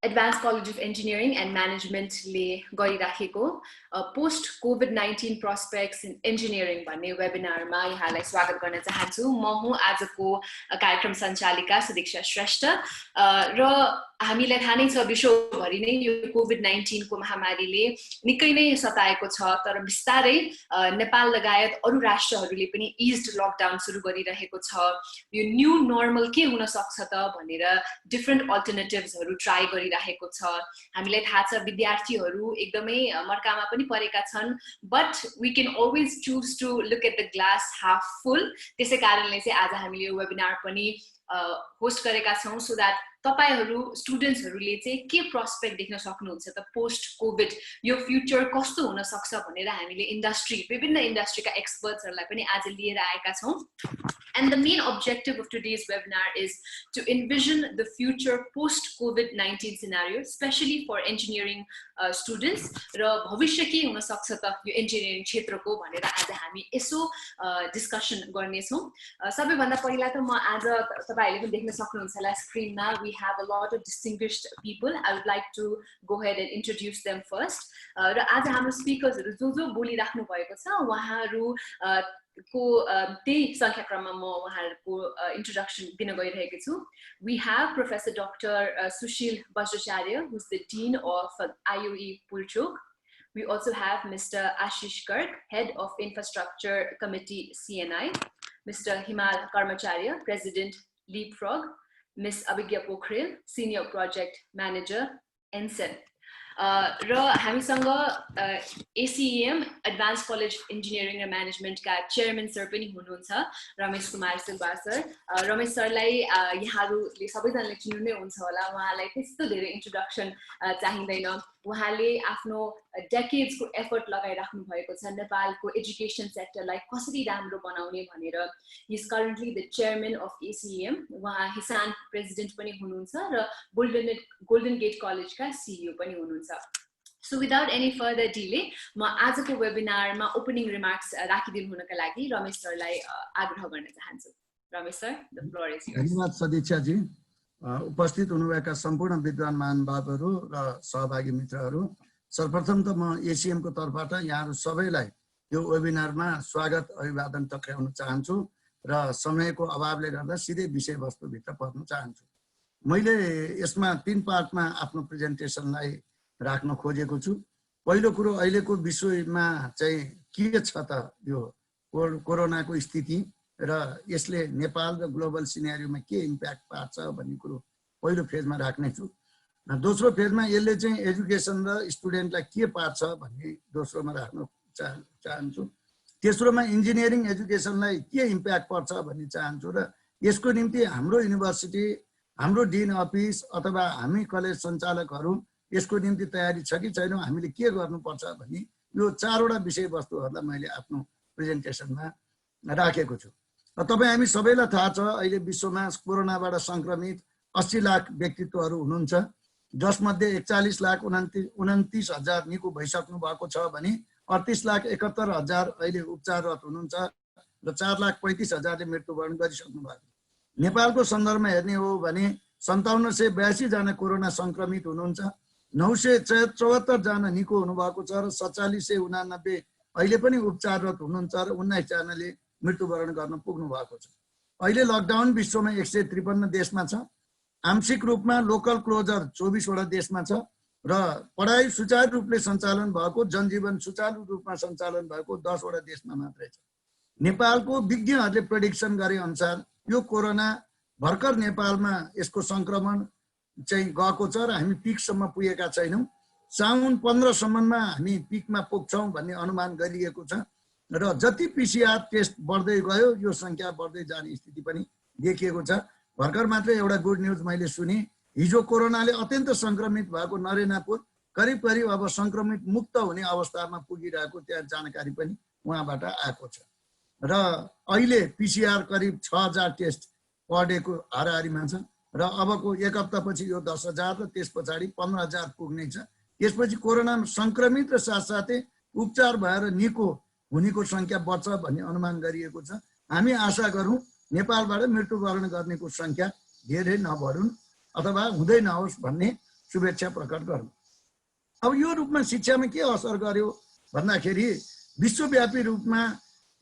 Advanced College of Engineering and Management ले गरिराखेको post COVID-19 prospects in engineering भन्ने वेबिनारमा यहाँलाई स्वागत गर्न चाहन्छु। म हुँ आजको कार्यक्रम सञ्चालिका सुदीक्षा श्रेष्ठ र हामीलाई थाहा नै छ विश्वभरि नै यो COVID-19 को महामारीले निकै नै सताएको छ, तर बिस्तारै नेपाल लगायत अरु राष्ट्रहरूले पनि इज्ड लकडाउन सुरु गरिरहेको छ। यो न्यू नर्मल के हुन सक्छ त भनेर डिफरेन्ट अल्टरनेटिभ्सहरु ट्राई गरिरहेको छ। हामीलाई थाहा छ विद्यार्थीहरु एकदमै मर्कामा पनि परेका छन्, but we can always choose to look at the glass half full। त्यसै कारणले चाहिँ आज हामीले यो वेबिनार पनि होस्ट गरेका छौं, so that तपाईहरु स्टुडेन्ट्सहरुले चाहिँ के प्रोस्पेक्ट देख्न सक्नुहुन्छ त पोस्ट कोभिड यो फ्युचर कस्तो हुन सक्छ भनेर हामीले विभिन्न इन्डस्ट्रीका एक्सपर्ट्सहरुलाई पनि आज लिएर आएका छौं। And the main objective of today's webinar is to envision the future post-COVID-19 scenario, especially for engineering students. र भविष्य के हुन सक्छ त यो इन्जिनियरिङ क्षेत्रको भनेर आज हामी यसो डिस्कसन गर्ने छौं। सबैभन्दा पहिला त म आज तपाईहरुले पनि देख्न सक्नुहुन्छ होला स्क्रिनमा we have a lot of distinguished people. I would like to go ahead and introduce them first. र आज हाम्रो स्पिकर्सहरु जो बोलिराख्नु भएको छ उहाँहरु को त्यही संख्याक्रममा म उहाँहरुको इन्ट्रोडक्सन दिन गइरहेको छु। We have Professor Dr. Sushil Bajracharya, who's the Dean of IUE Pulchok. We also have Mr. Ashish Garg, Head of Infrastructure Committee CNI, Mr. Himal Karmacharya, President Leapfrog, Ms. Abhigya Pokhrel, Senior Project Manager NREN। र हामीसँग ACEM Advanced College of Engineering and Management का chairman sir पनि हुनुहुन्छ, रमेश कुमार सिल्वा sir. Ramesh सरलाई यहाँहरुले सबैजनाले चिन्नु नै हुन्छ होला, उहाँलाई त्यस्तो धेरै इन्ट्रोडक्सन चाहिँदैन। उहाँले आफ्नो डेकेड्स को एफर्ट लगाइराख्नु भएको छ नेपालको एजुकेसन सेक्टरलाई कसरी राम्रो बनाउने भनेर। he is currently the chairman of ACEM। उहाँ हिसान प्रेसिडेन्ट पनि हुनुहुन्छ र गोल्डन गेट कलेजका CEO पनि हुनुहुन्छ। So without any further delay, म आजको वेबिनारमा ओपनिङ रिमार्क्स राखिदिनु हुनका लागि रमेश सरलाई आग्रह गर्न चाहन्छु। Ramesh sir, the floor is yours। धन्यवाद सदिक्षा जी। उपस्थित हुनुभएका सम्पूर्ण विद्वान महानुभावहरु र सहभागी मित्रहरु, सर्वप्रथम त म एसीएम को तर्फबाट यहाँहरु सबैलाई यो वेबिनारमा स्वागत अभिवादन टक्राउन चाहन्छु र समयको अभावले गर्दा सिधै विषयवस्तु भित्र पर्न चाहन्छु। मैले यसमा 3 पार्टमा आफ्नो प्रेजेन्टेसनलाई राख्न खोजेको छु। पहिलो कुरो अहिलेको विश्वमा चाहिँ के छ त यो कोरोनाको स्थिति र यसले नेपाल र ग्लोबल सिनेरियोमा के इम्प्याक्ट पार्छ भन्ने कुरो पहिलो फेजमा राख्ने छु। दोस्रो फेजमा यसले चाहिँ एजुकेसन र स्टुडेन्टलाई के पार्छ भन्ने दोस्रोमा राख्न चाहन्छु। तेस्रोमा इन्जिनियरिङ एजुकेसनलाई के इम्प्याक्ट पर्छ भन्ने चाहन्छु र यसको निम्ति हाम्रो युनिभर्सिटी, हाम्रो डिन अफिस अथवा हामी कलेज सञ्चालकहरू यसको निम्ति तयारी छ कि छैन, हामीले के गर्नुपर्छ भन्ने यो 4 वटा विषयवस्तुहरूलाई मैले आफ्नो प्रेजेन्टेसनमा राखेको छु। तपाई हामी सबैलाई थाहा छ अहिले विश्वमा कोरोनाबाट संक्रमित 80 लाख व्यक्तित्वहरू हुनुहुन्छ, जसमध्ये 41,29,29,000 निको भइसक्नु भएको छ भने 38,71,000 अहिले उपचाररत हुनुहुन्छ र 4,35,000ले मृत्युवरण गरिसक्नु भएको। नेपालको सन्दर्भमा हेर्ने हो भने 5782 जना कोरोना संक्रमित हुनुहुन्छ, 974 जना निको हुनुभएको छ र 4789 अहिले पनि उपचाररत हुनुहुन्छ र 19 जनाले मृत्युवरण गर्न पुग्नु भएको छ। अहिले लकडाउन विश्वमा 153 देशमा छ। आंशिक रूपमा लोकल क्लोजर 24 वटा देशमा छ र पढाइ सुचारू रूपले सञ्चालन भएको, जनजीवन सुचारू रूपमा सञ्चालन भएको 10 वटा देशमा मात्रै छ। नेपालको विज्ञहरूले प्रेडिक्सन गरे अनुसार यो कोरोना भर्खर नेपालमा यसको संक्रमण चाहिँ गएको छ र हामी पिकसम्म पुगेका छैनौं। साउन 15 सम्ममा हामी पिकमा पुग्छौं भन्ने अनुमान गरिएको छ र जति पीसीआर टेस्ट बढ्दै गयो यो संख्या बढ्दै जाने स्थिति पनि देखिएको छ। भर्खर मात्र एउटा गुड न्यूज मैले सुने, हिजो कोरोनाले अत्यन्त संक्रमित भएको नरेनापुर करिब अब संक्रमित मुक्त हुने अवस्थामा पुगिरहेको त्यहाँ जानकारी पनि उहाँबाट आएको छ र अहिले पीसीआर करिब 6000 टेस्ट पर डे को हाराहारीमा छ र अबको एक हप्तापछि यो 10,000 र त्यसपछि 15,000 पुग्ने छ। त्यसपछि कोरोना संक्रमित र साथसाथै उपचार भएर निको हुनेको संख्या बढ्छ भन्ने अनुमान गरिएको छ। हामी आशा गरौँ नेपालबाट मृत्युवरण गर्नेको संख्या धेरै नबढुन् अथवा हुँदै नहोस् भन्ने शुभेच्छा प्रकट गरौँ। अब यो रूपमा शिक्षामा के असर गर्यो भन्दाखेरि विश्वव्यापी रूपमा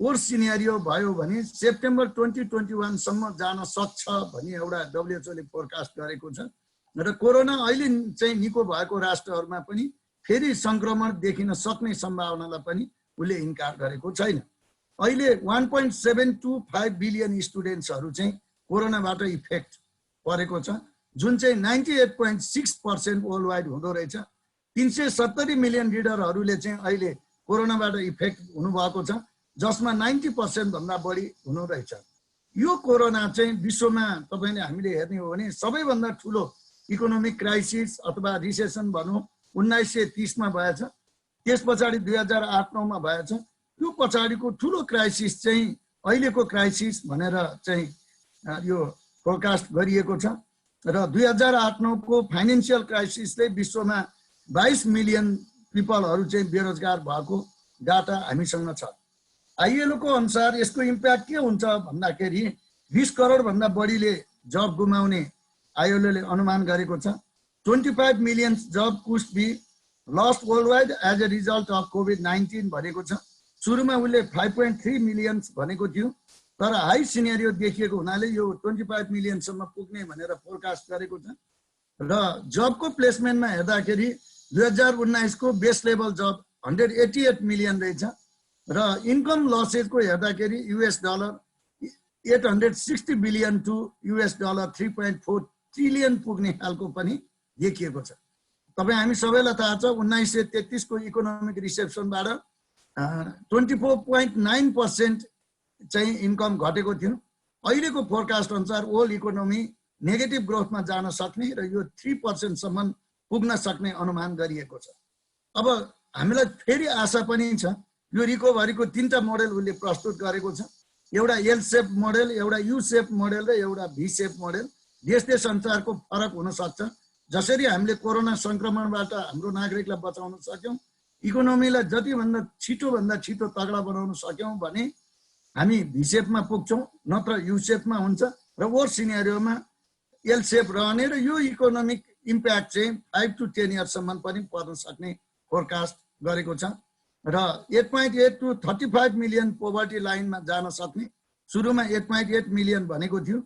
ओर सिनेरियो भयो भने सेप्टेम्बर 2021 सम्म जान सक्छ भनी एउटा WHO ले फोरकास्ट गरेको छ र कोरोना अहिले चाहिँ निको भएको राष्ट्रहरूमा पनि फेरि संक्रमण देखिन सक्ने सम्भावनालाई पनि उले इन्कार गरेको छैन। अहिले 1.725 बिलियन स्टुडेन्ट्सहरू चाहिँ कोरोनाबाट इफेक्ट परेको छ, जुन चाहिँ 98.6% वर्ल्ड वाइड हुँदो रहेछ। 370 मिलियन रिडरहरूले चाहिँ अहिले कोरोनाबाट इफेक्ट हुनुभएको छ, जसमा 90% भन्दा बढी हुनु रहेछ। यो कोरोना चाहिँ विश्वमा तपाईले हामीले हेर्ने हो भने सबैभन्दा ठुलो इकोनोमिक क्राइसिस अथवा रिसेसन भनौँ 1930 मा भएछ, त्यस पछाडि 2008-9 मा भएछ। त्यो पछाडिको ठुलो क्राइसिस चाहिँ अहिलेको क्राइसिस भनेर चाहिँ यो फोरकास्ट गरिएको छ र 2008-9 को फाइनान्शियल क्राइसिसले विश्वमा 22 मिलियन पिपलहरू चाहिँ बेरोजगार भएको डाटा हामीसँग छ। ILO को अनुसार यसको इम्प्याक्ट के हुन्छ भन्दाखेरि 20 करोड भन्दा बढीले जब गुमाउने ILO ले अनुमान गरेको छ। 25 million jobs could be lost worldwide as a result of COVID-19 भनेको छ। सुरुमा उले 5.3 मिलियन भनेको थियो, तर हाई सिनेरियो देखिएको हुनाले यो 25 मिलियन सम्म पुग्ने भनेर फोरकास्ट गरेको छ। र जबको प्लेसमेन्टमा हेर्दाखेरि 2019 को बेस लेभल जब 188 मिलियन रहेछ र इन्कम लसेसको हेर्दाखेरि $860 बिलियन टु $3.4 ट्रिलियन पुग्ने खालको पनि देखिएको छ। तपाई हामी सबैलाई थाहा छ 1933 को इकोनोमिक रिसेप्सनबाट 24.9% चाहिँ इन्कम घटेको थियो। अहिलेको फोरकास्ट अनुसार वर्ल्ड इकोनोमी नेगेटिभ ग्रोथमा जान सक्ने र यो 3% सम्म पुग्न सक्ने अनुमान गरिएको छ। अब हामीलाई फेरि आशा पनि छ। यो रिकभरीको 3टा मोडेल उले प्रस्तुत गरेको छ, एउटा एल शेप मोडेल, एउटा यू शेप मोडेल र एउटा भी शेप मोडेल। देश देश अनुसारको फरक हुन सक्छ। जसरी हामीले कोरोना संक्रमणबाट हाम्रो नागरिकलाई बचाउन सक्यौं, इकोनोमीलाई जतिभन्दा छिटो तगडा बनाउन सक्यौं भने हामी भी शेपमा पुग्छौं, नत्र यू शेपमा हुन्छ र वर्स सिनेरियोमा एल शेप रहने र यो इकोनोमिक इम्प्याक्ट चाहिँ 5 to 10 इयर्ससम्म पनि पर्न सक्ने फोरकास्ट गरेको छ र 8.8 to 35 मिलियन पोभर्टी लाइनमा जान सक्ने। सुरुमा 8.8 मिलियन भनेको थियो,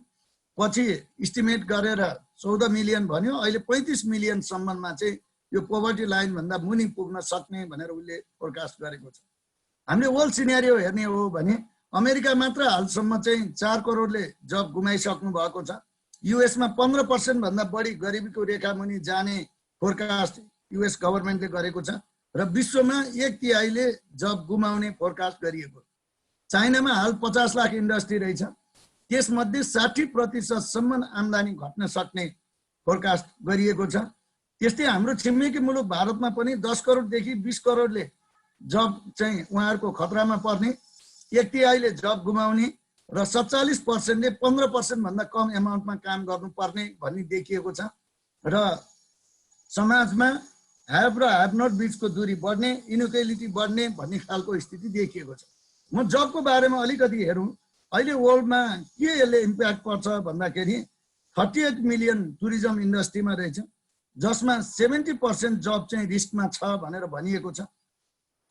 पछि इस्टिमेट गरेर 14 मिलियन भन्यो, अहिले 35 मिलियन सम्ममा चाहिँ यो पोभर्टी लाइन भन्दा मुनि पुग्न सक्ने भनेर उले फोरकास्ट गरेको छ। हामीले वर्ल्ड सिनेरियो हेर्ने हो भने अमेरिका मात्र हालसम्म चाहिँ 4 करोडले जब गुमाइसक्नु भएको छ। युएस मा 15% भन्दा बढी गरिबीको रेखा मुनि जाने फोरकास्ट युएस गभर्नमेन्टले गरेको छ र विश्वमा 1/3 जब गुमाउने फोरकास्ट गरिएको। चाइनामा हाल 50 लाख इन्डस्ट्री रहेछ, त्यसमध्ये 60% सम्म आम्दानी घट्न सक्ने फोरकास्ट गरिएको छ। त्यस्तै हाम्रो छिमेकी मुलुक भारतमा पनि 10 करोडदेखि 20 करोडले जब चाहिँ उहाँहरूको खतरामा पर्ने, 1/3 जब गुमाउने र 47%ले 15% भन्दा कम एमाउन्टमा काम गर्नुपर्ने भन्ने देखिएको छ र समाजमा ह्याभ र ह्याभ नट बीचको दूरी बढ्ने, इनइक्वालिटी बढ्ने भन्ने खालको स्थिति देखिएको छ। म जबको बारेमा अलिकति हेरौँ, अहिले वर्ल्डमा के यसले इम्प्याक्ट पर्छ भन्दाखेरि 38 मिलियन टुरिज्म इन्डस्ट्रीमा रहेछ, जसमा 70% जब चाहिँ रिस्कमा छ भनेर भनिएको छ।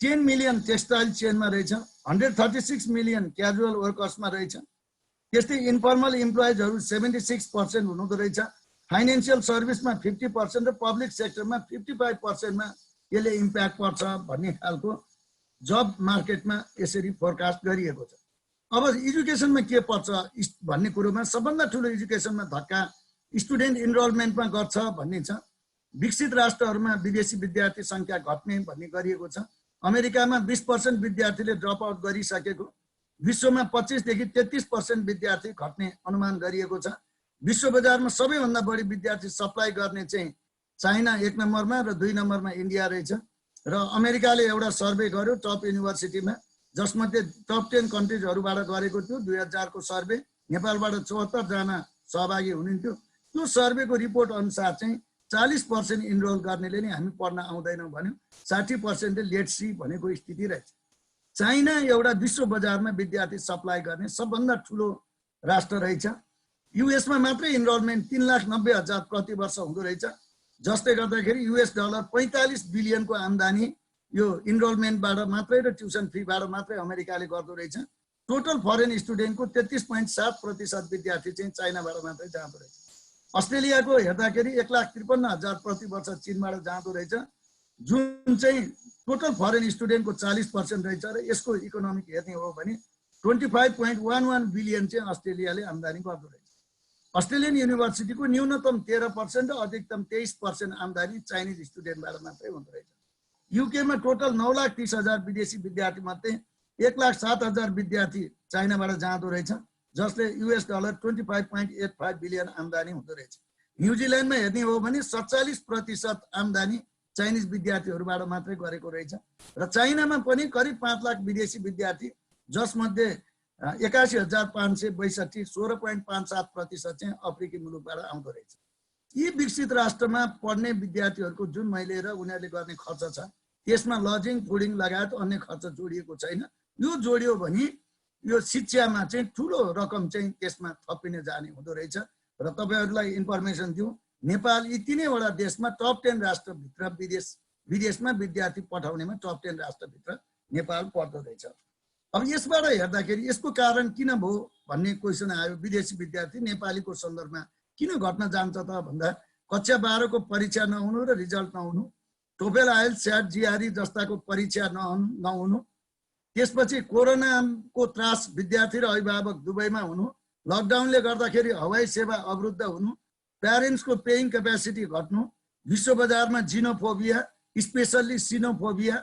10 मिलियन टेक्सटाइल चेनमा रहेछ, 136 मिलियन क्याजुअल वर्कर्समा रहेछ। त्यस्तै इन्फर्मल इम्प्लोइजहरू 76% हुनुहुँदो रहेछ। फाइनेन्शियल सर्भिसमा 50% र पब्लिक सेक्टरमा 55% मा यसले इम्प्याक्ट पर्छ भन्ने खालको जब मार्केटमा यसरी फोरकास्ट गरिएको छ। अब एजुकेसनमा के पर्छ भन्ने कुरोमा सबभन्दा ठुलो एजुकेसनमा धक्का स्टुडेन्ट इनरोलमेन्टमा गर्छ भन्ने छ। विकसित राष्ट्रहरूमा विदेशी विद्यार्थी संख्या घट्ने भन्ने गरिएको छ। अमेरिकामा 20% विद्यार्थीले ड्रप आउट गरिसकेको, विश्वमा 25 देखि 33% विद्यार्थी घट्ने अनुमान गरिएको छ। विश्व बजारमा सबैभन्दा बढी विद्यार्थी सप्लाई गर्ने चाहिँ चाइना 1 नम्बरमा र 2 नम्बरमा इन्डिया रहेछ र अमेरिकाले एउटा सर्वे गर्यो टप युनिभर्सिटीमा, जसमध्ये टप 10 कन्ट्रिजहरूबाट गरेको थियो। 2000 को सर्वे, नेपालबाट 74 जना सहभागी हुनुहुन्थ्यो। त्यो सर्वेको रिपोर्ट अनुसार चाहिँ 40% इनरोल गर्नेले नै हामी पढ्न आउँदैनौँ भन्यो, 60%ले लेट सी भनेको स्थिति रहेछ। चाइना एउटा विश्व बजारमा विद्यार्थी सप्लाई गर्ने सबभन्दा ठुलो राष्ट्र रहेछ। युएसमा मात्रै इनरोलमेन्ट 3,90,000 प्रति वर्ष हुँदो रहेछ। जसले गर्दाखेरि $45 बिलियनको आम्दानी यो इनरोलमेन्टबाट मात्रै र ट्युसन फीबाट मात्रै अमेरिकाले गर्दो रहेछ। टोटल फरेन स्टुडेन्टको 33.7% विद्यार्थी चाहिँ चाइनाबाट मात्रै जाँदो रहेछ। अस्ट्रेलियाको हेर्दाखेरि 1,53,000 प्रति वर्ष चीनबाट जाँदो रहेछ, जुन चाहिँ टोटल फरेन स्टुडेन्टको 40% रहेछ। र यसको इकोनोमिक हेर्ने हो भने 25.11 बिलियन चाहिँ अस्ट्रेलियाले आम्दानी गर्दो रहेछ। अस्ट्रेलियन युनिभर्सिटीको न्यूनतम 13% र अधिकतम 23% आम्दानी चाइनिज स्टुडेन्टबाट मात्रै हुँदो रहेछ। युकेमा टोटल 9,30,000 विदेशी विद्यार्थी मध्ये 1,07,000 विद्यार्थी चाइनाबाट जाँदो रहेछ, जसले $25.85 बिलियन आम्दानी हुँदो रहेछ। न्युजिल्यान्डमा हेर्ने हो भने 47% आम्दानी चाइनिज विद्यार्थीहरूबाट मात्रै गरेको रहेछ। र चाइनामा पनि करिब 5 लाख विदेशी विद्यार्थी, जसमध्ये 81,562 16.57% चाहिँ अफ्रिकी मुलुकबाट आउँदो रहेछ। यी विकसित राष्ट्रमा पढ्ने विद्यार्थीहरूको जुन मैले र उनीहरूले गर्ने खर्च छ, त्यसमा लजिङ फुडिङ लगायत अन्य खर्च जोडिएको छैन। यो जोडियो भने यो शिक्षामा चाहिँ ठुलो रकम चाहिँ त्यसमा थपिने जाने हुँदो रहेछ। र तपाईहरुलाई इन्फर्मेसन दिउँ, नेपाल यी तीनैवटा देशमा टप 10 राष्ट्रभित्र विदेशमा विद्यार्थी पठाउनेमा टप 10 राष्ट्रभित्र नेपाल पर्दो रहेछ। अब यसबाट हेर्दाखेरि यसको कारण किन भयो भन्ने क्वेशन आयो। विदेशी विद्यार्थी नेपालीको सन्दर्भमा किन घट्न जान्छ त भन्दा कक्षा 12 को परीक्षा नहुनु र रिजल्ट नहुनु, टोफेल आइएल्स स्याट जीआरई जस्ताको परीक्षा नहुनु, त्यसपछि कोरोनाको त्रास विद्यार्थी र अभिभावक दुवैमा हुनु, लकडाउनले गर्दाखेरि हवाई सेवा अवरुद्ध हुनु, प्यारेन्ट्सको पेइङ क्यापेसिटी घट्नु, विश्व बजारमा xenophobia specially sinophobia,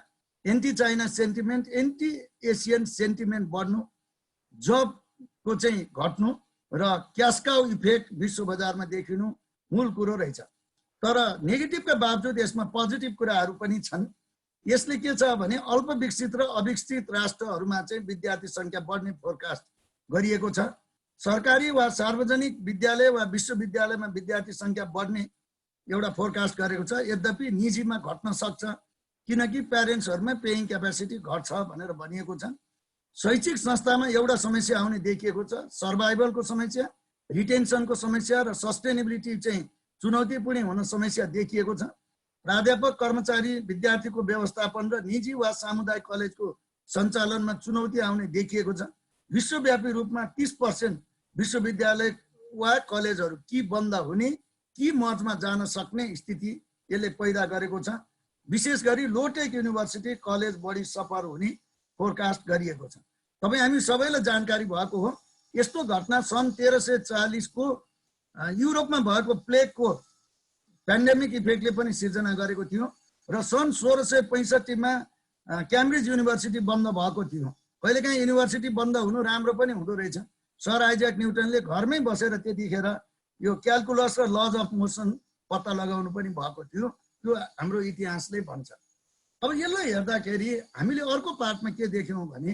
anti China sentiment, anti Asian sentiment बढ्नु, जबको चाहिँ घट्नु र क्यास्काउ इफेक्ट विश्व बजारमा देखिनु मूल कुरो रहेछ। तर नेगेटिभका बावजुद यसमा पोजिटिभ कुराहरू पनि छन्। यसले के छ भने अल्प विकसित र अविकसित राष्ट्रहरूमा चाहिँ विद्यार्थी संख्या बढ्ने फोरकास्ट गरिएको छ। सरकारी वा सार्वजनिक विद्यालय वा विश्वविद्यालयमा विद्यार्थी संख्या बढ्ने एउटा फोरकास्ट गरेको छ। यद्यपि निजीमा घट्न सक्छ, किनकि प्यारेन्ट्सहरुमा पेइङ क्यापेसिटी घट्छ भनेर भनिएको छ। शैक्षिक संस्थामा एउटा समस्या आउने देखिएको छ, सर्भाइभलको समस्या, रिटेन्सनको समस्या र सस्टेनेबिलिटी चाहिँ चुनौतीपूर्ण हुन समस्या देखिएको छ। प्राध्यापक कर्मचारी विद्यार्थीको व्यवस्थापन र निजी वा सामुदायिक कलेजको सञ्चालनमा चुनौती आउने देखिएको छ। विश्वव्यापी रूपमा 30% विश्वविद्यालय वा कलेजहरू कि बन्द हुने कि मर्जमा जान सक्ने स्थिति यसले पैदा गरेको छ। विशेष गरी लोटेक युनिभर्सिटी कलेज बढी सफर हुने फोरकास्ट गरिएको छ। तपाई हामी सबैलाई जानकारी भएको हो, यस्तो घटना सन् 1340 को युरोपमा भएको प्लेगको पेन्डेमिक इफेक्टले पनि सिर्जना गरेको थियो र सन् 1665 मा क्याम्ब्रिज युनिभर्सिटी बन्द भएको थियो। कहिलेकाहीँ युनिभर्सिटी बन्द हुनु राम्रो पनि हुँदो रहेछ। सर आइज्याक न्युटनले घरमै बसेर त्यतिखेर यो क्याल्कुलस र लज अफ मोसन पत्ता लगाउनु पनि भएको थियो। त्यो हाम्रो इतिहासले भन्छ। अब यसलाई हेर्दाखेरि हामीले अर्को पार्टमा के देख्यौं भने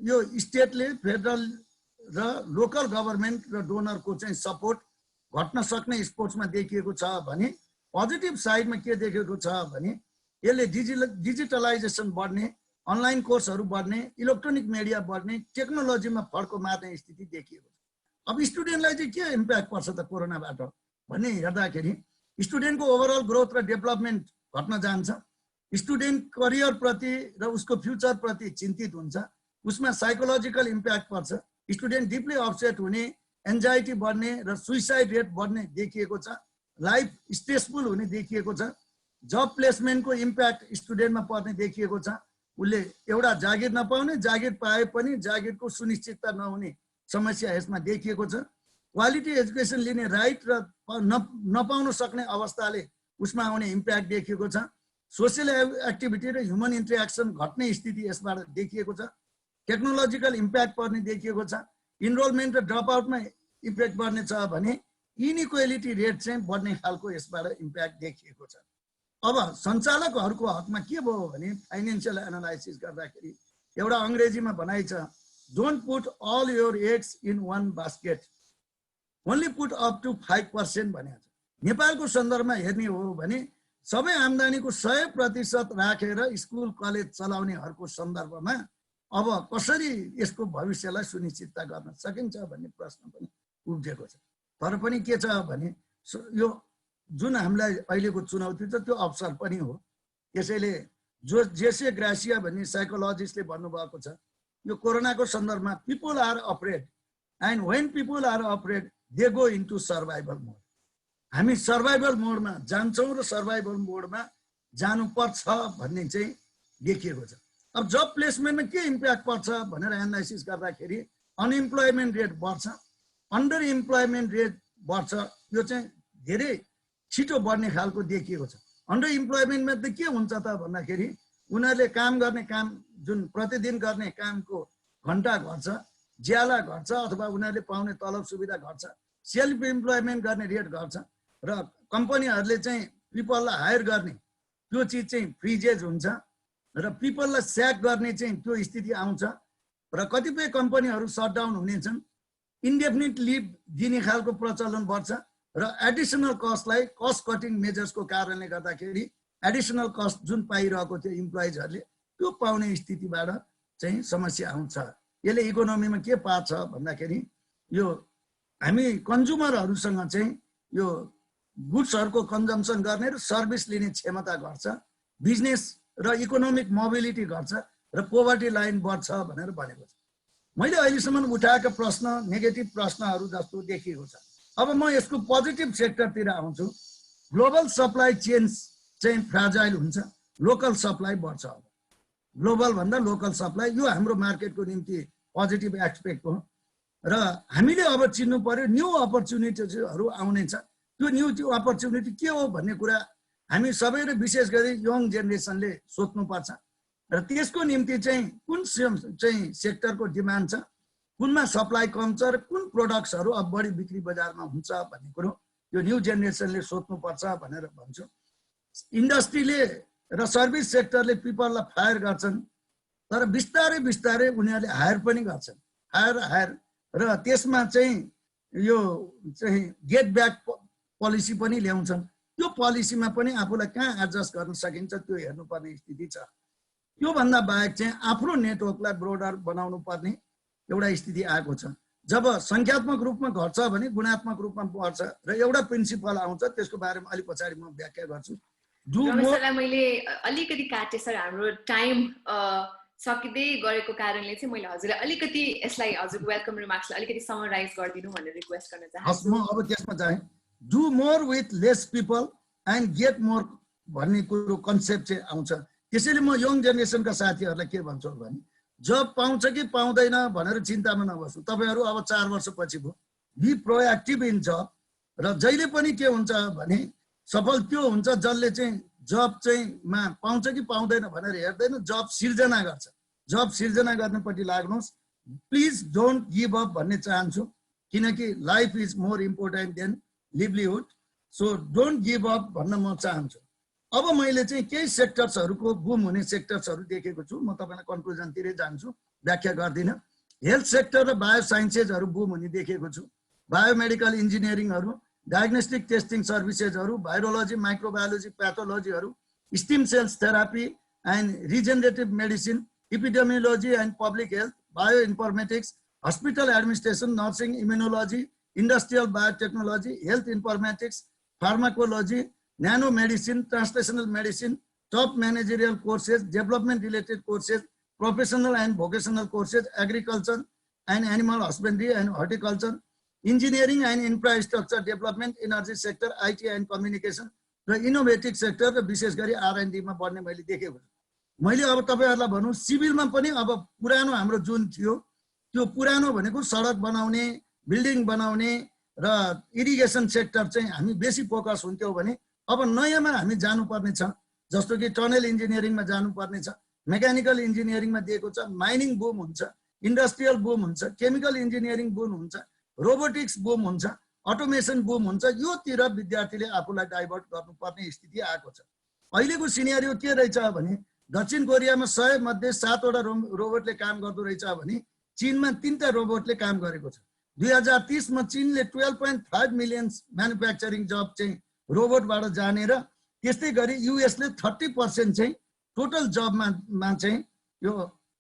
यो स्टेटले फेडरल र लोकल गभर्नमेन्ट र डोनरको चाहिँ सपोर्ट घट्न सक्ने स्पोर्ट्समा देखिएको छ भने पोजिटिभ साइडमा के देखेको छ भने यसले डिजिटलाइजेसन बढ्ने, अनलाइन कोर्सहरू बढ्ने, इलेक्ट्रोनिक मिडिया बढ्ने, टेक्नोलोजीमा फड्को मार्ने स्थिति देखिएको छ। अब स्टुडेन्टलाई चाहिँ के इम्प्याक्ट पर्छ त कोरोनाबाट भन्ने हेर्दाखेरि स्टुडेन्टको ओभरअल ग्रोथ र डेभलपमेन्ट घट्न जान्छ। स्टुडेन्ट करियर प्रति र उसको फ्युचर प्रति चिन्तित हुन्छ, उसमा साइकोलोजिकल इम्प्याक्ट पर्छ। स्टुडेन्ट डिपली अपसेट हुने, एन्जाइटी बढ्ने र सुइसाइड रेट बढ्ने देखिएको छ। लाइफ स्ट्रेसफुल हुने देखिएको छ। जब प्लेसमेन्टको इम्प्याक्ट स्टुडेन्टमा पर्ने देखिएको छ। उसले एउटा जागिर नपाउने, जागिर पाए पनि जागिरको सुनिश्चितता नहुने समस्या यसमा देखिएको छ। क्वालिटी एजुकेसन लिने राइट र नपाउन सक्ने अवस्थाले उसमा आउने इम्प्याक्ट देखिएको छ। सोसियल एक्टिभिटी र ह्युमन इन्टरेक्सन घट्ने स्थिति यसबाट देखिएको छ। टेक्नोलोजिकल इम्प्याक्ट पर्ने देखिएको छ। इनरोलमेन्ट र ड्रप आउटमा इफेक्ट पर्ने छ भने इनइक्वालिटी रेट चाहिँ बढ्ने खालको यसबाट इम्प्याक्ट देखिएको छ। अब सञ्चालकहरूको हकमा के भयो भने फाइनेन्शियल एनालाइसिस गर्दाखेरि एउटा अंग्रेजीमा भनाइ छ, don't put all your eggs in one basket, only put up to 5% भनेको छ। नेपालको सन्दर्भमा हेर्ने हो भने सबै आम्दानीको 100% राखेर स्कुल कलेज चलाउनेहरूको सन्दर्भमा अब कसरी यसको भविष्यलाई सुनिश्चितता गर्न सकिन्छ भन्ने प्रश्न पनि उब्जेको छ। तर पनि के छ भने यो जुन हामीलाई अहिलेको चुनौती छ त्यो अवसर पनि हो। त्यसैले जेसे ग्रासिया भन्ने साइकोलोजिस्टले भन्नुभएको छ, यो कोरोनाको सन्दर्भमा people are afraid and when people are afraid they go into survival mode. हामी सर्भाइभल मोडमा जान्छौँ र सर्भाइभल मोडमा जानुपर्छ भन्ने चाहिँ देखिएको छ। अब जब प्लेसमेन्टमा के इम्प्याक्ट पर्छ भनेर एनालाइसिस गर्दाखेरि अनइम्प्लोइमेन्ट रेट बढ्छ, अन्डर इम्प्लोइमेन्ट रेट बढ्छ। यो चाहिँ धेरै छिटो बढ्ने खालको देखिएको छ। अन्डर इम्प्लोइमेन्टमा त के हुन्छ त भन्दाखेरि उनीहरूले काम गर्ने काम जुन प्रतिदिन गर्ने कामको घन्टा घट्छ, ज्याला घट्छ, अथवा उनीहरूले पाउने तलब सुविधा घट्छ, सेल्फ इम्प्लोइमेन्ट गर्ने रेट घट्छ र कम्पनीहरूले चाहिँ पिपललाई हायर गर्ने त्यो चिज चाहिँ फ्रिजेज हुन्छ र पिपललाई स्याक गर्ने चाहिँ त्यो स्थिति आउँछ र कतिपय कम्पनीहरू सटडाउन हुनेछन्। इन्डेफिनिट लिभ दिने खालको प्रचलन बढ्छ र एडिसनल कस्टलाई कस्ट कटिङ मेजर्सको कारणले गर्दाखेरि एडिसनल कस्ट जुन पाइरहेको थियो इम्प्लोइजहरूले त्यो पाउने स्थितिबाट चाहिँ समस्या आउँछ। यसले इकोनोमीमा के पार्छ भन्दाखेरि यो हामी कन्ज्युमरहरूसँग चाहिँ यो गुड्सहरूको कन्जम्सन गर्ने र सर्भिस लिने क्षमता घट्छ, बिजनेस र इकोनोमिक मोबिलिटी घट्छ र पोभर्टी लाइन बढ्छ भनेर भनेको छ। मैले अहिलेसम्म उठाएका प्रश्न नेगेटिभ प्रश्नहरू जस्तो देखिएको छ। अब म यसको पोजिटिभ सेक्टरतिर आउँछु। ग्लोबल सप्लाई चेन चाहिँ फ्राजाइल हुन्छ, लोकल सप्लाई बढ्छ। अब ग्लोबल भन्दा लोकल सप्लाई यो हाम्रो मार्केटको निम्ति पोजिटिभ एस्पेक्ट हो र हामीले अब चिन्नु पर्यो न्यू अपर्च्युनिटिजहरू आउनेछ। त्यो न्यू अपर्च्युनिटी के हो भन्ने कुरा हामी सबैले विशेष गरी यङ जेनेरेसनले सोच्नुपर्छ र त्यसको निम्ति चाहिँ कुन चाहिँ सेक्टरको डिमान्ड छ, कुनमा सप्लाई कम छ र कुन प्रोडक्ट्सहरू अब बढी बिक्री बजारमा हुन्छ भन्ने कुरो यो न्यू जेनेरेसनले सोच्नुपर्छ भनेर भन्छु। इन्डस्ट्रीले र सर्भिस सेक्टरले पिपललाई फायर गर्छन् तर बिस्तारै बिस्तारै उनीहरूले हायर पनि गर्छन्, हायर र त्यसमा चाहिँ यो चाहिँ गेट ब्याक पोलिसी पनि ल्याउँछन्। त्यो पोलिसीमा पनि आफूलाई कहाँ एडजस्ट गर्न सकिन्छ त्यो हेर्नुपर्ने स्थिति छ। त्योभन्दा बाहेक चाहिँ आफ्नो नेटवर्कलाई ब्रोडर बनाउनु पर्ने एउटा स्थिति आएको छ। जब संख्यात्मक रूपमा घट्छ भने गुणात्मक रूपमा बढ्छ र एउटा प्रिन्सिपल आउँछ, त्यसको बारेमा अलि पछाडि म व्याख्या गर्छु। मैले अलिकति काटे सर, हाम्रो टाइम सकिँदै गरेको कारणले चाहिँ मैले हजुरलाई अलिकति यसलाई हजुरको वेलकम रिमार्क्सलाई अलिकति समराइज गरिदिनु भनेर रिक्वेस्ट गर्न चाहन्छु। म अब त्यसमा चाहिँ do more with less people and get more भन्ने कुरो कन्सेप्ट चाहिँ आउँछ। त्यसैले म यङ जेनेरेसनका साथीहरूलाई के भन्छु भने जब पाउँछ कि पाउँदैन भनेर चिन्तामा नबस्नु। तपाईँहरू अब 4 वर्षपछि भयो, बी प्रोएक्टिभ इन जब र जहिले पनि के हुन्छ भने सफल त्यो हुन्छ जसले चाहिँ जब चाहिँ पाउँछ कि पाउँदैन भनेर हेर्दैन, जब सिर्जना गर्छ। जब सिर्जना गर्नेपट्टि लाग्नुहोस्। प्लिज डोन्ट गिभ अप भन्ने चाहन्छु, किनकि life is more important than livelihood. So don't give up भन्न म चाहन्छु। अब मैले चाहिँ केही सेक्टर्सहरूको बुम हुने सेक्टर्सहरू देखेको छु। म तपाईँलाई कन्क्लुजनतिरै जान्छु, व्याख्या गर्दिनँ। हेल्थ सेक्टर र बायो साइन्सेसहरू बुम हुने देखेको छु। बायोमेडिकल इन्जिनियरिङहरू, डायग्नोस्टिक टेस्टिङ सर्भिसेसहरू, भाइरोलोजी, माइक्रोबायोलोजी, प्याथोलोजीहरू, stem cells therapy and regenerative medicine, epidemiology and public health, bio informatics, hospital administration, nursing, immunology, industrial biotechnology, health informatics, pharmacology, nano medicine, translational medicine, top managerial courses, development related courses, professional and vocational courses, agriculture and animal husbandry and horticulture, engineering and infrastructure development, energy sector, IT and communication र innovative sector र विशेष गरी R&Dमा बढ्ने मैले देखेको छु। मैले अब तपाईँहरूलाई भनौँ सिभिलमा पनि अब पुरानो हाम्रो जुन थियो त्यो पुरानो भनेको सडक बनाउने, बिल्डिङ बनाउने र इरिगेसन सेक्टर चाहिँ हामी बेसी फोकस हुन्थ्यो भने अब नयाँमा हामी जानुपर्ने छ। जस्तो कि टनल इन्जिनियरिङमा जानुपर्ने छ, मेकानिकल इन्जिनियरिङमा दिएको छ, माइनिङ बुम हुन्छ, इन्डस्ट्रियल बुम हुन्छ, केमिकल इन्जिनियरिङ बुम हुन्छ, रोबोटिक्स बुम हुन्छ, अटोमेसन बुम हुन्छ। योतिर विद्यार्थीले आफूलाई डाइभर्ट गर्नुपर्ने स्थिति आएको छ। अहिलेको सिनेरियो के रहेछ भने दक्षिण कोरियामा 100 मध्ये 7 वटा रोबोटले काम गर्दो रहेछ भने चीनमा 3टा रोबोटले काम गरेको छ। 2030 मा चीनले 12.5 मिलियन म्यानुफ्याक्चरिङ जब चाहिँ रोबोटबाट जाने र त्यस्तै गरी युएसले 30% चाहिँ टोटल जबमा चाहिँ यो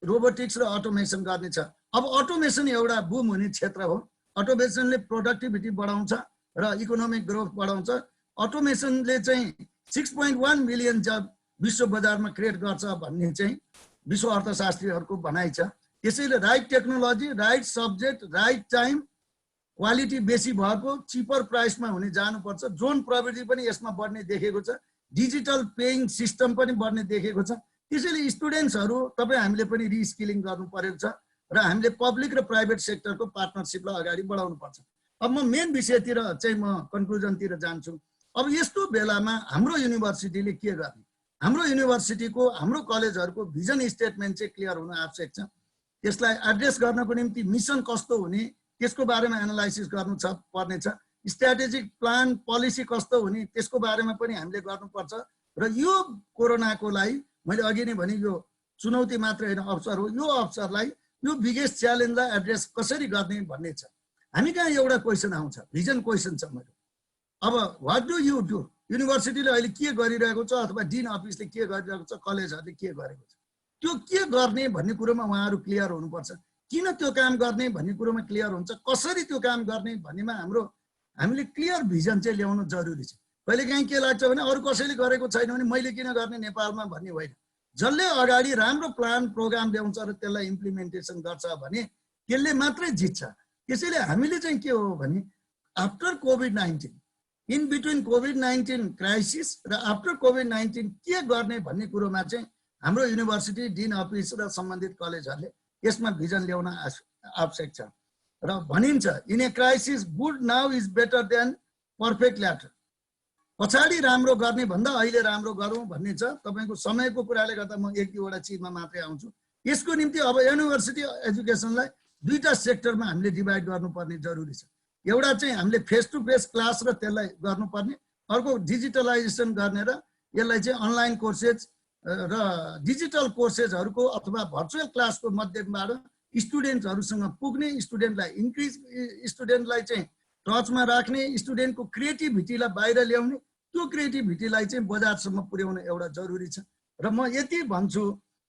रोबोटिक्स र अटोमेसन गर्नेछ। अब अटोमेसन एउटा बुम हुने क्षेत्र हो। अटोमेसनले प्रोडक्टिभिटी बढाउँछ र इकोनोमिक ग्रोथ बढाउँछ। अटोमेसनले चाहिँ 6.1 मिलियन जब विश्व बजारमा क्रिएट गर्छ भन्ने चाहिँ विश्व अर्थशास्त्रीहरूको भनाइ छ। त्यसैले right technology, right subject, right time, quality बेसी भएको चिपर प्राइसमा हुने जानुपर्छ। ड्रोन प्रविधि पनि यसमा बढ्ने देखेको छ। डिजिटल पेइङ सिस्टम पनि बढ्ने देखेको छ। त्यसैले स्टुडेन्ट्सहरू तपाईँ हामीले पनि रिस्किलिङ गर्नु परेको छ र हामीले पब्लिक र प्राइभेट सेक्टरको पार्टनरसिपलाई अगाडि बढाउनु पर्छ। अब म मेन विषयतिर चाहिँ म कन्क्लुजनतिर जान्छु। अब यस्तो बेलामा हाम्रो युनिभर्सिटीले के गर्ने? हाम्रो युनिभर्सिटीको, हाम्रो कलेजहरूको भिजन स्टेटमेन्ट चाहिँ क्लियर हुनु आवश्यक छ। त्यसलाई एड्रेस गर्नको निम्ति मिसन कस्तो हुने त्यसको बारेमा एनालाइसिस गर्नु पर्नेछ। स्ट्र्याटेजिक प्लान, पोलिसी कस्तो हुने त्यसको बारेमा पनि हामीले गर्नुपर्छ। र यो कोरोनाको लागि मैले अघि नै भने यो चुनौती मात्र होइन, अवसर हो। यो अवसरलाई, यो बिगेस्ट च्यालेन्जलाई एड्रेस कसरी गर्ने भन्ने छ। हामी कहाँ एउटा क्वेसन आउँछ, भिजन क्वेसन छ मेरो। अब व्हाट डु यु डु? युनिभर्सिटीले अहिले के गरिरहेको छ अथवा डिन अफिसले के गरिरहेको छ, कलेजहरूले के गरेको छ, त्यो के गर्ने भन्ने कुरोमा उहाँहरू क्लियर हुनुपर्छ। किन त्यो काम गर्ने भन्ने कुरोमा क्लियर हुन्छ, कसरी त्यो काम गर्ने भन्नेमा हामीले क्लियर भिजन चाहिँ ल्याउनु जरुरी छ। कहिलेकाहीँ के लाग्छ भने अरू कसैले गरेको छैन भने मैले किन गर्ने नेपालमा भन्ने होइन। जसले अगाडि राम्रो प्लान प्रोग्राम ल्याउँछ र त्यसलाई इम्प्लिमेन्टेसन गर्छ भने त्यसले मात्रै जित्छ। त्यसैले हामीले चाहिँ के हो भने after COVID-19, in between COVID-19 crisis र आफ्टर कोभिड-19 के गर्ने भन्ने कुरोमा चाहिँ हाम्रो युनिभर्सिटी, डिन अफिस र सम्बन्धित कलेजहरूले यसमा भिजन ल्याउन आवश्यक छ। र भनिन्छ in a crisis good now is better than perfect latter. पछाडि राम्रो गर्ने भन्दा अहिले राम्रो गरौँ भन्ने छ। तपाईँको समयको कुराले गर्दा म एक दुईवटा चिजमा मात्रै आउँछु। यसको निम्ति अब युनिभर्सिटी एजुकेसनलाई दुईटा सेक्टरमा हामीले डिभाइड गर्नुपर्ने जरुरी छ। एउटा चाहिँ हामीले फेस टु फेस क्लास र त्यसलाई गर्नुपर्ने, अर्को डिजिटलाइजेसन गर्ने र यसलाई चाहिँ अनलाइन कोर्सेज र डिजिटल कोर्सेजहरूको अथवा भर्चुअल क्लासको माध्यमबाट स्टुडेन्टहरूसँग पुग्ने, स्टुडेन्टलाई चाहिँ टचमा राख्ने, स्टुडेन्टको क्रिएटिभिटीलाई बाहिर ल्याउने, त्यो क्रिएटिभिटीलाई चाहिँ बजारसम्म पुर्याउन एउटा जरुरी छ। र म यति भन्छु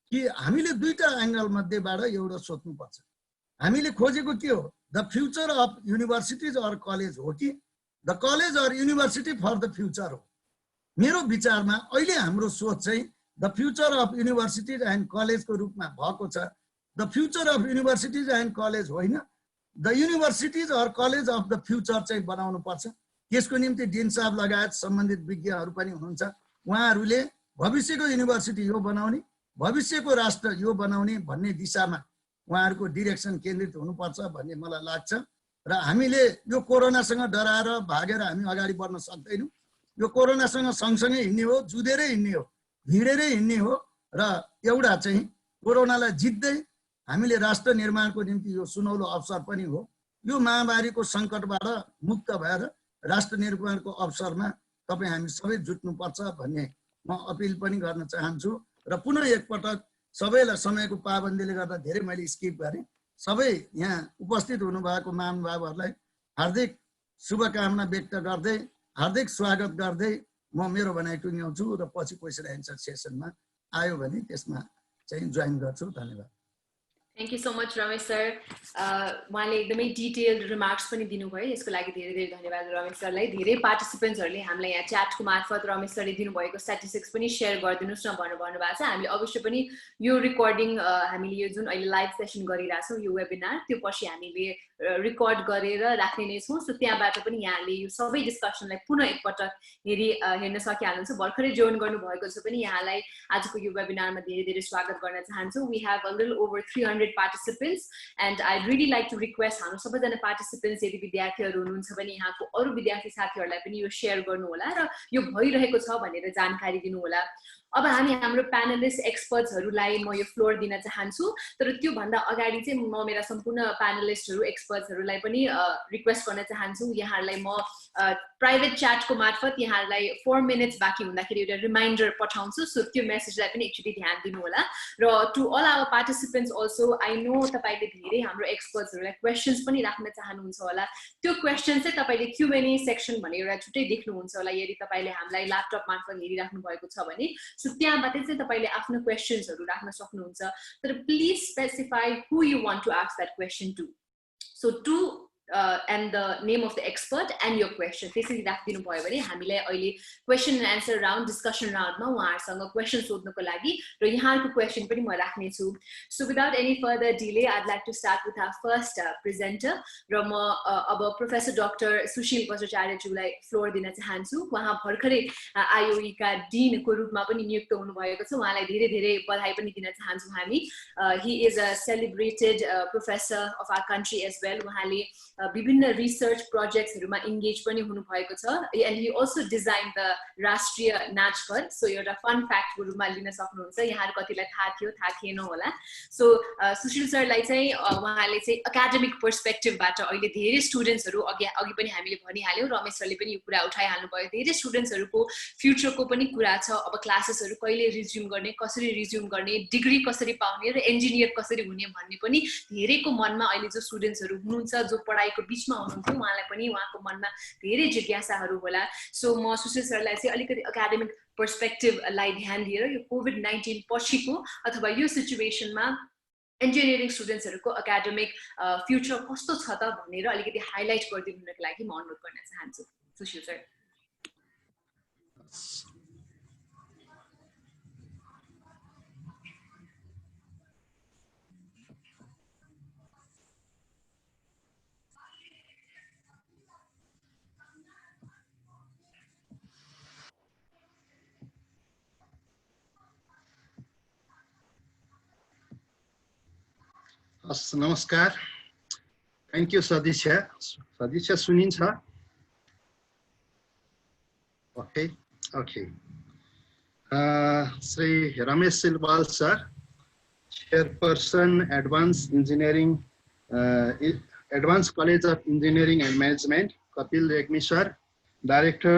कि हामीले दुईटा एङ्गल मध्येबाट एउटा सोध्नुपर्छ। हामीले खोजेको के हो? The future of universities or college हो कि the college or university for the future हो? मेरो विचारमा अहिले हाम्रो सोच चाहिँ the future of universities and कलेजको रूपमा भएको छ। The future of universities and college होइन, the universities or college of the future चाहिँ बनाउनु पर्छ। त्यसको निम्ति डिन साहब लगायत सम्बन्धित विज्ञहरू पनि हुनुहुन्छ। उहाँहरूले भविष्यको युनिभर्सिटी यो बनाउने, भविष्यको राष्ट्र यो बनाउने भन्ने दिशामा उहाँहरूको डिरेक्सन केन्द्रित हुनुपर्छ भन्ने मलाई लाग्छ। र हामीले यो कोरोनासँग डराएर भागेर हामी अगाडि बढ्न सक्दैनौँ। यो कोरोनासँग सँगसँगै हिँड्ने हो, जुधेरै हिँड्ने हो, भिडेरै हिँड्ने हो। र एउटा चाहिँ कोरोनालाई जित्दै हामीले राष्ट्र निर्माणको निम्ति यो सुनौलो अवसर पनि हो। यो महामारीको सङ्कटबाट मुक्त भएर राष्ट्र निर्माणको अवसरमा तपाईँ हामी सबै जुट्नुपर्छ भन्ने म अपिल पनि गर्न चाहन्छु। र पुनः एकपटक सबैलाई समयको पाबन्दीले गर्दा धेरै मैले स्किप गरेँ। सबै यहाँ उपस्थित हुनुभएको महानुभावहरूलाई हार्दिक शुभकामना व्यक्त गर्दै, हार्दिक स्वागत गर्दै म मेरो भनाइ टुङ्ग्याउँछु र पछि क्वेसन एन्सर सेसनमा आयो भने त्यसमा चाहिँ जोइन गर्छु। धन्यवाद। Thank you so much Ramesh sir. उहाँले एकदमै डिटेल्ड रिमार्क्स पनि दिनुभयो, यसको लागि धेरै धेरै धन्यवाद रमेश सरलाई। धेरै पार्टिसिपेन्ट्सहरूले हामीलाई यहाँ च्याटको मार्फत रमेश सरले दिनुभएको स्ट्याटिस्टिक्स पनि सेयर गरिदिनुहोस् न भनेर भन्नुभएको छ। हामीले अवश्य पनि यो रेकर्डिङ हामीले यो जुन अहिले लाइभ सेसन गरिरहेछौँ यो वेबिनार, त्यो पछि हामीले रेकर्ड गरेर राख्ने नै छौँ। सो त्यहाँबाट पनि यहाँले यो सबै डिस्कसनलाई पुनः एकपटक हेर्न सकिहाल्नुहुन्छ। भर्खरै जोइन गर्नुभएको छ पनि यहाँलाई आजको यो वेबिनारमा धेरै धेरै स्वागत गर्न चाहन्छु। We have a little over 300 participants and I'd really like to request हाम्रो सबैजना पार्टिसिपेन्ट्स यदि विद्यार्थीहरू हुनुहुन्छ भने यहाँको अरू विद्यार्थी साथीहरूलाई पनि यो सेयर गर्नु होला र यो भइरहेको छ भनेर जानकारी दिनु होला। अब हामी हाम्रो प्यानलिस्ट एक्सपर्ट्सहरूलाई म यो फ्लोर दिन चाहन्छु। तर त्यो भन्दा अगाडि चाहिँ म मेरा सम्पूर्ण प्यानलिस्टहरू एक्सपर्ट्सहरूलाई पनि रिक्वेस्ट गर्न चाहन्छु। यहाँहरूलाई म प्राइभेट च्याटको मार्फत यहाँहरूलाई 4 मिनट्स बाँकी हुँदाखेरि एउटा रिमाइन्डर पठाउँछु। सो त्यो मेसेजलाई पनि एकचोटि ध्यान दिनु होला। र to all our participants also I know तपाईँले धेरै हाम्रो एक्सपर्ट्सहरूलाई क्वेसन्स पनि राख्न चाहनुहुन्छ होला। त्यो क्वेसन चाहिँ तपाईँले Q&A सेक्सन भन्ने एउटा छुट्टै देख्नुहुन्छ होला यदि तपाईँले हामीलाई ल्यापटप मार्फत हेरिराख्नु भएको छ भने। सो त्यहाँबाट चाहिँ तपाईँले आफ्नो क्वेसन्सहरू राख्न सक्नुहुन्छ। तर please specify who you want to ask that question to. So to and the name of the expert and your question त्यसरी राखिदिनु भयो भने हामीलाई अहिले question and answer round discussion round मा उहाँहरुसँग question सोध्नको लागि र यहाँहरुको question पनि म राख्ने छु. So without any further delay, I'd like to start with our first presenter र म अब प्रोफेसर डाक्टर सुशील बज्राचार्य ज्यूलाई फ्लोर दिन चाहन्छु. उहाँ भर्खरै IOE का डीन को रूपमा पनि नियुक्त हुनु भएको छ. उहाँलाई धेरै धेरै बधाई पनि दिन चाहन्छौं हामी. He is a celebrated professor of our country as well. उहाँले विभिन्न रिसर्च प्रोजेक्ट्सहरुमा एंगेज पनि हुनु भएको छ. And he also designed the राष्ट्रिय नाचघर. So एउटा फन फ्याक्ट को रूपमा लिन सक्नुहुन्छ. यहाँहरु कतिलाई थाहा थियो थाहा थिएन होला. So सुशील सरलाई चाहिँ उहाँले चाहिँ एकाडेमिक पर्सपेक्टिभबाट अहिले धेरै स्टुडेन्ट्सहरु अघि पनि हामीले भनिहाल्यौ, रमेश सरले पनि यो कुरा उठाइहाल्नु भयो. धेरै स्टुडेन्ट्सहरुको फ्युचरको पनि कुरा छ. अब क्लासेसहरु कहिले रिज्युम गर्ने, कसरी रिज्युम गर्ने, डिग्री कसरी पाउने र इन्जिनियर कसरी हुने भन्ने पनि धेरैको मनमा अहिले जो स्टुडेन्ट्सहरु हुनुहुन्छ, जो पढाइको बीचमा हुनुहुन्थ्यो, उहाँलाई पनि उहाँको मनमा धेरै जिज्ञासाहरु होला. सो म सुशील सरलाई चाहिँ अलिकति एकाडेमिक पर्सपेक्टिभलाई ध्यान दिएर यो कोभिड-19 पछिको अथवा यो सिचुएसनमा इन्जिनियरिङ स्टुडेन्ट्सहरुको एकाडेमिक फ्युचर कस्तो छ त भनेर अलिकति हाइलाइट गरिदिनुको लागि म अनुरोध गर्न चाहन्छु. सुशील सर. नमस्कार. Thank you Sadiksha. सदिक्षा सुनिन्छ? Okay okay. Shri Ramesh Silwal sir, chairperson advance college of engineering and management, Kapil Regmi sir, director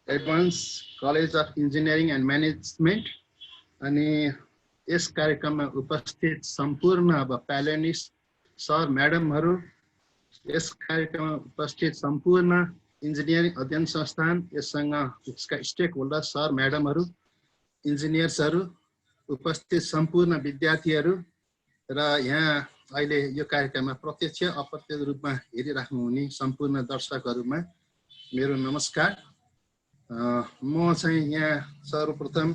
advance college of engineering and management, अनि यस कार्यक्रममा उपस्थित सम्पूर्ण अब प्यानेलिस्ट सर म्याडमहरू, यस कार्यक्रममा उपस्थित सम्पूर्ण इन्जिनियरिङ अध्ययन संस्थान, यससँग यसका स्टेक होल्डर सर म्याडमहरू, इन्जिनियर्सहरू, उपस्थित सम्पूर्ण विद्यार्थीहरू र यहाँ अहिले यो कार्यक्रममा प्रत्यक्ष अप्रत्यक्ष रूपमा हेरिराख्नुहुने सम्पूर्ण दर्शकहरूमा मेरो नमस्कार. म चाहिँ यहाँ सर्वप्रथम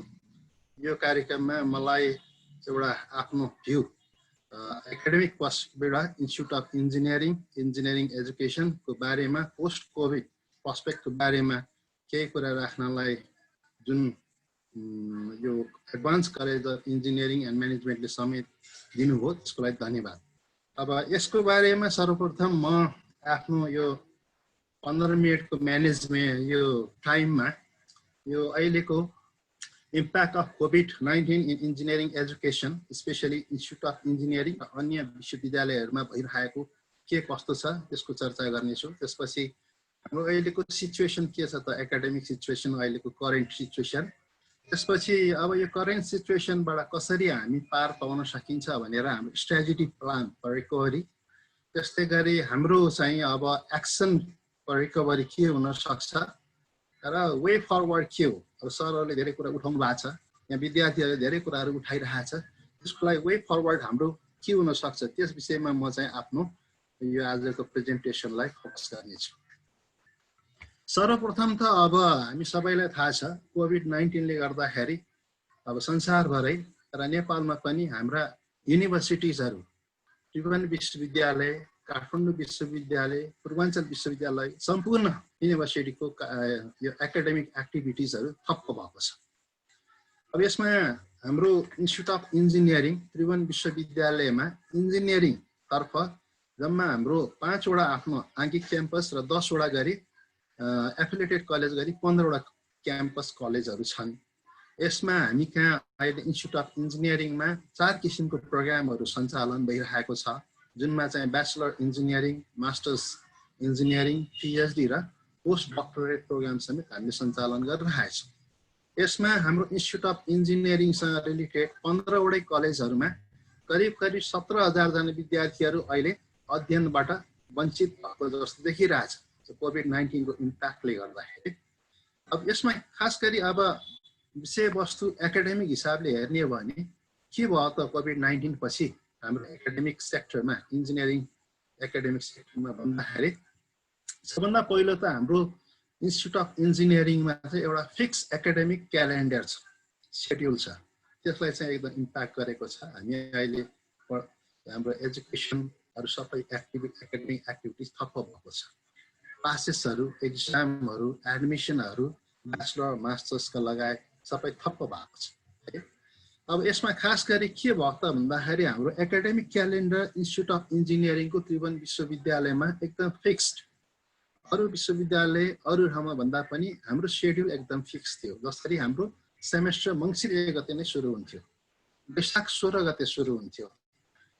यो कार्यक्रममा मलाई एउटा आफ्नो भ्यू एकाडेमिक पर्सपेक्टिभबाट इन्स्टिट्युट अफ इन्जिनियरिङ एजुकेसनको बारेमा पोस्ट कोभिड पर्सपेक्टको बारेमा केही कुरा राख्नलाई जुन यो advance college of engineering and म्यानेजमेन्टले समय दिनुभयो त्यसको लागि धन्यवाद. अब यसको बारेमा सर्वप्रथम म आफ्नो यो 15 मिनटको म्यानेजमेन्ट यो टाइममा यो अहिलेको impact of COVID-19 in engineering education, especially Institute of Engineering र अन्य विश्वविद्यालयहरुमा भइरहेको के कस्तो छ त्यसको चर्चा गर्नेछु. त्यसपछि हाम्रो अहिलेको सिचुएसन के छ त, एकाडेमिक सिचुएसन, अहिलेको करेन्ट सिचुएसन. त्यसपछि अब यो करेन्ट सिचुएसनबाट कसरी हामी पार पाउन सकिन्छ भनेर हाम्रो स्ट्र्याटेजिक प्लान फर रिकभरी, त्यस्तै गरी हाम्रो चाहिँ अब एक्सन फर रिकभरी के हुन सक्छ र वे फरवर्ड के हो. अब सरहरूले धेरै कुरा उठाउनु भएको छ, यहाँ विद्यार्थीहरूले धेरै कुराहरू उठाइरहेछ. त्यसको लागि वे फरवर्ड हाम्रो के हुन सक्छ त्यस विषयमा म चाहिँ आफ्नो यो आजको प्रेजेन्टेसनलाई फोकस गर्नेछु. सर्वप्रथम त अब हामी सबैलाई थाहा छ कोभिड-19 ले गर्दाखेरि अब संसारभरै र नेपालमा पनि हाम्रा युनिभर्सिटिजहरू, त्रिभुवन विश्वविद्यालय, काठमाडौँ विश्वविद्यालय, पूर्वाञ्चल विश्वविद्यालय, सम्पूर्ण युनिभर्सिटीको यो एकाडेमिक एक्टिभिटिजहरू ठप्प भएको छ. अब यसमा हाम्रो इन्स्टिट्युट अफ इन्जिनियरिङ त्रिभुवन विश्वविद्यालयमा इन्जिनियरिङ तर्फ जम्मा हाम्रो 5 वटा आफ्नो आंशिक क्याम्पस र 10 वटा गरी एफिलिएटेड कलेज गरी 15 वटा क्याम्पस कलेजहरू छन्. यसमा हामी कहाँ अहिले इन्स्टिट्युट अफ इन्जिनियरिङमा 4 किसिमको प्रोग्रामहरू सञ्चालन भइरहेको छ, जुनमा चाहिँ bachelor engineering, masters engineering, PhD र पोस्ट डक्टरेट प्रोग्राम समेत हामीले सञ्चालन गरिरहेका छौँ. यसमा हाम्रो इन्स्टिट्युट अफ इन्जिनियरिङसँग रिलेटेड 15 वटै कलेजहरूमा करिब 17,000 जना विद्यार्थीहरू अहिले अध्ययनबाट वञ्चित भएको जस्तो देखिरहेछ कोभिड-19 को इम्प्याक्टले गर्दाखेरि. अब यसमा खास गरी अब विषयवस्तु एकाडेमिक हिसाबले हेर्ने हो भने के भयो त कोभिड-19 पछि हाम्रो एकाडेमिक सेक्टरमा, इन्जिनियरिङ एकाडेमिक सेक्टरमा भन्दाखेरि सबभन्दा पहिलो त हाम्रो इन्स्टिट्युट अफ इन्जिनियरिङमा चाहिँ एउटा फिक्स एकाडेमिक क्यालेन्डर छ, सेड्युल छ, त्यसलाई चाहिँ एकदम इम्प्याक्ट गरेको छ। हामी अहिले हाम्रो एजुकेसनहरू सबै एकाडेमिक एक्टिभिटिज ठप्प भएको छ। क्लासेसहरू, एक्जामहरू, एडमिसनहरू, ब्याचलर मास्टर्सका लगायत सबै ठप्प भएको छ है। अब यसमा खास गरी के भयो त भन्दाखेरि हाम्रो एकाडेमिक क्यालेन्डर इन्स्टिट्युट अफ इन्जिनियरिङको त्रिभुवन विश्वविद्यालयमा एकदम फिक्स्ड। अरू विश्वविद्यालय अरू ठाउँमा भन्दा पनि हाम्रो सेड्युल एकदम फिक्स थियो। जसरी हाम्रो सेमेस्टर मङ्सिर 1 गते नै सुरु हुन्थ्यो, वैशाख 16 गते सुरु हुन्थ्यो।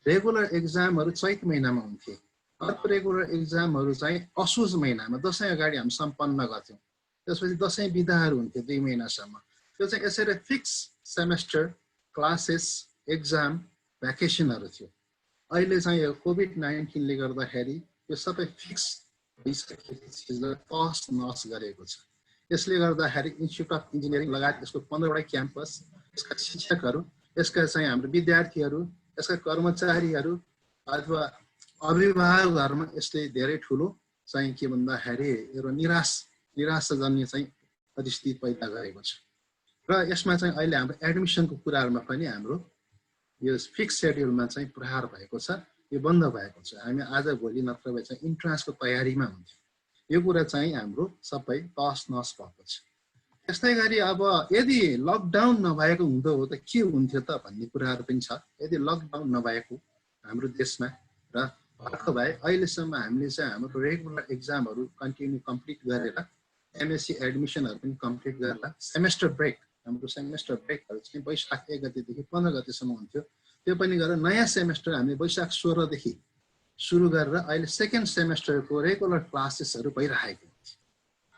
रेगुलर एक्जामहरू चैत महिनामा हुन्थे। अर्को रेगुलर एक्जामहरू चाहिँ असोज महिनामा दसैँ अगाडि हामी सम्पन्न गर्थ्यौँ। त्यसपछि दसैँ बिदाहरू हुन्थ्यो 2 महिनासम्म। त्यो चाहिँ यसरी फिक्स सेमेस्टर, क्लासेस, एक्जाम, भ्याकेसनहरू थियो। अहिले चाहिँ यो कोभिड-19 ले गर्दाखेरि यो सबै फिक्स भइसकेको चिजलाई तहस नहस गरेको छ। यसले गर्दाखेरि इन्स्टिट्युट अफ इन्जिनियरिङ लगायत यसको 15 वटा क्याम्पस, यसका शिक्षकहरू, यसका चाहिँ हाम्रो विद्यार्थीहरू, यसका कर्मचारीहरू अथवा अभिभावकहरूमा यसले धेरै ठुलो चाहिँ के भन्दाखेरि एउटा निराशाजन्य चाहिँ परिस्थिति पैदा गरेको छ। र यसमा चाहिँ अहिले हाम्रो एडमिसनको कुराहरूमा पनि हाम्रो यो फिक्स सेड्युलमा चाहिँ प्रहार भएको छ, यो बन्द भएको छ। हामी आज भोलि नत्र भए चाहिँ इन्ट्रान्सको तयारीमा हुन्थ्यौँ। यो कुरा चाहिँ हाम्रो सबै तहस नहस भएको छ। त्यस्तै गरी अब यदि लकडाउन नभएको हुँदो हो त के हुन्थ्यो त भन्ने कुराहरू पनि छ। यदि लकडाउन नभएको हाम्रो देशमा र भएको भए अहिलेसम्म हामीले चाहिँ हाम्रो रेगुलर एक्जामहरू कम्प्लिट गरेर एमएससी एडमिसनहरू पनि कम्प्लिट गरेर सेमेस्टर ब्रेक, हाम्रो सेमेस्टर ब्रेकहरू चाहिँ वैशाख 1 गतेदेखि 15 गतेसम्म हुन्थ्यो। त्यो पनि गरेर नयाँ सेमेस्टर हामीले वैशाख 16 देखि सुरु गरेर अहिले सेकेन्ड सेमेस्टरको रेगुलर क्लासेसहरू भइरहेको हुन्छ।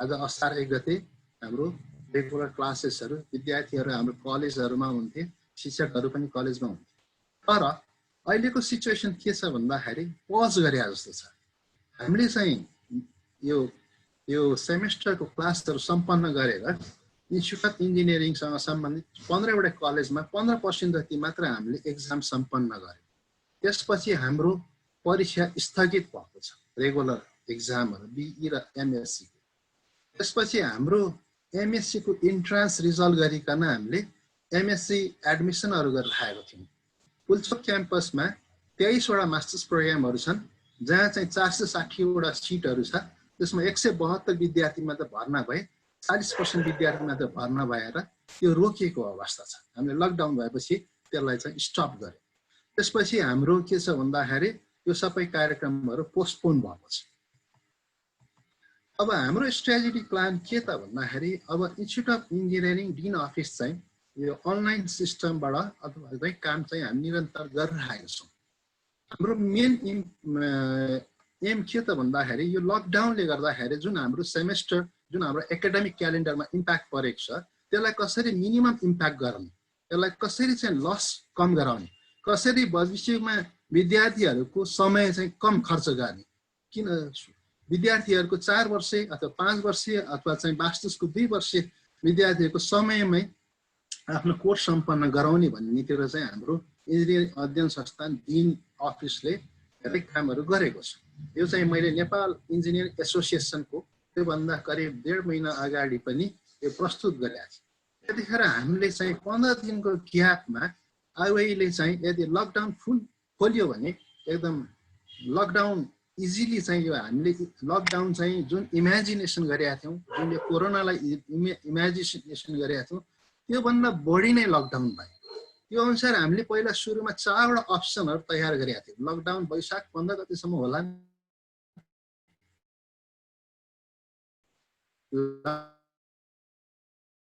आज असार 1 गते हाम्रो रेगुलर क्लासेसहरू विद्यार्थीहरू हाम्रो कलेजहरूमा हुन्थे, शिक्षकहरू पनि कलेजमा हुन्थे। तर अहिलेको सिचुएसन के छ भन्दाखेरि पज गरे जस्तो छ। हामीले चाहिँ यो सेमेस्टरको क्लासहरू सम्पन्न गरेर इन्स्टिट्युट अफ इन्जिनियरिङसँग सम्बन्धित 15 वटा कलेजमा 15% जति मात्र हामीले एक्जाम सम्पन्न गर्यौँ। त्यसपछि हाम्रो परीक्षा स्थगित भएको छ, रेगुलर एक्जामहरू बिई र एमएससी। त्यसपछि हाम्रो एमएससी को इन्ट्रान्स रिजल्ट गरिकन हामीले एमएससी एडमिसनहरू गरिरहेको थियौँ। पुल्चोक क्याम्पसमा 23 वटा मास्टर्स प्रोग्रामहरू छन्, जहाँ चाहिँ 460 वटा सिटहरू छ। त्यसमा 172 विद्यार्थी मात्र भर्ना भए, 40% विद्यार्थी मात्र भर्ना भएर त्यो रोकिएको अवस्था छ। हामीले लकडाउन भएपछि त्यसलाई चाहिँ स्टप गर्यौँ। त्यसपछि हाम्रो के छ भन्दाखेरि यो सबै कार्यक्रमहरू पोस्टपोन भएको छ। अब हाम्रो स्ट्रेटेजिक प्लान के त भन्दाखेरि अब institute of engineering dean office चाहिँ यो अनलाइन सिस्टमबाट अथवा काम चाहिँ हामी निरन्तर गरिरहेका छौँ। हाम्रो मेन एम के त भन्दाखेरि यो लकडाउनले गर्दाखेरि जुन हाम्रो सेमेस्टर, जुन हाम्रो एकाडेमिक क्यालेन्डरमा इम्प्याक्ट परेको छ, त्यसलाई कसरी मिनिमम इम्प्याक्ट गर्ने, त्यसलाई कसरी चाहिँ लस कम गराउने, कसरी भविष्यमा विद्यार्थीहरूको समय चाहिँ कम खर्च गर्ने। किन विद्यार्थीहरूको 4 वर्ष अथवा 5 वर्ष अथवा चाहिँ मास्टर्सको 2 वर्ष विद्यार्थीहरूको समयमै आफ्नो कोर्स सम्पन्न गराउने भन्नेतिर चाहिँ हाम्रो इन्जिनियरिङ अध्ययन संस्थान डिन अफिसले धेरै कामहरू गरेको छ। यो चाहिँ मैले नेपाल इन्जिनियरिङ एसोसिएसनको त्योभन्दा करिब 1.5 महिना अगाडि पनि यो प्रस्तुत गरेको छ। त्यतिखेर हामीले चाहिँ 15 दिनको ग्यापमा अहिले चाहिँ यदि लकडाउन फुल खोल्यो भने एकदम लकडाउन इजिली चाहिँ यो हामीले लकडाउन चाहिँ जुन इमेजिनेसन गरेका थियौँ, जुन यो कोरोनालाई इमेजिनेसन गरेका थियौँ, त्योभन्दा बढी नै लकडाउन भयो। त्यो अनुसार हामीले पहिला सुरुमा 4 वटा अप्सनहरू तयार गरेका थियौँ। लकडाउन वैशाख 15 गतेसम्म होला,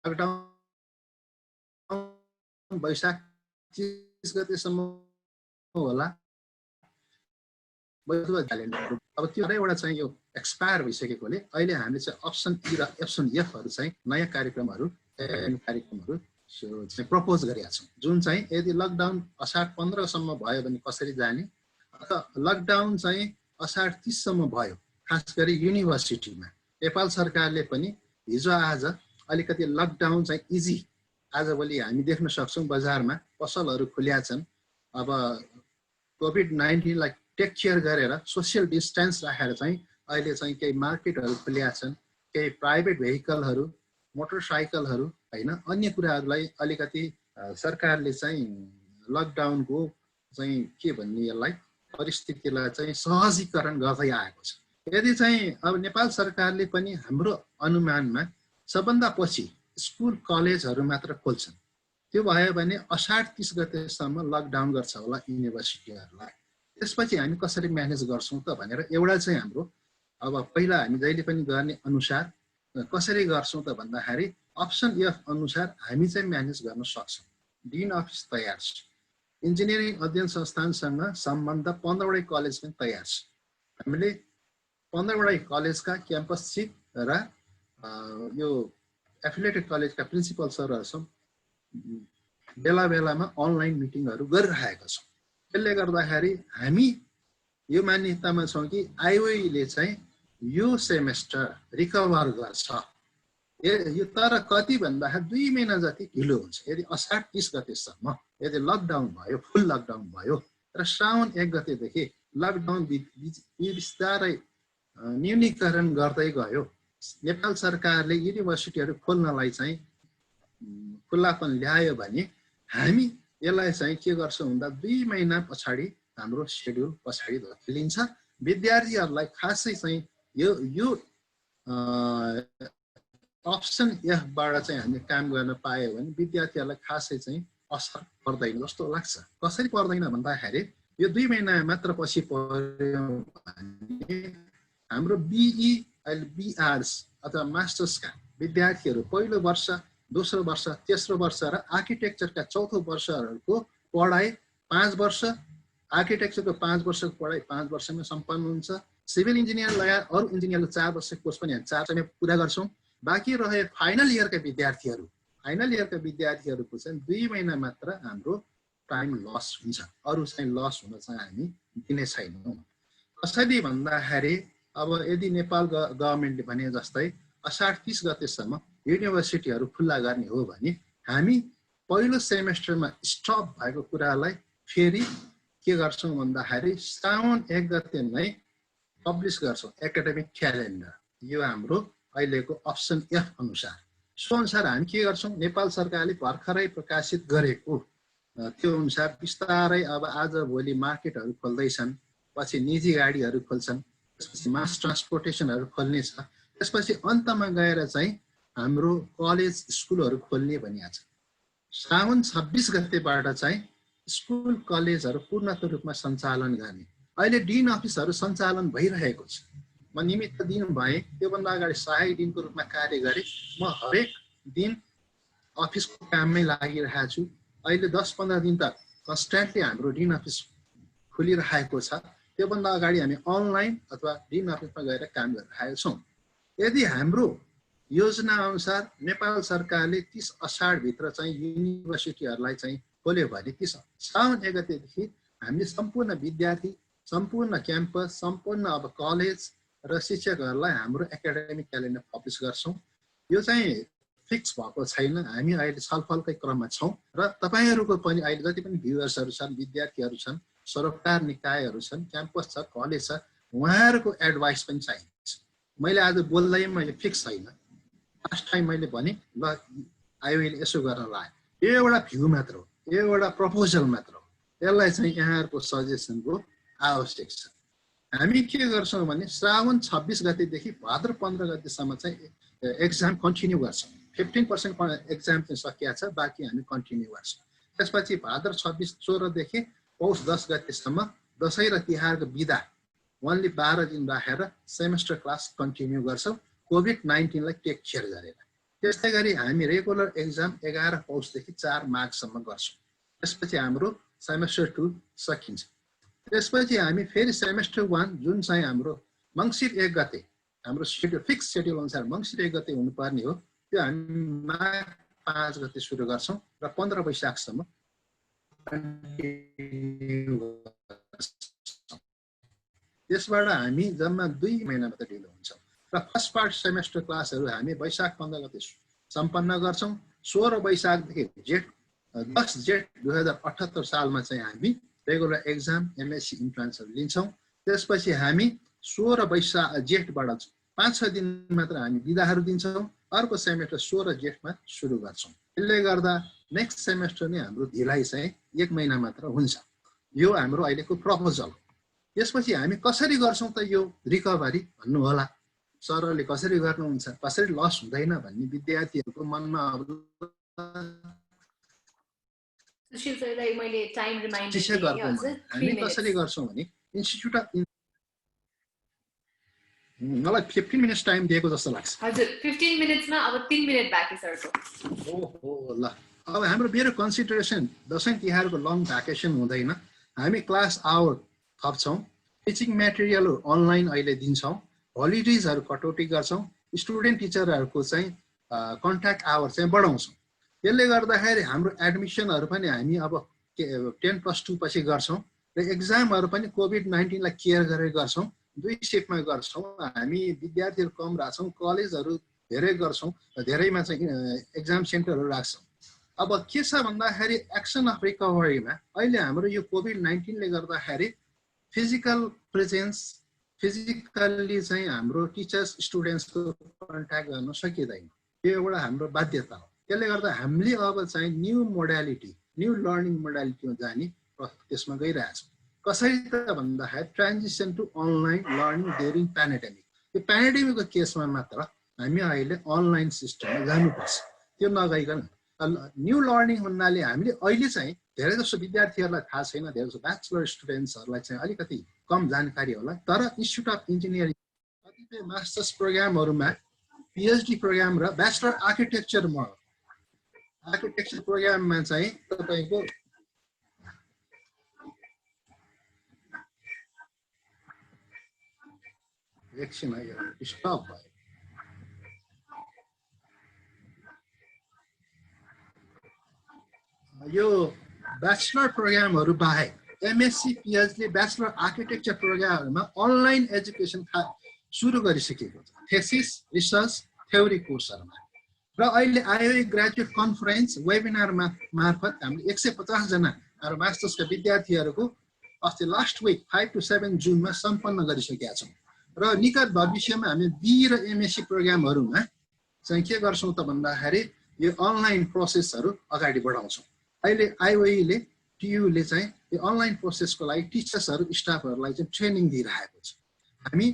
लकडाउन वैशाख 30 गतेसम्म होला। अब त्यो एउटा चाहिँ यो एक्सपायर भइसकेकोले अहिले हामीले चाहिँ अप्सन ई र अप्सन एफहरू चाहिँ नयाँ कार्यक्रमहरू चाहिँ प्रपोज गरेका छौँ। जुन चाहिँ यदि लकडाउन असार 15 सम्म भयो भने कसरी जाने, अथवा लकडाउन चाहिँ असार 30 सम्म भयो, खास गरी युनिभर्सिटीमा नेपाल सरकारले पनि हिजो आज अलिकति लकडाउन चाहिँ इजी, आजभोलि हामी देख्न सक्छौँ बजारमा पसलहरू खुल्या छन्। अब कोभिड-19 लाई टेक केयर गरेर सोसियल डिस्टेन्स राखेर चाहिँ अहिले चाहिँ केही मार्केटहरू खुलेका छन्, केही प्राइभेट भेहिकलहरू, मोटरसाइकलहरू हैन, अन्य कुराहरूलाई अलिकति सरकारले चाहिँ लकडाउनको चाहिँ के भन्ने यसलाई परिस्थितिलाई चाहिँ सहजीकरण गर्दै आएको छ। यदि चाहिँ अब नेपाल सरकारले पनि हाम्रो अनुमानमा सबभन्दा पछि स्कुल कलेजहरू मात्र खोल्छन्, त्यो भयो भने असार 30 गतेसम्म लकडाउन गर्छ होला युनिभर्सिटीहरूलाई। त्यसपछि हामी कसरी म्यानेज गर्छौँ त भनेर एउटा चाहिँ हाम्रो अब पहिला हामी जहिले पनि गर्ने अनुसार कसरी गर्छौँ त भन्दाखेरि अप्सन एफ अनुसार हामी चाहिँ म्यानेज गर्न सक्छौँ। डिन अफिस तयार छ, इन्जिनियरिङ अध्ययन संस्थानसँग सम्बन्ध 15 वटै कलेज पनि तयार छ। हामीले 15 वटै कलेजका क्याम्पस चिफ र यो एफिलिएटेड कलेजका प्रिन्सिपल सरहरूसँग बेला बेलामा अनलाइन मिटिङहरू गरिरहेका छौँ। त्यसले गर्दाखेरि हामी यो मान्यतामा छौँ कि आइओईले चाहिँ यो सेमेस्टर रिकभर गर्छ। यो तर कति भन्दाखेरि 2 महिना जति ढिलो हुन्छ। यदि असार 30 गतेसम्म यदि लकडाउन भयो, फुल लकडाउन भयो र श्रावण 1 गतेदेखि लकडाउन बिस्तारै न्यूनीकरण गर्दै गयो, नेपाल सरकारले युनिभर्सिटीहरू खोल्नलाई चाहिँ खुल्लापन ल्यायो भने हामी यसलाई चाहिँ के गर्छौँ भन्दा 2 महिना पछाडि हाम्रो शेड्युल पछाडि धकेलिन्छ। विद्यार्थीहरूलाई खासै चाहिँ यो अप्सन एफबाट चाहिँ हामीले काम गर्न पायो भने विद्यार्थीहरूलाई खासै चाहिँ असर पर्दैन जस्तो लाग्छ। कसरी पर्दैन भन्दाखेरि यो 2 महिना मात्र पछि पर्यो भने हाम्रो बिई अहिले बिआर्स अथवा मास्टर्सका विद्यार्थीहरू पहिलो वर्ष, दोस्रो वर्ष, तेस्रो वर्ष र आर्किटेक्चरका चौथो वर्षहरूको पढाइ 5 वर्ष, आर्किटेक्चरको 5 वर्षको पढाइ 5 वर्षमा सम्पन्न हुन्छ। सिभिल इन्जिनियर लगायत अरू इन्जिनियरको 4 वर्षको कोर्स पनि हामी 4 वर्षमा पुरा गर्छौँ। बाँकी रहे फाइनल इयरका विद्यार्थीहरूको चाहिँ 2 महिना मात्र हाम्रो टाइम लस हुन्छ, अरू चाहिँ लस हुन चाहिँ हामी दिने छैनौँ। कसरी भन्दाखेरि अब यदि नेपाल गभर्मेन्टले भने जस्तै असार 30 गतेसम्म युनिभर्सिटीहरू खुल्ला गर्ने हो भने हामी पहिलो सेमेस्टरमा स्टप भएको कुरालाई फेरि के गर्छौँ भन्दाखेरि श्रावण 1 गते नै पब्लिस गर्छौँ एकाडेमिक क्यालेन्डर। यो हाम्रो अहिलेको अप्सन एफ अनुसार। सो अनुसार हामी के गर्छौँ, नेपाल सरकारले भर्खरै प्रकाशित गरेको त्यो अनुसार बिस्तारै अब आज भोलि मार्केटहरू खोल्दैछन्, पछि निजी गाडीहरू खोल्छन्, त्यसपछि मास ट्रान्सपोर्टेसनहरू खोल्नेछ, त्यसपछि अन्तमा गएर चाहिँ हाम्रो कलेज स्कुलहरू खोल्ने भनिएको छ। श्रावण 26 गतेबाट चाहिँ स्कुल कलेजहरू पूर्णत रूपमा सञ्चालन गर्ने। अहिले डिन अफिसहरू सञ्चालन भइरहेको छ। म निमित्त दिन भएँ, त्योभन्दा अगाडि सहायक दिनको रूपमा कार्य गरेँ। म हरेक दिन अफिसको काममै लागिरहेको छु। अहिले 10-15 दिन त कन्स्ट्यान्टली हाम्रो डिन अफिस खुलिरहेको छ। त्योभन्दा अगाडि हामी अनलाइन अथवा डिन अफिसमा गएर काम गरिरहेका छौँ। यदि हाम्रो योजना अनुसार नेपाल सरकारले 30 असाढभित्र चाहिँ युनिभर्सिटीहरूलाई चाहिँ खोल्यो भने 30 श्रावण 1 गतेदेखि हामीले सम्पूर्ण विद्यार्थी, सम्पूर्ण क्याम्पस, सम्पूर्ण अब कलेज र शिक्षकहरूलाई हाम्रो एकाडेमिक क्यालेन्डर पब्लिस गर्छौँ। यो चाहिँ फिक्स भएको छैन, हामी अहिले छलफलकै क्रममा छौँ र तपाईँहरूको पनि अहिले जति पनि भ्युअर्सहरू छन्, विद्यार्थीहरू छन्, सरोकार निकायहरू छन्, क्याम्पस छ, कलेज छ, उहाँहरूको एडभाइस पनि चाहिन्छ। मैले आज बोल्दैमा यो फिक्स छैन। लास्ट टाइम मैले भने ल आइओले यसो गर्न लाग्यो, यो एउटा भ्यू मात्र हो, यो एउटा प्रपोजल मात्र हो। यसलाई चाहिँ यहाँहरूको सजेसनको आवश्यक छ। हामी के गर्छौँ भने श्रावण 26 गतेदेखि भाद्र 15 गतेसम्म चाहिँ एक्जाम कन्टिन्यू गर्छौँ। 15% एक्जाम चाहिँ सकिएको छ, बाँकी हामी कन्टिन्यू गर्छौँ। त्यसपछि भाद्र 16 देखि पौष 10 गतेसम्म दसैँ र तिहारको बिदा ओन्ली 12 दिन राखेर सेमेस्टर क्लास कन्टिन्यू गर्छौँ, कोभिड-19 लाई टेक केयर गरेर। त्यस्तै गरी हामी रेगुलर एक्जाम 11 पौषदेखि 4 मार्चसम्म गर्छौँ। त्यसपछि हाम्रो सेमेस्टर 2 सकिन्छ। त्यसपछि हामी फेरि सेमेस्टर 1 जुन चाहिँ हाम्रो मङ्सिर 1 गते हाम्रो शेड्युल फिक्स शेड्युल अनुसार मङ्सिर 1 गते हुनुपर्ने हो, त्यो हामी माघ 5 गते सुरु गर्छौँ र 15 वैशाखसम्म त्यसबाट हामी जम्मा 2 महिना मात्र ढिलो हुन्छौँ र फर्स्ट पार्ट सेमेस्टर क्लासहरू हामी वैशाख 15 गते सम्पन्न गर्छौँ। 16 वैशाखदेखि 10 जेठ 2078 सालमा चाहिँ हामी रेगुलर एक्जाम एमएससी इन्ट्रान्सहरू लिन्छौँ। त्यसपछि हामी 16 जेठबाट 5-6 दिन मात्र हामी बिदाहरू दिन्छौँ। अर्को सेमेस्टर 16 जेठमा सुरु गर्छौँ। यसले गर्दा नेक्स्ट सेमेस्टर नै हाम्रो ढिलाइ चाहिँ 1 महिना मात्र हुन्छ। यो हाम्रो अहिलेको प्रपोजल। त्यसपछि हामी कसरी गर्छौँ त यो रिकभरी भन्नु होला। सरले कसरी गर्नुहुन्छ, कसरी लस हुँदैन भन्ने विद्यार्थीहरूको मनमा सुशील सरलाई मैले टाइम रिमाइन्डर दिएँ हजुर। हामी कसरी गर्छौँ भने इन्स्टिट्युट अफ मलाई 15 मिनट्स टाइम दिएको जस्तो लाग्छ। हजुर 15 मिनट्समा अब 3 मिनट बाँकी सरको। ओहो ल, अब हाम्रो मेरो कन्सिडरेसन दशैं तिहारको लङ भ्याकेसन हुँदैन। हामी क्लास आवर थप्छौँ, टिचिङ मेटेरियलहरू अनलाइन अहिले दिन्छौँ, होलिडेजहरू कटौती गर्छौँ, स्टुडेन्ट टिचरहरूको चाहिँ कन्ट्याक्ट आवर चाहिँ बढाउँछौँ। यसले गर्दाखेरि हाम्रो एडमिसनहरू पनि हामी अब 10+2 पछि गर्छौँ र एक्जामहरू पनि कोभिड-19 लाई केयर गरेर गर्छौँ। 2 सिफ्टमा गर्छौँ। हामी विद्यार्थीहरू कम राख्छौँ, कलेजहरू धेरै गर्छौँ, धेरैमा चाहिँ एक्जाम सेन्टरहरू राख्छौँ। अब के छ भन्दाखेरि एक्सन अफ रिकभरीमा अहिले हाम्रो यो कोभिड-19 ले गर्दाखेरि फिजिकल प्रेजेन्स, फिजिकल्ली चाहिँ हाम्रो टिचर्स स्टुडेन्ट्सको कन्ट्याक्ट गर्न सकिँदैन। यो एउटा हाम्रो बाध्यता हो। त्यसले गर्दा हामीले अब चाहिँ न्यू मोडालिटी, न्यू लर्निङ मोडालिटीमा जाने त्यसमा गइरहेछौँ। कसरी त भन्दाखेरि transition to online learning during pandemic. यो प्यान्डेमिकको केसमा मात्र हामी अहिले अनलाइन सिस्टममा जानुपर्छ। त्यो नगइकन न्यू लर्निङ भन्नाले हामीले अहिले चाहिँ धेरै जसो विद्यार्थीहरूलाई थाहा छैन, धेरै जसो ब्याचलर स्टुडेन्ट्सहरूलाई चाहिँ अलिकति कम जानकारी होला। तर इन्स्टिट्युट अफ इन्जिनियरिङ कतिपय मास्टर्स प्रोग्रामहरूमा पिएचडी प्रोग्राम र ब्याचलर आर्किटेक्चर प्रोग्राममा चाहिँ तपाईँको एकछिन स्टप भयो। यो ब्याचलर प्रोग्रामहरू बाहेक एमएससी पिएचडी ब्याचलर आर्किटेक्चर प्रोग्रामहरूमा अनलाइन एजुकेसन सुरु गरिसकेको छ, थेसिस, रिसर्च, थ्योरी कोर्सहरूमा। र अहिले आइओए ग्रेजुएट कन्फरेन्स वेबिनार मार्फत हामीले 150 जना हाम्रो मास्टर्सका विद्यार्थीहरूको अस्ति लास्ट विक 5 to 7 जुनमा सम्पन्न गरिसकेका छौँ। र निकट भविष्यमा हामी बी र एमएससी प्रोग्रामहरूमा चाहिँ के गर्छौँ त भन्दाखेरि यो अनलाइन प्रोसेसहरू अगाडि बढाउँछौँ। अहिले आइओईले टियुले चाहिँ यो अनलाइन प्रोसेसको लागि टिचर्सहरू स्टाफहरूलाई चाहिँ ट्रेनिङ दिइरहेको छ। हामी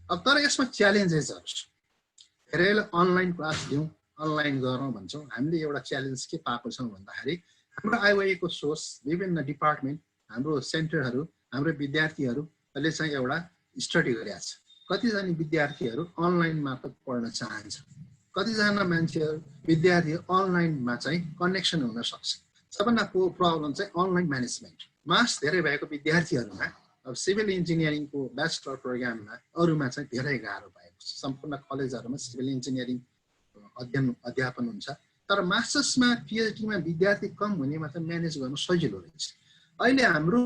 अब तर यसमा च्यालेन्जेसहरू छ। धेरैले अनलाइन क्लास दिउँ, अनलाइन गरौँ भन्छौँ। हामीले एउटा च्यालेन्ज के पाएको छौँ भन्दाखेरि हाम्रो आइओईको सोर्स विभिन्न डिपार्टमेन्ट, हाम्रो सेन्टरहरू, हाम्रो विद्यार्थीहरूले चाहिँ एउटा स्टडी गरेका छ। कतिजना विद्यार्थीहरू अनलाइन मार्फत पढ्न चाहन्छ, कतिजना मान्छेहरू विद्यार्थीहरू अनलाइनमा चाहिँ कनेक्सन हुन सक्छ। सबभन्दा प्रब्लम चाहिँ अनलाइन म्यानेजमेन्ट। मार्क्स धेरै भएको विद्यार्थीहरूमा अब सिभिल इन्जिनियरिङको ब्याचलर प्रोग्राममा अरूमा चाहिँ धेरै गाह्रो भएको छ। सम्पूर्ण कलेजहरूमा सिभिल इन्जिनियरिङ अध्यापन हुन्छ, तर मास्टर्समा पिएचडीमा विद्यार्थी कम हुनेमा चाहिँ म्यानेज गर्नु सजिलो रहेछ। अहिले हाम्रो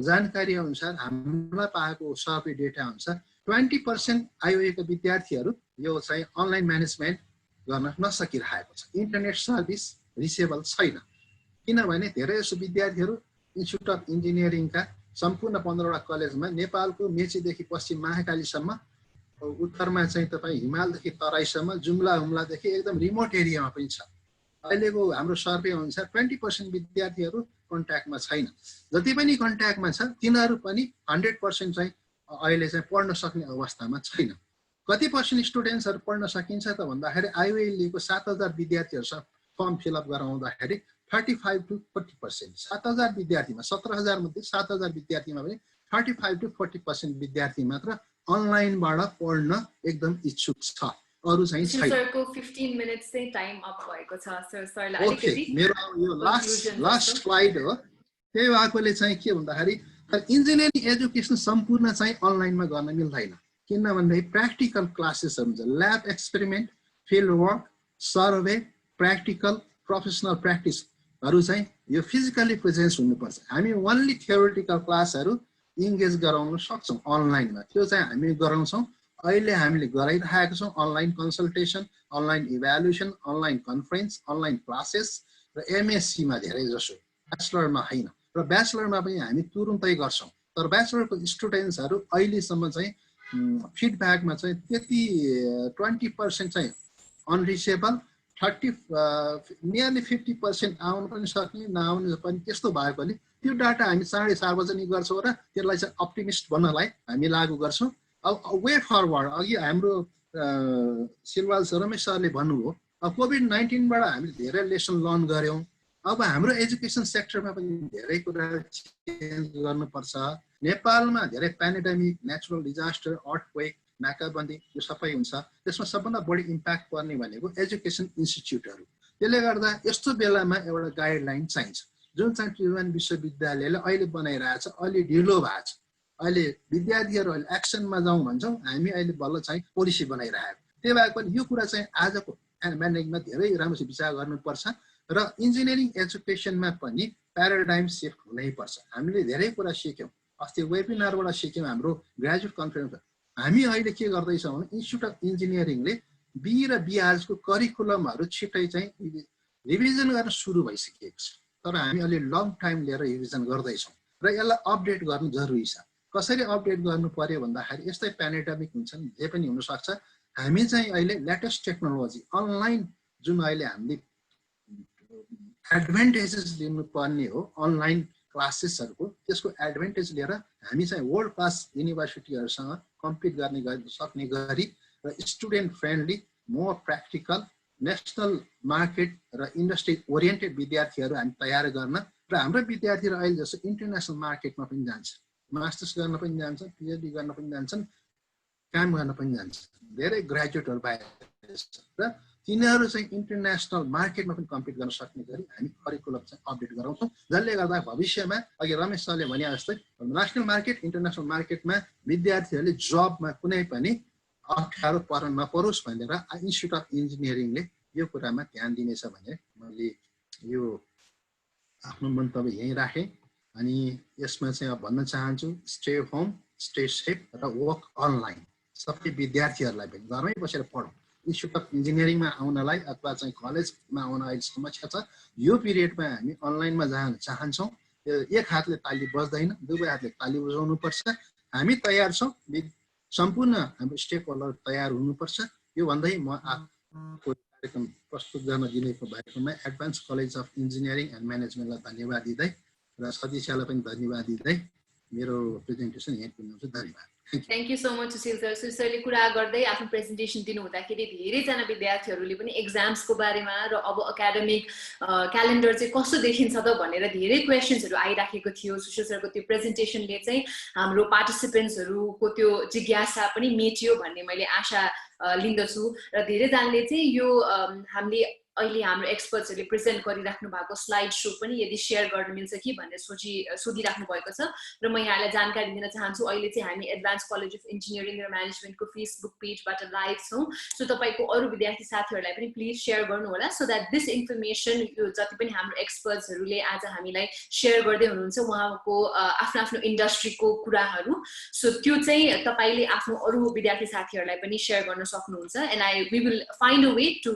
जानकारी अनुसार हामीलाई पाएको सर्वे डेटा अनुसार 20% आइओएको विद्यार्थीहरू यो चाहिँ अनलाइन म्यानेजमेन्ट गर्न नसकिरहेको छ। इन्टरनेट सर्भिस रिचेबल छैन, किनभने धेरै जसो विद्यार्थीहरू इन्स्टिट्युट अफ इन्जिनियरिङका सम्पूर्ण 15वटा कलेजमा नेपालको मेचीदेखि पश्चिम महाकालीसम्म, उत्तरमा चाहिँ तपाईँ हिमालदेखि तराईसम्म, जुम्ला हुम्लादेखि एकदम रिमोट एरियामा पनि छ। अहिलेको हाम्रो सर्वे अनुसार 20% विद्यार्थीहरू कन्ट्याक्टमा छैन। जति पनि कन्ट्याक्टमा छ तिनीहरू पनि 100% चाहिँ अहिले चाहिँ पढ्न सक्ने अवस्थामा छैन। कति पर्सेन्ट स्टुडेन्ट्सहरू पढ्न सकिन्छ त भन्दाखेरि आइओईलेको 7000 विद्यार्थीहरूसँग फर्म फिलअप गराउँदाखेरि 35 to 40%, 7000 विद्यार्थीमा 17000 मध्ये 7000 विद्यार्थीमा पनि 35 to 40% विद्यार्थी मात्र अनलाइनबाट पढ्न एकदम इच्छुक छ। अरु चाहिँ छैन। सरको 15 मिनेट्स चाहिँ टाइम अप भएको छ। सर सरलाई अलिकति मेरो यो लास्ट स्लाइड हो। त्यही भएकोले चाहिँ के भन्दाखेरि इन्जिनियरिङ एजुकेसन सम्पूर्ण चाहिँ अनलाइनमा गर्न मिल्दैन, किनभने प्र्याक्टिकल क्लासेसहरू हुन्छ, lab experiment, field work, survey, practical, professional प्र्याक्टिसहरू चाहिँ यो फिजिकली प्रेजेन्स हुनुपर्छ। हामी ओन्ली थ्योरिटिकल क्लासहरू इन्गेज गराउन सक्छौँ अनलाइनमा, त्यो चाहिँ हामी गराउँछौँ। अहिले हामीले गराइरहेका छौँ online consultation, online evaluation, online conference, online classes र एमएससीमा धेरै जसो, ब्याचलरमा होइन। र ब्याचलरमा पनि हामी तुरुन्तै गर्छौँ। तर ब्याचलरको स्टुडेन्ट्सहरू अहिलेसम्म चाहिँ फिडब्याकमा चाहिँ त्यति 20% चाहिँ अनरिचेबल, नियरली 50% आउनु पनि सक्ने नआउनु पनि त्यस्तो भएकोले त्यो डाटा हामी चाँडै सार्वजनिक गर्छौँ र त्यसलाई चाहिँ अप्टिमिस्ट बन्नलाई हामी लागू गर्छौँ। अब वे फरवर्ड अघि हाम्रो सिलवाल रमेश सरले भन्नुभयो, अब कोभिड-19बाट हामीले धेरै लेसन लर्न गऱ्यौँ। अब हाम्रो एजुकेसन सेक्टरमा पनि धेरै कुरा चेन्ज गर्नुपर्छ। नेपालमा धेरै पेन्डेमिक, नेचुरल डिजास्टर, अर्थक्वेक, नाकाबन्दी यो सबै हुन्छ। त्यसमा सबभन्दा बढी इम्प्याक्ट पर्ने भनेको एजुकेसन इन्स्टिट्युटहरू। त्यसले गर्दा यस्तो बेलामा एउटा गाइडलाइन चाहिन्छ, जुन चाहिँ त्रिभुवन विश्वविद्यालयले अहिले बनाइरहेछ। अहिले ढिलो भएको छ, अहिले विद्यार्थीहरू अहिले एक्सनमा जाउँ भन्छौँ, हामी अहिले बल्ल चाहिँ पोलिसी बनाइरहेको। त्यही भएर पनि यो कुरा चाहिँ आजको म्यानेजमा धेरै राम्रोसित विचार गर्नुपर्छ र इन्जिनियरिङ एजुकेसनमा पनि प्याराडाइम सिफ्ट हुनैपर्छ। हामीले धेरै कुरा सिक्यौँ, अस्ति वेबिनारबाट सिक्यौँ हाम्रो ग्रेजुएट कन्फरेन्समा। हामी अहिले के गर्दैछौँ भने इन्स्टिट्युट अफ इन्जिनियरिङले बी र बिआरको करिकुलमहरू छिट्टै चाहिँ रिभिजन गर्न सुरु भइसकेको छ। तर हामी अहिले लङ टाइम लिएर रिभिजन गर्दैछौँ र यसलाई अपडेट गर्नु जरुरी छ। कसरी अपडेट गर्नु पर्यो भन्दाखेरि यस्तै पेन्डेमिक हुन्छन्, जे पनि हुनसक्छ। हामी चाहिँ अहिले लेटेस्ट टेक्नोलोजी अनलाइन जुन अहिले हामीले एडभान्टेजेस लिनुपर्ने हो अनलाइन क्लासेसहरूको, त्यसको एडभान्टेज लिएर हामी चाहिँ वर्ल्ड क्लास युनिभर्सिटीहरूसँग कम्पिट गर्ने सक्ने गरी र student friendly, more practical, national market र इन्डस्ट्री ओरिएन्टेड विद्यार्थीहरू हामी तयार गर्न र हाम्रो विद्यार्थीहरू अहिले जस्तो इन्टरनेसनल मार्केटमा पनि जान्छ, मास्टर्स गर्न पनि जान्छन्, पिएचडी गर्न पनि जान्छन्, काम गर्न पनि जान्छन्। धेरै ग्रेजुएटहरू बाहिर र तिनीहरू चाहिँ इन्टरनेसनल मार्केटमा पनि कम्पिट गर्न सक्ने गरी हामी करिकुलम चाहिँ अपडेट गराउँछौँ, जसले गर्दा भविष्यमा अघि रमेश सरले भने जस्तै नेसनल मार्केट, इन्टरनेसनल मार्केटमा विद्यार्थीहरूले जबमा कुनै पनि अप्ठ्यारो पर्न नपरोस् भनेर इन्स्टिट्युट अफ इन्जिनियरिङले यो कुरामा ध्यान दिनेछ भने मैले यो आफ्नो मन्तव्य यहीँ राखेँ। अनि यसमा चाहिँ अब भन्न चाहन्छु, स्टे होम, स्टे सेफ र वर्क अनलाइन। सबै विद्यार्थीहरूलाई पनि घरमै बसेर पढौँ। इन्स्टिट्युट अफ इन्जिनियरिङमा आउनलाई अथवा चाहिँ कलेजमा आउन अहिले समस्या छ। यो पिरियडमा हामी अनलाइनमा जान चाहन्छौँ। एक हातले ताली बज्दैन, दुवै हातले ताली बजाउनुपर्छ। हामी तयार छौँ, सम्पूर्ण हाम्रो स्टेक होल्डर तयार हुनुपर्छ। यो भन्दै म आफ्नो कार्यक्रम प्रस्तुत गर्न दिएको भएकोमा advance college of engineering and म्यानेजमेन्टलाई धन्यवाद दिँदै र सदस्यलाई पनि धन्यवाद दिँदै मेरो प्रेजेन्टेसन यहीँ पुग्नुहुन्छ। धन्यवाद। Thank you so much, Sushil sir. So, सरले कुरा गर्दै आफ्नो प्रेजेन्टेसन दिनु हुँदाखेरि धेरैजना विद्यार्थीहरूले पनि एक्जाम्सको बारेमा र अब एकाडेमिक क्यालेन्डर चाहिँ कस्तो देखिन्छ त भनेर धेरै क्वेसन्सहरू आइराखेको थियो। सुशील सरको त्यो प्रेजेन्टेसनले चाहिँ हाम्रो पार्टिसिपेन्ट्सहरूको त्यो जिज्ञासा पनि मेटियो भन्ने मैले आशा लिन्दछु र धेरैजनाले चाहिँ यो हामीले अहिले हाम्रो एक्सपर्ट्सहरूले प्रेजेन्ट गरिराख्नु भएको स्लाइड सो पनि यदि सेयर गर्न मिल्छ कि भनेर सोधिराख्नु भएको छ र म यहाँलाई जानकारी दिन चाहन्छु। अहिले चाहिँ हामी एडभान्स कलेज अफ इन्जिनियरिङ र म्यानेजमेन्टको फेसबुक पेजबाट लाइभ छौँ। सो तपाईँको अरू विद्यार्थी साथीहरूलाई पनि प्लिज सेयर गर्नुहोला, सो द्याट दिस इन्फर्मेसन यो जति पनि हाम्रो एक्सपर्ट्सहरूले आज हामीलाई सेयर गर्दै हुनुहुन्छ उहाँको आफ्नो आफ्नो इन्डस्ट्रीको कुराहरू, सो त्यो चाहिँ तपाईँले आफ्नो अरू विद्यार्थी साथीहरूलाई पनि सेयर गर्न सक्नुहुन्छ। And we will find a way to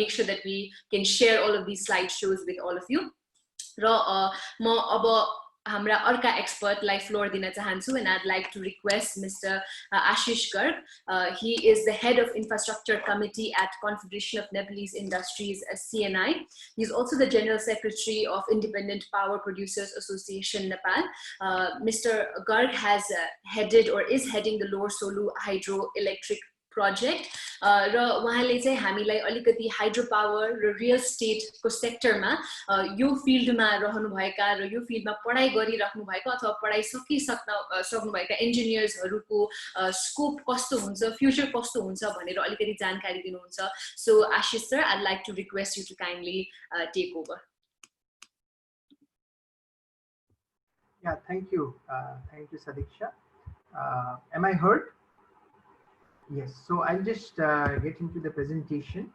make sure that we can share all of these slideshows with all of you. र म अब हाम्रा अर्का एक्सपर्टलाई फ्लोर दिन चाहन्छु and I'd like to request Mr. Ashish Garg. He is the head of infrastructure committee at Confederation of Nepalese Industries, CNI. He's also the general secretary of Independent Power Producers Association Nepal. Mr. Garg has headed or is heading the Lower Solu hydroelectric project र उहाँले चाहिँ हामीलाई अलिकति hydro power र real स्टेटको सेक्टरमा यो फिल्डमा रहनुभएका र यो फिल्डमा पढाइ गरिराख्नु भएको अथवा पढाइ सक्नुभएका इन्जिनियर्सहरूको स्कोप कस्तो हुन्छ, फ्युचर कस्तो हुन्छ भनेर अलिकति जानकारी दिनुहुन्छ। So Ashish sir, I'd like to request you to kindly take over. Yeah, thank you, Sadiksha. Am I heard? Yes, so I'll just get into the presentation.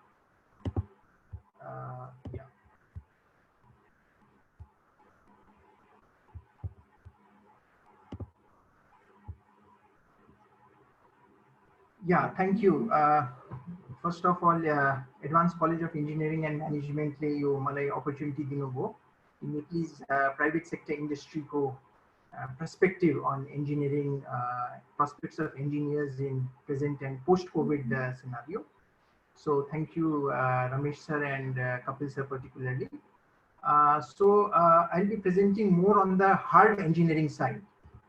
Yeah, thank you. First of all, Advanced College of Engineering and Management le yo malai opportunity dinu bho Nepalese private sector industry ko perspective on engineering, prospects of engineers in present and post-COVID scenario. So thank you, Ramesh sir and Kapil sir particularly. I'll be presenting more on the hard engineering side.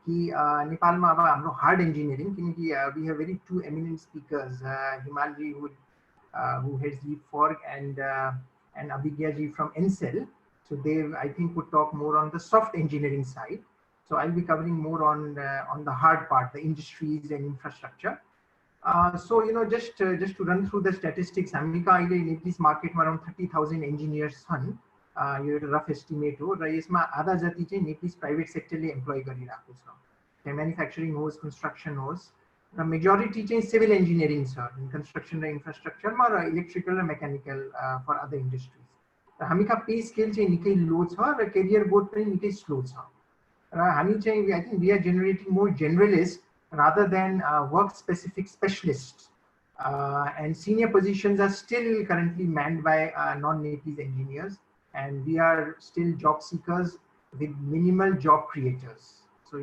Nepal ma aba hard engineering we have very two eminent speakers, Himalji who heads Leapfork and Abhigya ji from NCEL. So they, I think, would talk more on the soft engineering side. So I'll be covering more on the hard part, the industries and infrastructure. So just to run through the statistics, America in this market around 30,000 engineers छन्. यो एउटा rough estimate हो र यसमा आधा जति चाहिँ Nepalese private सेक्टरले employee गरिरहेको छ. त्यहाँ म्यानुफ्याक्चरिङ होस्, कन्स्ट्रक्सन होस् र मेजोरिटी चाहिँ सिभिल इन्जिनियरिङ छ कन्स्ट्रक्सन र इन्फ्रास्ट्रक्चरमा र इलेक्ट्रिकल र मेकानिकल फर अदर इन्डस्ट्रिज. र हामीका पे स्केल चाहिँ निकै लो छ र करियर ग्रोथ पनि निकै स्लो छ. र हामी चाहिँ I think we are generating more generalist rather than work specific specialists, and senior positions are still currently manned by non-Nepalese engineers, and we are still job seekers with minimal job creators. So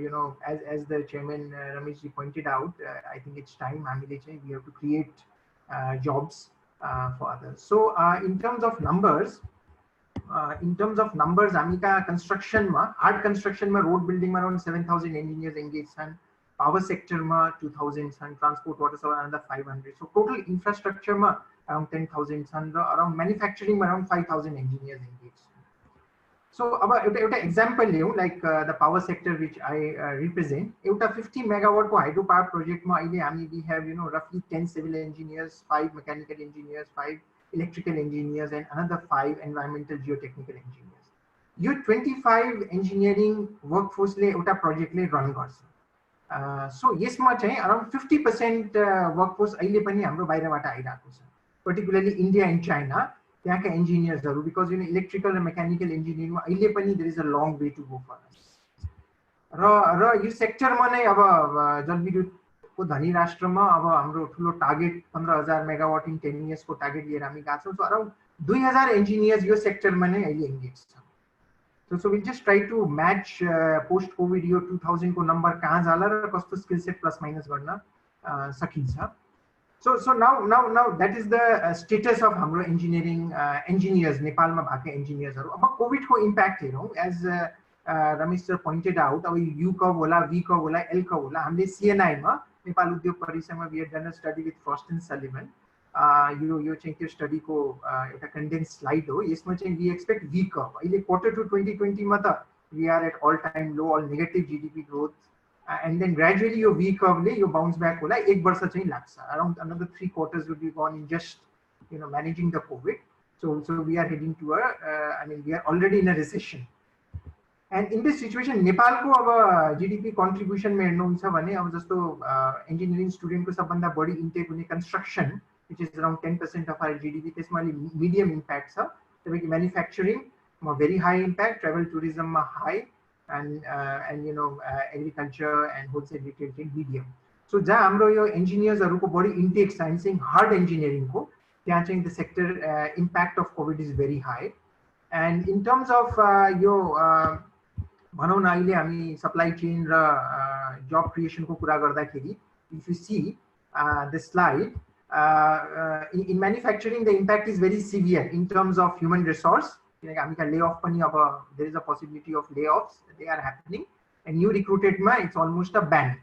as the chairman Ramesh ji pointed out, I think it's time we have to create jobs for others. So in terms of numbers, Amika construction hard construction road building around 7,000 engineers engaged and power sector ma 2,000 and transport water so another 500. So total infrastructure ma around 10,000 and around manufacturing around 5,000 engineers engaged. So a example like the power sector which I represent, 50 megawatt hydropower project ma we have roughly 10 civil engineers, 5 mechanical engineers, 5 electrical engineers and another 5 environmental geotechnical engineers. You 25 engineering workforce le project le run garcha. So yes ma around 50% workforce अहिले पनि हाम्रो बाहिरबाट आइरहेको छ, particularly India and China त्यहाँका engineers हरु, because electrical and mechanical engineering मा अहिले पनि there is a long way to go for us. र यो सेक्टर मा नै अब जलविद्युत को धनी राष्ट्रमा अब हाम्रो ठुलो टार्गेट 15,000 मेगावाट इन 10 इयर्स को टार्गेट लिएर हामी गएको छौं. सो अराउन्ड 2000 engineers यो सेक्टर मा नै अहिले engaged छन्. So we'll just try to match post-COVID year 2000 को number कहाँ जाला र कस्तो skill set plus minus गर्न सकिन्छ. So now that is the status of हाम्रो engineering engineers नेपालमा भएका engineers हरु. अब COVID को impact हेरौं, as Ramesh sir pointed out, अब U curve होला, V curve होला, L curve होला. हामीले CNI मा नेपाल उद्योग परिसंघमा we had done a study with Frost and Sullivan. यो चाहिँ त्यो स्टडी को एउटा कन्डेन्स स्लाइड हो. यसमा चाहिँ we expect V curve. अहिले quarter to 2020 मा त we are at all time low or negative GDP growth, and then gradually यो V curve ले यो bounce back होला. एक वर्ष चाहिँ लाग्छ. Around another 3 quarters will be gone in just managing the COVID. So we are heading to we are already in a recession. And in this situation Nepal को अब GDP contribution में हेर्नुहुन्छ भने अब जस्तो engineering student को सबभन्दा बढी intake हुने construction, which is around 10% of our GDP, त्यसमा medium impact छ. त्यसपछि manufacturing very high impact, travel tourism high, and agriculture and wholesale retail चाहिँ medium. So जहाँ हाम्रो यो engineers हरुको बढी intake छ, I'm saying hard engineering को, त्यहाँ चाहिँ the sector impact of COVID is very high. And in terms of यो भनौं न अहिले हामी supply chain र job creation को कुरा गर्दाखेरि, if you see the slide, in manufacturing the impact is very severe in terms of human resource. Layoff pani there is a possibility of layoffs, they are happening, and new recruited ma it's almost a ban,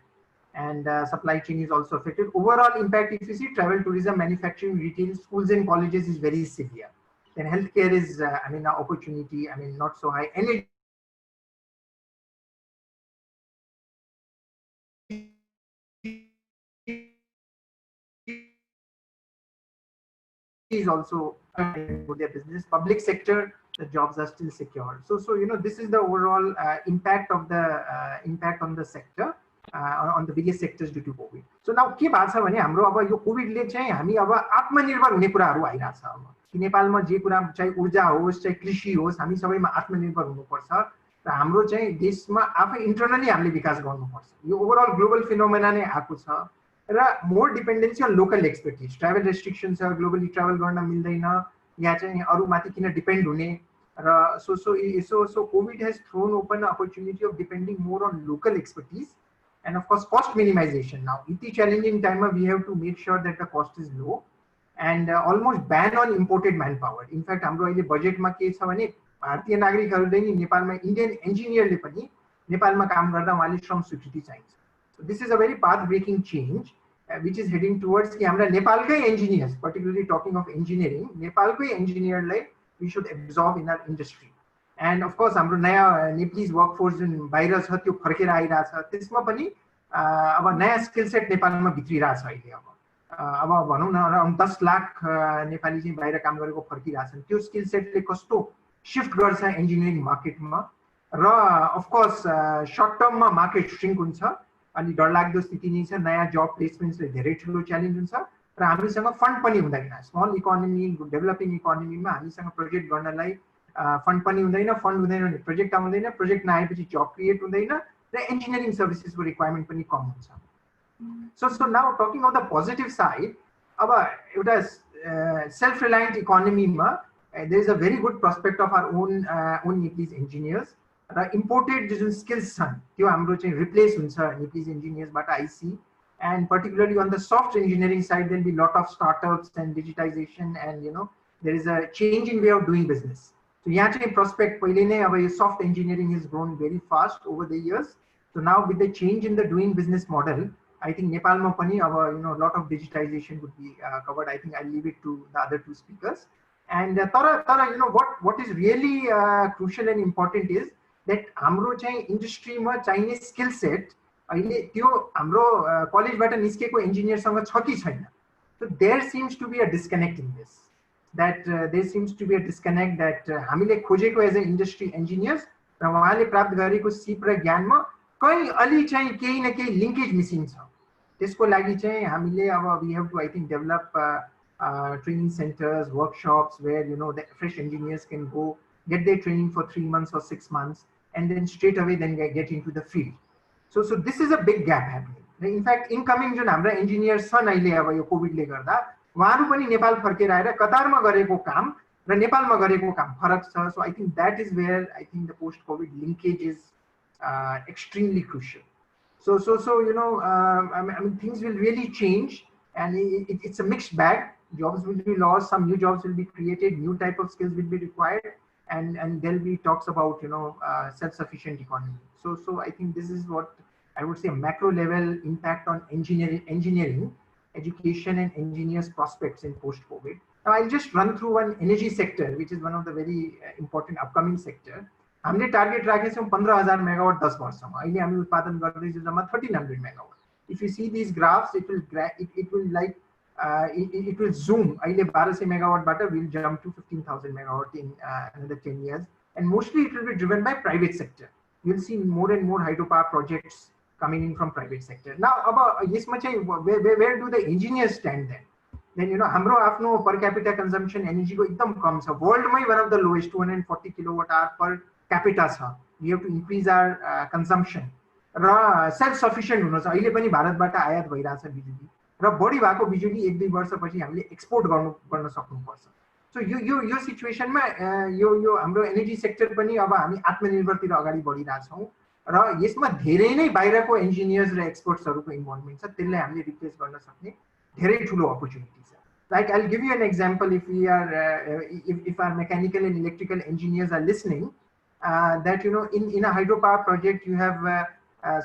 and supply chain is also affected. Overall impact, if you see, travel tourism, manufacturing, retail, schools and colleges is very severe. Then healthcare is an opportunity, not so high. Energy is also for their business. Public sector, the jobs are still secure. So this is the overall impact of the impact on the sector, on the various sectors due to COVID. So now के बात छ भने हाम्रो अब यो covid ले चाहिँ हामी अब आत्मनिर्भर हुने कुराहरु आइराछ. अब नेपालमा जे कुरा चाहिँ ऊर्जा होस्, चाहिँ कृषि होस्, हामी सबैमा आत्मनिर्भर हुनुपर्छ र हाम्रो चाहिँ देशमा आफै इन्टरनली हामीले विकास गर्नुपर्छ. यो ओभरअल ग्लोबल फिनोमेना नै आएको छ र more dependency on local expertise. Travel restrictions छ, ग्लोबली ट्राभल गर्न मिल्दैन, यहाँ चाहिँ अरु माथि किन डिपेन्ड हुने, So COVID has thrown open the opportunity of depending more on local expertise and of course cost minimization. Now, in the challenging time, we have to make sure that the cost is low and almost ban on imported manpower. In fact, हाम्रो अहिले बजेटमा के छ भने भारतीय नागरिकहरूले नि नेपालमा इन्डियन इन्जिनियरले पनि नेपालमा काम गर्दा उहाँले श्रम स्वीकृति चाहिन्छ. So this is a very path breaking change which is heading towards कि हाम्रा नेपालकै engineers, particularly talking of engineering, नेपालकै engineerलाई we should absorb in our industry. And of course हाम्रो नयाँ Nepalese workforce जुन बाहिर छ त्यो फर्केर आइरहेछ, त्यसमा पनि अब नयाँ स्किल सेट नेपालमा भित्रिरहेछ अहिले. अब भनौँ न अराउन्ड 10 लाख नेपाली चाहिँ बाहिर काम गरेको फर्किरहेछन्. त्यो स्किल सेटले कस्तो शिफ्ट गर्छ इन्जिनियरिङ मार्केटमा र अफ कोर्स सर्ट टर्ममा मार्केट श्रिङ्क हुन्छ अनि डरलाग्दो स्थिति नै छ. नयाँ जब प्लेसमेन्ट्सले धेरै ठुलो च्यालेन्ज हुन्छ र हामीसँग फन्ड पनि हुँदैन. स्मल इकोनोमी, डेभलपिङ इकोनोमीमा हामीसँग प्रोजेक्ट गर्नलाई फन्ड पनि हुँदैन. फन्ड हुँदैन भने प्रोजेक्ट आउँदैन, प्रोजेक्ट नआएपछि जब क्रिएट हुँदैन र इन्जिनियरिङ सर्भिसेसको रिक्वायरमेन्ट पनि कम हुन्छ. So now talking on the positive side, our self-reliant economy there is a very good prospect of our own Nepalese engineers. Imported skills replace Nepalese engineers, but I see, and particularly on the soft engineering side, there will be a lot of startups and digitization, and there is a change in way of doing business. So yache prospect our soft engineering has grown very fast over the years. So now with the change in the doing business model, I think Nepal ma pani a lot of digitization would be covered. I think I'll leave it to the other two speakers. And what is really crucial and important is that हाम्रो चाहिँ industry ma चाहिने skill set अहिले त्यो हाम्रो college बाट निस्केको engineer सँग छ कि छैन. So there seems to be a disconnect in this. That there seems to be a disconnect that हामीले खोजेको as an industry engineers र उहाँले प्राप्त गरेको सिप र ज्ञानमा कहीं अलि चाहिँ केही न केही linkage missing छ. त्यसको लागि चाहिँ हामीले अब we have to I think develop training centers, workshops where the fresh engineers can go get their training for 3 months or 6 months and then straight away then get into the field. So this is a big gap happening. In fact, incoming जुन हाम्रा engineers छन् अहिले अब यो covid ले गर्दा उहाँहरु पनि नेपाल फर्केर आएर कतारमा गरेको काम र नेपालमा गरेको काम फरक छ. So I think that is where I think the post COVID linkage is extremely crucial. So I mean things will really change, and it's a mixed bag. Jobs will be lost, some new jobs will be created, new type of skills will be required, and there'll be talks about self-sufficient economy. So I think this is what I would say a macro level impact on engineering, education and engineers prospects in post-COVID. Now I'll just run through one energy sector, which is one of the very important upcoming sector. हामीले target राखेको छौं 15000 megawatt 10 वर्षमा. अहिले हामी उत्पादन गर्दैछौं जम्मा 1300 megawatt. If you see these graphs, it will zoom. अहिले 1200 मेगावाट बाट will jump to 15000 megawatt in another 10 years, and mostly it will be driven by private sector. You'll see more and more hydropower projects coming in from private sector. Now अब यसमा चाहिँ where do the engineers stand then? Then हाम्रो आफ्नो per capita consumption energy को एकदम कम छ. World मै one of the lowest, 240 kilowatt hour per capita छ. We have to increase our consumption र self sufficient हुनु छ. अहिले पनि भारतबाट आयात भइराछ बिजुली र बढी भएको बिजुली 1-2 वर्षपछि हामीले एक्सपोर्ट गर्न सक्नुपर्छ. सो यो सिचुएसनमा यो हाम्रो एनर्जी सेक्टर पनि अब हामी आत्मनिर्भरतिर अगाडि बढिरहेछौं र यसमा धेरै नै बाहिरको इन्जिनियर्स र एक्सपर्ट्सहरुको इन्भल्भमेन्ट छ. त्यसलाई हामीले रिप्लेस गर्न सक्ने धेरै ठूलो अपर्चुनिटी छ. Like I'll give you an example. If we are if our mechanical and electrical engineers are listening, that in a hydropower project you have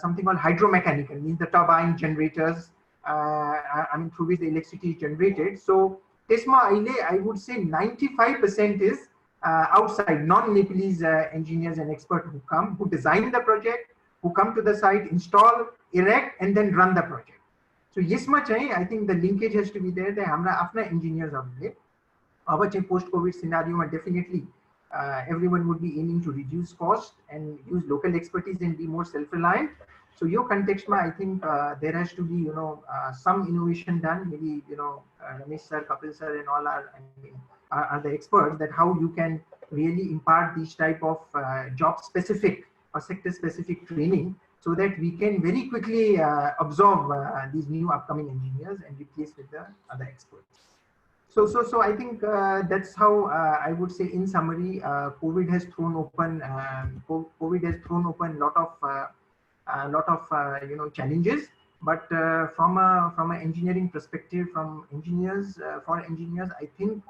something called hydromechanical, means the turbine generators, I mean through which the electricity is generated. So त्यसमा अहिले I would say 95% is outside non-Nepalese engineers and experts who design the project, who come to the site, install, erect, and then run the project. So यसमा चाहिँ I think the linkage has to be there. that हाम्रा आफ्ना engineersहरुले अब चाहिँ post COVID scenario मा definitely everyone would be aiming to reduce cost and use local expertise and be more self-reliant. So your context ma I think there has to be some innovation done. Maybe Ramesh sir, Kapil sir and all are the experts that how you can really impart these type of job specific or sector specific training so that we can very quickly absorb these new upcoming engineers and replace with the other experts. So I think that's how I would say in summary, COVID has thrown open a lot of challenges. But from an engineering perspective, for engineers, I think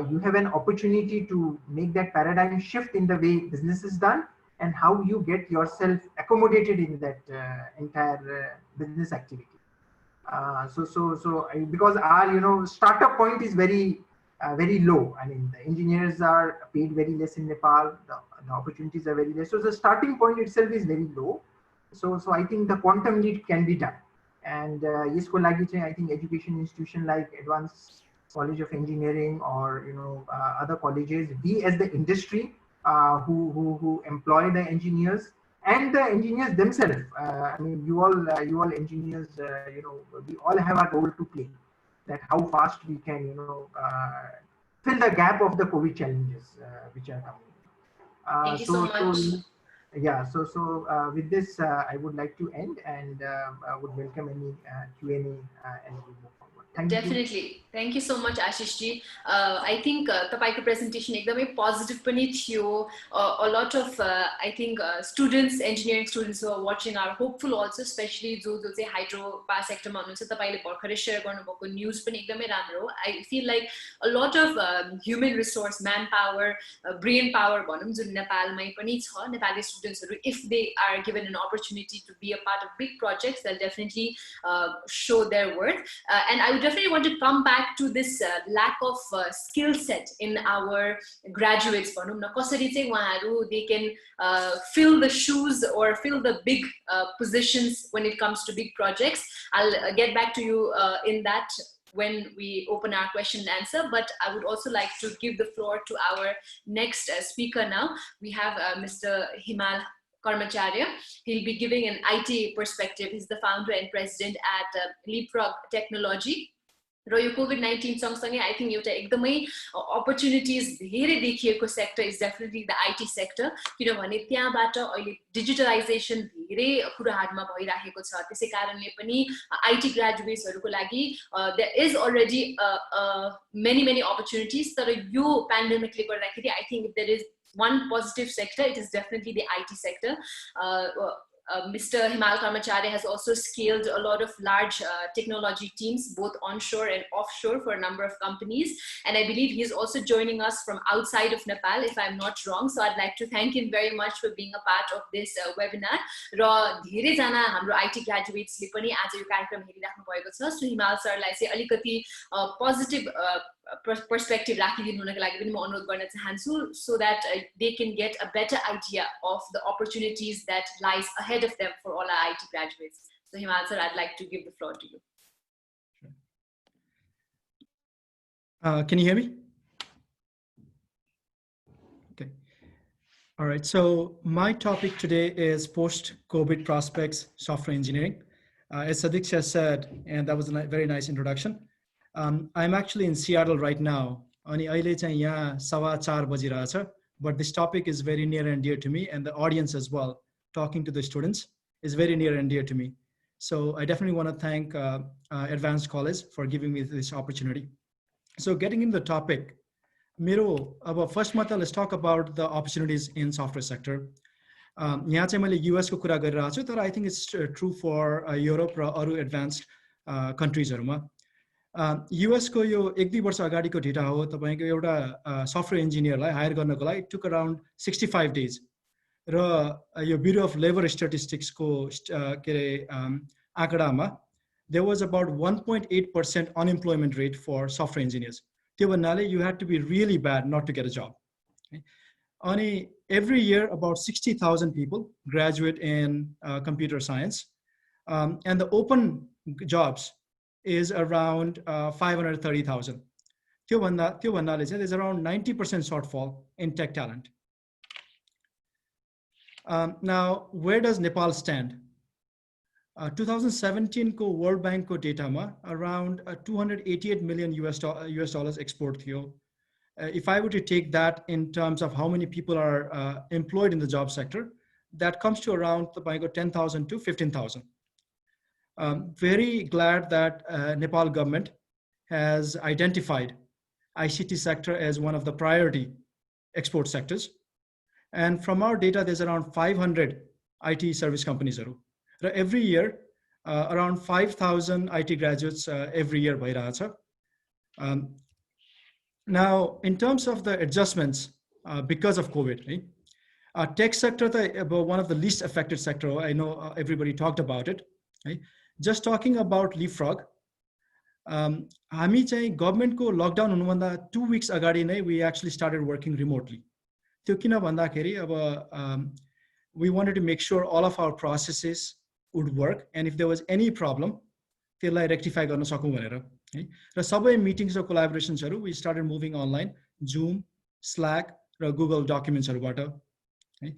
you have an opportunity to make that paradigm shift in the way business is done and how you get yourself accommodated in that entire business activity. Because our startup point is very low. I mean, the engineers are paid very less in Nepal. The opportunities are very less. So the starting point itself is very low. So I think the quantum leap can be done. And यसको लागि चाहिँ I think education institution like Advanced College of Engineering or other colleges, we as the industry who employ the engineers and the engineers themselves. I mean, you all engineers, we all have a role to play. That how fast we can, fill the gap of the COVID challenges which are coming. Thank you so much. Yeah, so with this, I would like to end and I would welcome any Q&A as we move forward. Thank you. Definitely. Thank you so much, Ashish ji. I think tapaiko presentation ekdamai positive pani thiyo. A lot of I think students, engineering students who are watching are hopeful also, especially jo चाहिँ hydro power sector ma हुनुहुन्छ. तपाईले भर्खरै share गर्नुभएको news पनि एकदमै राम्रो. I feel like a lot of human resource, manpower, brain power भनौं जुन नेपालमै पनि छ. Nepali students, if they are given an opportunity to be a part of big projects, they'll definitely show their worth. And I would definitely want to come back to this lack of skill set in our graduates. They can fill the shoes or fill the big positions when it comes to big projects. I'll get back to you in that when we open our question and answer, but I would also like to give the floor to our next speaker now. We have Mr. Himal Karmacharya. He'll be giving an IT perspective. He's the founder and president at Leapfrog Technology. र यो COVID-19 सँगसँगै I think एउटा एकदमै opportunities धेरै देखिएको sector is definitely the IT sector. किनभने त्यहाँबाट अहिले digitalization धेरै कुराहरुमा भइराखेको छ. त्यसै कारणले पनि IT graduatesहरुको लागि there is already many opportunities. तर यो pandemicले गर्दाखेरि I think if there is one positive sector, it is definitely the IT sector. Mr. Himal Karmacharya has also scaled a lot of large technology teams, both onshore and offshore, for a number of companies. And I believe he's also joining us from outside of Nepal, if I'm not wrong. So I'd like to thank him very much for being a part of this webinar. र धेरै जना हाम्रो IT graduates ले पनि आज यो कार्यक्रम हेरिराख्नु भएको छ. So Himal सरलाई चाहिँ अलिकति positive perspective राखिदिनु हुनको लागि पनि म अनुरोध गर्न चाहन्छु, so that they can get a better idea of the opportunities that lies ahead of them for all our IT graduates. So Himal sir, I'd like to give the floor to you. Can you hear me? Okay. All right. So my topic today is post-COVID prospects, software engineering. As Sadiksha said, and that was a very nice introduction. I'm actually in Seattle right now. Ani aile चाहिँ यहाँ 4:15 बजिरहेछ, but this topic is very near and dear to me, and the audience as well, talking to the students, is very near and dear to me. So I definitely want to thank Advanced College for giving me this opportunity. So getting in the topic, first let's talk about the opportunities in software sector. यहाँ चाहिँ मैले US को कुरा गरिरहेको छु, तर I think it's true for Europe र अरू advanced countries-हरुमा. US को यो 1-2 वर्ष अगाडिको डेटा हो. तपाईको एउटा सफ्टवेयर इन्जिनियरलाई हायर गर्नको लागि it took around 65 days. र यो Bureau of Labor Statistics को आँकडामा there was about 1.8% unemployment rate for software engineers. त्यो भन्नाले you had to be really bad not to get a job. Okay? Every year about 60,000 people graduate in computer science, and the open jobs is around 530,000. त्यो भन्नाले चाहिँ there's around 90% shortfall in tech talent. Now, where does Nepal stand? 2017 को World Bank को data मा around 288 million US dollars export थियो. If I were to take that in terms of how many people are employed in the job sector, that comes to around 10,000 to 15,000. Very glad that Nepal government has identified ICT sector as one of the priority export sectors. And from our data, there's around 500 IT service companies. Every year, around 5,000 IT graduates every year. Now, in terms of the adjustments because of COVID, right? Tech sector, one of the least affected sector. I know everybody talked about it. Right? Just talking about leapfrog, हामी चाहिँ गभर्मेन्टको lockdown हुनुभन्दा 2 weeks अगाडि नै we actually started working remotely. त्यो किन भन्दाखेरि अब we wanted to make sure all of our processes would work, and if there was any problem, त्यसलाई rectify गर्न सकौं भनेर है र सबै meetings र collaborations हरु we started moving online, Zoom, Slack र Google Documents हरुबाट है.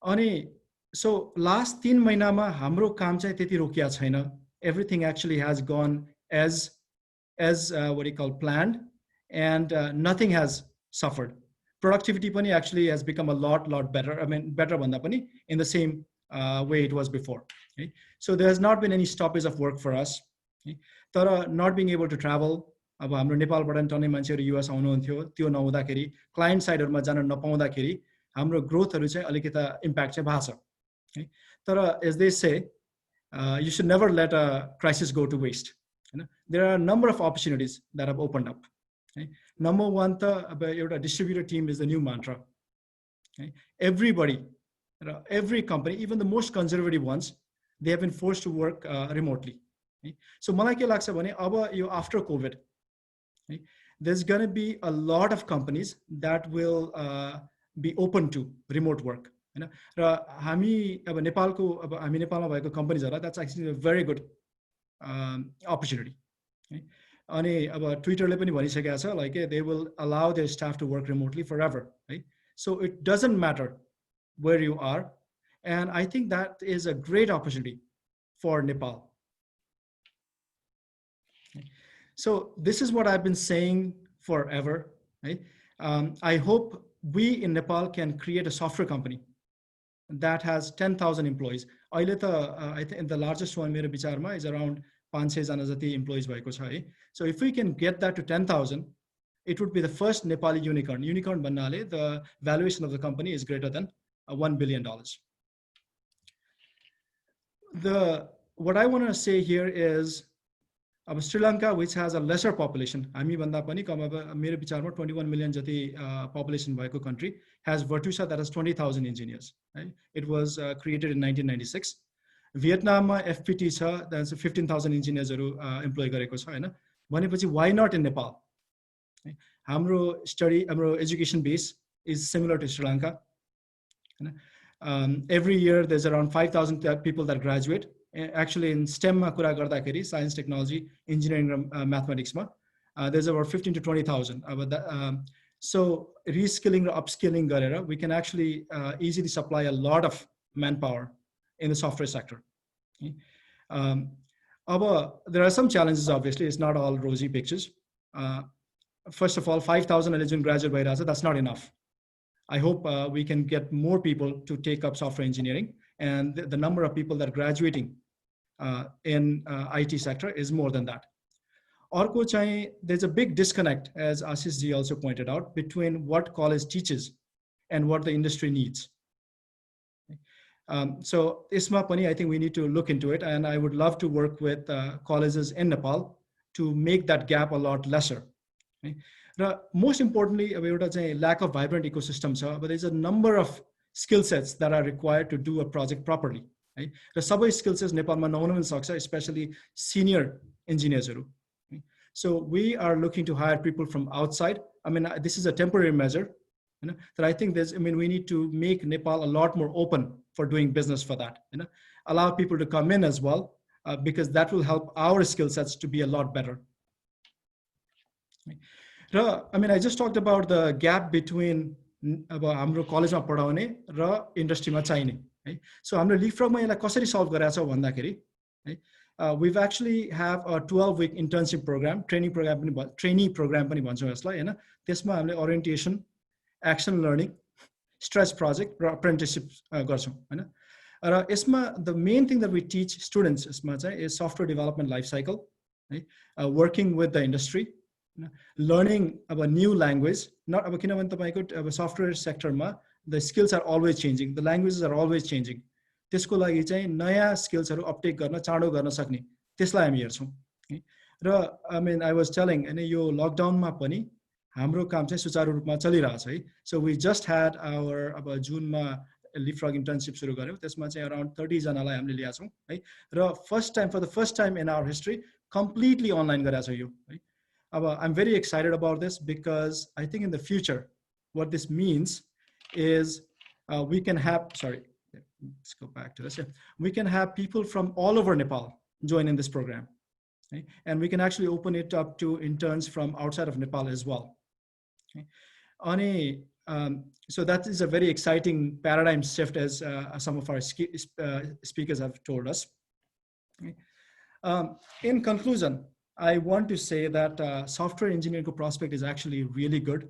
अनि so last 3 महिनामा हाम्रो काम चाहिँ त्यति रोकिया छैन. Everything actually has gone as what you call planned, and nothing has suffered. Productivity pani actually has become a lot better. I mean, better bhanda pani in the same way it was before. Okay? So there has not been any stoppage of work for us. Okay? Tara not being able to travel, अब हाम्रो नेपालबाट टन्ने मान्छेहरु US आउनुहुन्थ्यो, त्यो नहुँदाखेरि client साइडहरुमा जान नपाउँदाखेरि हाम्रो ग्रोथहरु चाहिँ अलिकति इम्प्याक्ट चाहिँ भएको छ. तर as they say, you should never let a crisis go to waste. There are a number of opportunities that have opened up. Okay? Number one, the distributor team is the new mantra. Okay? Everybody, every company, even the most conservative ones, they have been forced to work remotely. Okay? So, मलाई के लाग्छ भने अब यो after COVID, okay, there's going to be a lot of companies that will be open to remote work. र हामी अब नेपालको अब हामी नेपालमा भएको कम्पनीजहरुलाई that's actually a very good opportunity. Okay? अनि अब ट्विटरले पनि भनिसकेको छ like they will allow their staff to work remotely forever, right? So it doesn't matter where you are, and I think that is a great opportunity for Nepal. Okay. So this is what I've been saying forever, right? I hope we in Nepal can create a software company that has 10,000 employees. I think the largest one मेरो विचारमा is around 500 जना जति employees भएको छ है. So if we can get that to 10,000, it would be the first Nepali unicorn. Unicorn भन्नाले the valuation of the company is greater than $1 billion. What I want to say here is Sri Lanka, which has a lesser population, हामी भन्दा पनि कम अब मेरो विचारमा 21 million जति population भएको country, has Virtusa that has 20,000 engineers. Right? It was created in 1996. Vietnam FPT छ, that's 15,000 engineers employ गरेको छ हैन. भनेपछि why not in Nepal? Okay? हाम्रो education base is similar to Sri Lanka. Every year there's around 5,000 people that graduate. Actually in STEM ma कुरा गर्दाखेरि science, technology, engineering, mathematics ma there's about 15 to 20,000. So reskilling or upskilling garera, we can actually easily supply a lot of manpower in the software sector. Okay? There are some challenges, obviously. It's not all rosy pictures. First of all, 5,000 eligible graduate by Raza, that's not enough. I hope we can get more people to take up software engineering, and the number of people that are graduating in IT sector is more than that. Orko chahi, there's a big disconnect, as Ashish ji also pointed out, between what college teaches and what the industry needs. So ISMA pani, I think we need to look into it, and I would love to work with colleges in Nepal to make that gap a lot lesser. Okay? Most importantly, lack of vibrant ecosystem, but there's a number of skill sets that are required to do a project properly. Right? The sub skill sets Nepal ma nahunu sakcha, especially senior engineers. Okay? So we are looking to hire people from outside. I mean, this is a temporary measure. You know, that I think we need to make Nepal a lot more open for doing business for that. You know, allow people to come in as well, because that will help our skill sets to be a lot better. I mean, I just talked about the gap between हाम्रो कलेजमा पढाउने र इन्डस्ट्रीमा चाहिने है. So हाम्रो leapfrogमा यसलाई कसरी solve गरेको छ भन्दाखेरि है, we've actually have a 12-week internship program, trainee program पनि भन्छौँ यसलाई हैन. त्यसमा हामीले orientation, action learning, stretch project र apprenticeship गर्छौँ हैन. र यसमा the main thing that we teach students यसमा चाहिँ is software development life cycle, right? Working with the industry, learning about new language, not about किनभने तपाईको software sector मा the skills are always changing, the languages are always changing. त्यसको लागि चाहिँ नयाँ स्किल्सहरु update गर्न चाँडो गर्न सक्ने त्यसलाई हामी हेर्छौं र I mean I was telling and यो लकडाउन मा पनि हाम्रो काम चाहिँ सुचारू रूपमा चलिरहेछ है. So we just had our अब जुनमा leapfrog internship सुरु गर्यौं, त्यसमा चाहिँ around 30 जनालाई हामीले ल्याएको छौं है र for the first time in our history completely online गरेको छ यो है. अब I'm very excited about this because I think in the future what this means is we can have, sorry, let's go back to this. Yeah. We can have people from all over Nepal join in this program. Okay? And we can actually open it up to interns from outside of Nepal as well. Okay? So that is a very exciting paradigm shift as some of our speakers have told us. Okay? In conclusion, I want to say that software engineering prospect is actually really good.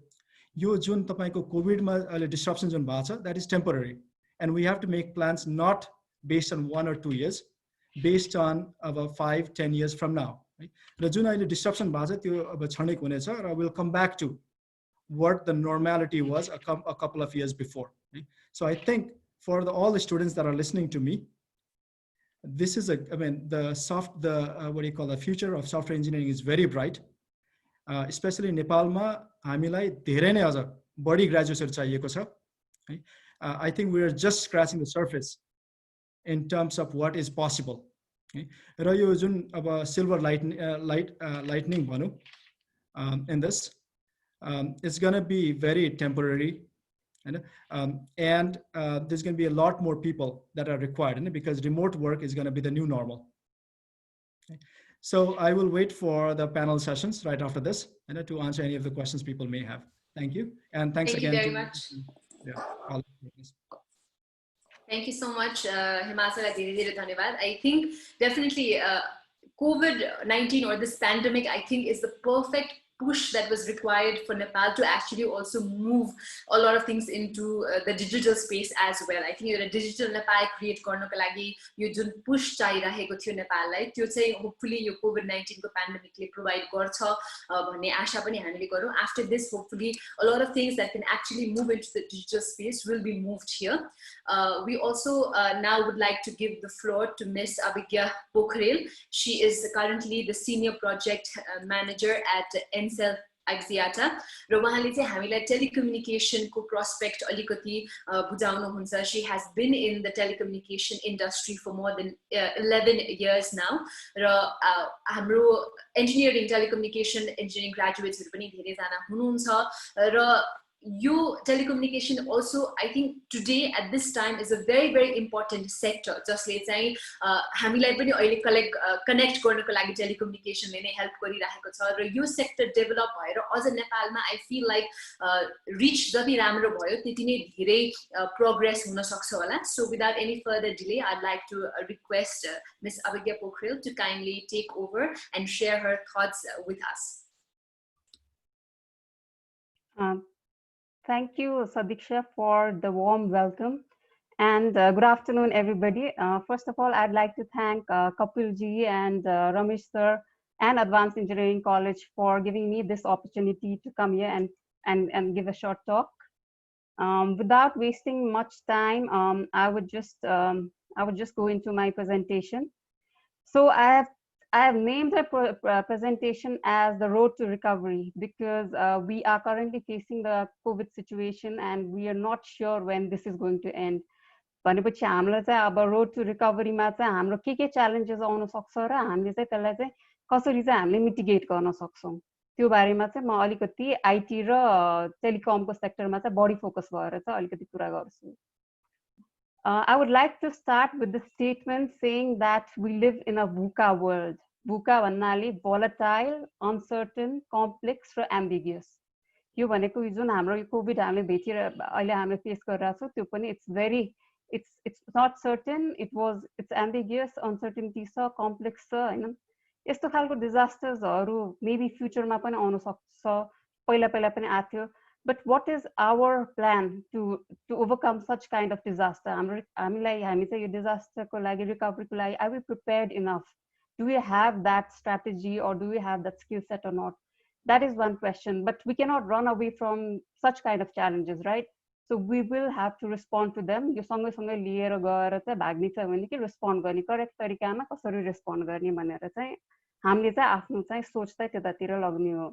यो जुन तपाईको कोभिडमा अहिले disruption जुन भएको छ that is temporary, and we have to make plans not based on 1 or 2 years, based on about 5-10 years from now. र जुन अहिले डिस्ट्रप्सन भएको छ त्यो अब क्षणिक हुनेछ र we'll come back to what the normality was a couple of years before. So I think for all the students that are listening to me, this is I mean what do you call, the future of software engineering is very bright. Especially नेपालमा हामीलाई धेरै नै अझ बढी ग्रेजुएट्सहरु चाहिएको छ है. I think we are just scratching the surface in terms of what is possible. र यो जुन अब silver lightning भनौं in this, it's going to be very temporary, and there's going to be a lot more people that are required because remote work is going to be the new normal. So I will wait for the panel sessions right after this to answer any of the questions people may have. Thank you. And thanks again. Thank you very much. Yeah, Thank you so much, Himasa. I think definitely COVID-19 or this pandemic, I think, is the perfect push that was required for Nepal to actually also move a lot of things into the digital space as well. I think a digital Nepal create garnako lagi yo jun push chairaheko thyo Nepal lai tyo chai hopefully yo COVID-19 ko pandemic le provide garcha bhanne asha pani हामीले garau. After this, hopefully a lot of things that can actually move into the digital space will be moved here. We also now would like to give the floor to Ms. Abhigya Pokhrel. She is currently the senior project manager at NCEL Axiata. र उहाँले चाहिँ हामीलाई telecommunication को prospect अलिकति बुझाउनुहुन्छ. She has been in the telecommunication industry for more than 11 years now. र हाम्रो engineering telecommunication engineering graduates पनि धेरै जना हुनुहुन्छ र यो telecommunication also, I think today at this time, is a very, very important sector. जसले चाहिँ हामीलाई पनि अहिले connect गर्नको लागि telecommunication ले नै help गरिरहेको छ र यो sector develop भएर अझ नेपालमा I feel like reach जति राम्रो भयो त्यति नै धेरै progress हुन सक्छ होला. So without any further delay, I'd like to request Ms. Abhigya Pokhrel to kindly take over and share her thoughts with us. Thank you, Sadiksha, for the warm welcome. And good afternoon, everybody. First of all, I'd like to thank Kapil ji and Ramesh sir and Advanced Engineering College for giving me this opportunity to come here and give a short talk. Without wasting much time, I would just go into my presentation. So I have named the presentation as the road to recovery because we are currently facing the COVID situation and we are not sure when this is going to end. भनेपछि हामीलाई चाहिँ अब road to रिकभरीमा चाहिँ हाम्रो के challenges आउन सक्छ र हामीले चाहिँ त्यसलाई चाहिँ कसरी चाहिँ हामीले मिटिगेट गर्न सक्छौं त्यो बारेमा चाहिँ म अलिकति आईटी र टेलिकमको सेक्टरमा चाहिँ बढी फोकस भएर चाहिँ अलिकति कुरा गर्छु. I would like to start with the statement saying that we live in a VUCA world. VUCA भन्नाले volatile, uncertain, complex र ambiguous. यो भनेको जुन हाम्रो कोभिड हामीले भेटिएर अहिले हामीले फेस गरिरहेको छौं त्यो पनि it's not certain, it's ambiguous, uncertainty छ, complex छ हैन. यस्तो खालको डिजास्टर्सहरु मेबी फ्युचरमा पनि आउन सक्छ, पहिला पनि आथ्यो. But what is our plan to overcome such kind of disaster? हामी चाहिँ यो डिजास्टरको लागि रिकभरीको लागि are we prepared enough? Do we have that strategy or do we have that skill set or not? That is one question, but we cannot run away from such kind of challenges, right? So we will have to respond to them. यो सँगै लिएर गएर चाहिँ भाग्ने छ भने कि respond गर्ने करेक्ट तरिकामा कसरी रेस्पोन्ड गर्ने भनेर चाहिँ हामीले चाहिँ आफ्नो चाहिँ सोच चाहिँ त्यतातिर लग्ने हो।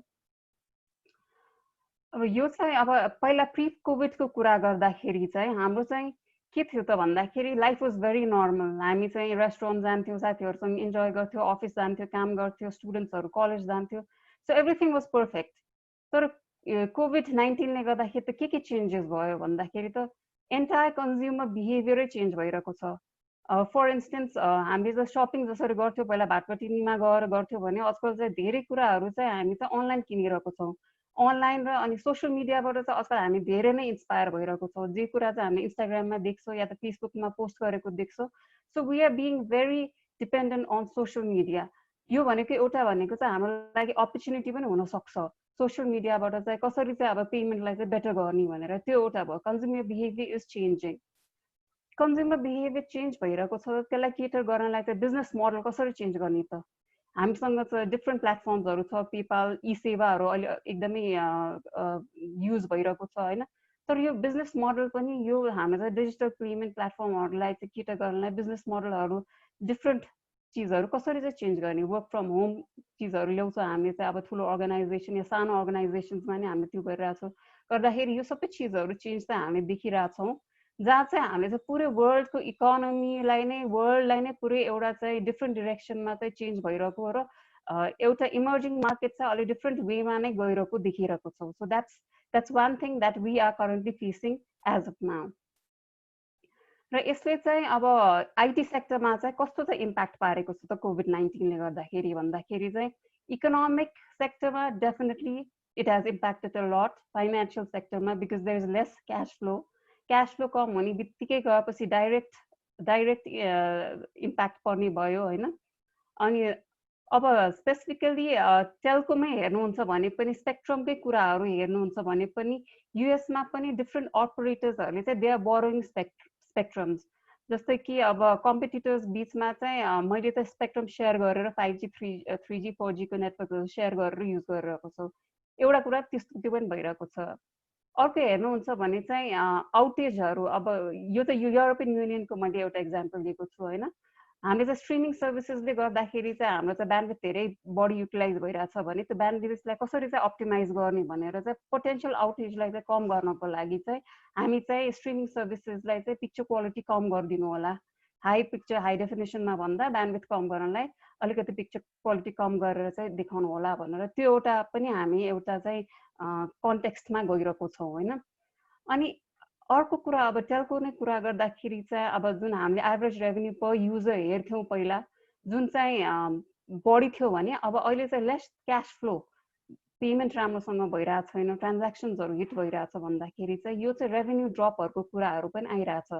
अब यो चाहिँ अब पहिला प्री कोभिडको कुरा गर्दाखेरि चाहिँ हाम्रो चाहिँ के थियो त भन्दाखेरि लाइफ वाज भेरी नर्मल। हामी चाहिँ रेस्टुरेन्ट जान्थ्यौँ, साथीहरूसँग इन्जोय गर्थ्यौँ, अफिस जान्थ्यौँ, काम गर्थ्यौँ, स्टुडेन्ट्सहरू कलेज जान्थ्यो, सो एभ्रिथिङ वाज पर्फेक्ट। तर कोभिड-19ले गर्दाखेरि त के चेन्जेस भयो भन्दाखेरि त एन्टायर कन्ज्युमर बिहेभियरै चेन्ज भइरहेको छ। फर इन्स्टेन्स हामीले त सपिङ जसरी गर्थ्यौँ पहिला भाटपटिनीमा गएर गर्थ्यौँ भने आजकल चाहिँ धेरै कुराहरू चाहिँ हामी चाहिँ अनलाइन किनिरहेको छौँ। अनलाइन र अनि सोसियल मिडियाबाट चाहिँ आजकल हामी धेरै नै इन्सपायर भइरहेको छौँ। जे कुरा चाहिँ हामी इन्स्टाग्राममा देख्छौँ या त फेसबुकमा पोस्ट गरेको देख्छौँ, so we are being very dependent on social media. यो भनेको एउटा भनेको चाहिँ हाम्रो लागि अपर्च्युनिटी पनि हुनसक्छ सोसियल मिडियाबाट चाहिँ कसरी चाहिँ अब पेमेन्टलाई चाहिँ बेटर गर्ने भनेर। त्यो एउटा भयो। Consumer behaviour is changing. Consumer behaviour change भइरहेको छ, त्यसलाई केटर गर्नलाई चाहिँ बिजनेस मोडल कसरी चेन्ज गर्ने त? हामीसँग चाहिँ डिफ्रेन्ट प्लेटफर्म्सहरू छ, पेपाल, ई सेवाहरू अहिले एकदमै युज भइरहेको छ होइन। तर यो बिजनेस मोडल पनि यो हाम्रो चाहिँ डिजिटल पेमेन्ट प्लेटफर्महरूलाई चाहिँ केटर गर्नलाई बिजनेस मोडलहरू डिफ्रेन्ट चिजहरू कसरी चाहिँ चेन्ज गर्ने, वर्क फ्रम होम चिजहरू ल्याउँछौँ हामीले चाहिँ अब ठुलो अर्गनाइजेसन या सानो अर्गनाइजेसन्समा नि हामीले त्यो गरिरहेछौँ। गर्दाखेरि यो सबै चिजहरू चेन्ज चाहिँ हामीले देखिरहेछौँ, जहाँ चाहिँ हामीले चाहिँ पुरै वर्ल्डको इकोनोमीलाई नै वर्ल्डलाई नै पुरै एउटा चाहिँ डिफ्रेन्ट डिरेक्सनमा चाहिँ चेन्ज भइरहेको र एउटा इमर्जिङ मार्केट चाहिँ अलिक डिफ्रेन्ट वेमा नै गइरहेको देखिरहेको छौँ। So that's one thing that we are currently facing as of now. र यसले चाहिँ अब आइटी सेक्टरमा चाहिँ कस्तो चाहिँ इम्प्याक्ट पारेको छ त कोभिड-19ले गर्दाखेरि भन्दाखेरि चाहिँ इकोनोमिक सेक्टरमा definitely it has impacted a lot. Financial सेक्टरमा because there is less cash flow कम हुने बित्तिकै गएपछि डाइरेक्ट इम्प्याक्ट पर्ने भयो होइन। अनि अब स्पेसिफिकली टेल्कोमै हेर्नुहुन्छ भने पनि स्पेक्ट्रमकै कुराहरू हेर्नुहुन्छ भने पनि युएसमा पनि डिफ्रेन्ट अपरेटर्सहरूले चाहिँ दे आर बोरोइङ स्पेक्ट्रम्स। जस्तै कि अब कम्पिटिटर्स बिचमा चाहिँ मैले त स्पेक्ट्रम सेयर गरेर 5G 3G 4G को नेटवर्कहरू सेयर गरेर युज गरिरहेको छु, एउटा कुरा त्यो पनि भइरहेको छ। अर्को हेर्नुहुन्छ भने चाहिँ आउटेजहरू, अब यो त युरोपियन युनियनको मैले एउटा इक्जाम्पल दिएको छु होइन। हामीले चाहिँ स्ट्रिमिङ सर्भिसेसले गर्दाखेरि चाहिँ हाम्रो चाहिँ ब्यान्डविड्थ धेरै बढी युटिलाइज भइरहेछ भने त्यो ब्यान्डविड्थलाई कसरी चाहिँ अप्टिमाइज गर्ने भनेर चाहिँ पोटेन्सियल आउटेजलाई चाहिँ कम गर्नको लागि चाहिँ हामी चाहिँ स्ट्रिमिङ सर्भिसेसलाई चाहिँ पिक्चर क्वालिटी कम गरिदिनु होला, हाई डेफिनेसनमा भन्दा ब्यान्डविड्थ कम गर्नलाई अलिकति पिक्चर क्वालिटी कम गरेर चाहिँ देखाउनु होला भनेर त्यो एउटा पनि हामी एउटा चाहिँ कन्टेक्स्टमा गइरहेको छौँ होइन। अनि अर्को कुरा अब टेल्को नै कुरा गर्दाखेरि चाहिँ अब जुन हामीले एभरेज रेभेन्यू पर युजर हेर्थ्यौँ पहिला जुन चाहिँ बढी थियो भने अब अहिले चाहिँ लेस क्यास फ्लो, पेमेन्ट राम्रोसँग भइरहेको छैन, ट्रान्ज्याक्सन्सहरू हिट भइरहेछ भन्दाखेरि चाहिँ यो चाहिँ रेभेन्यू ड्रपहरूको कुराहरू पनि आइरहेछ।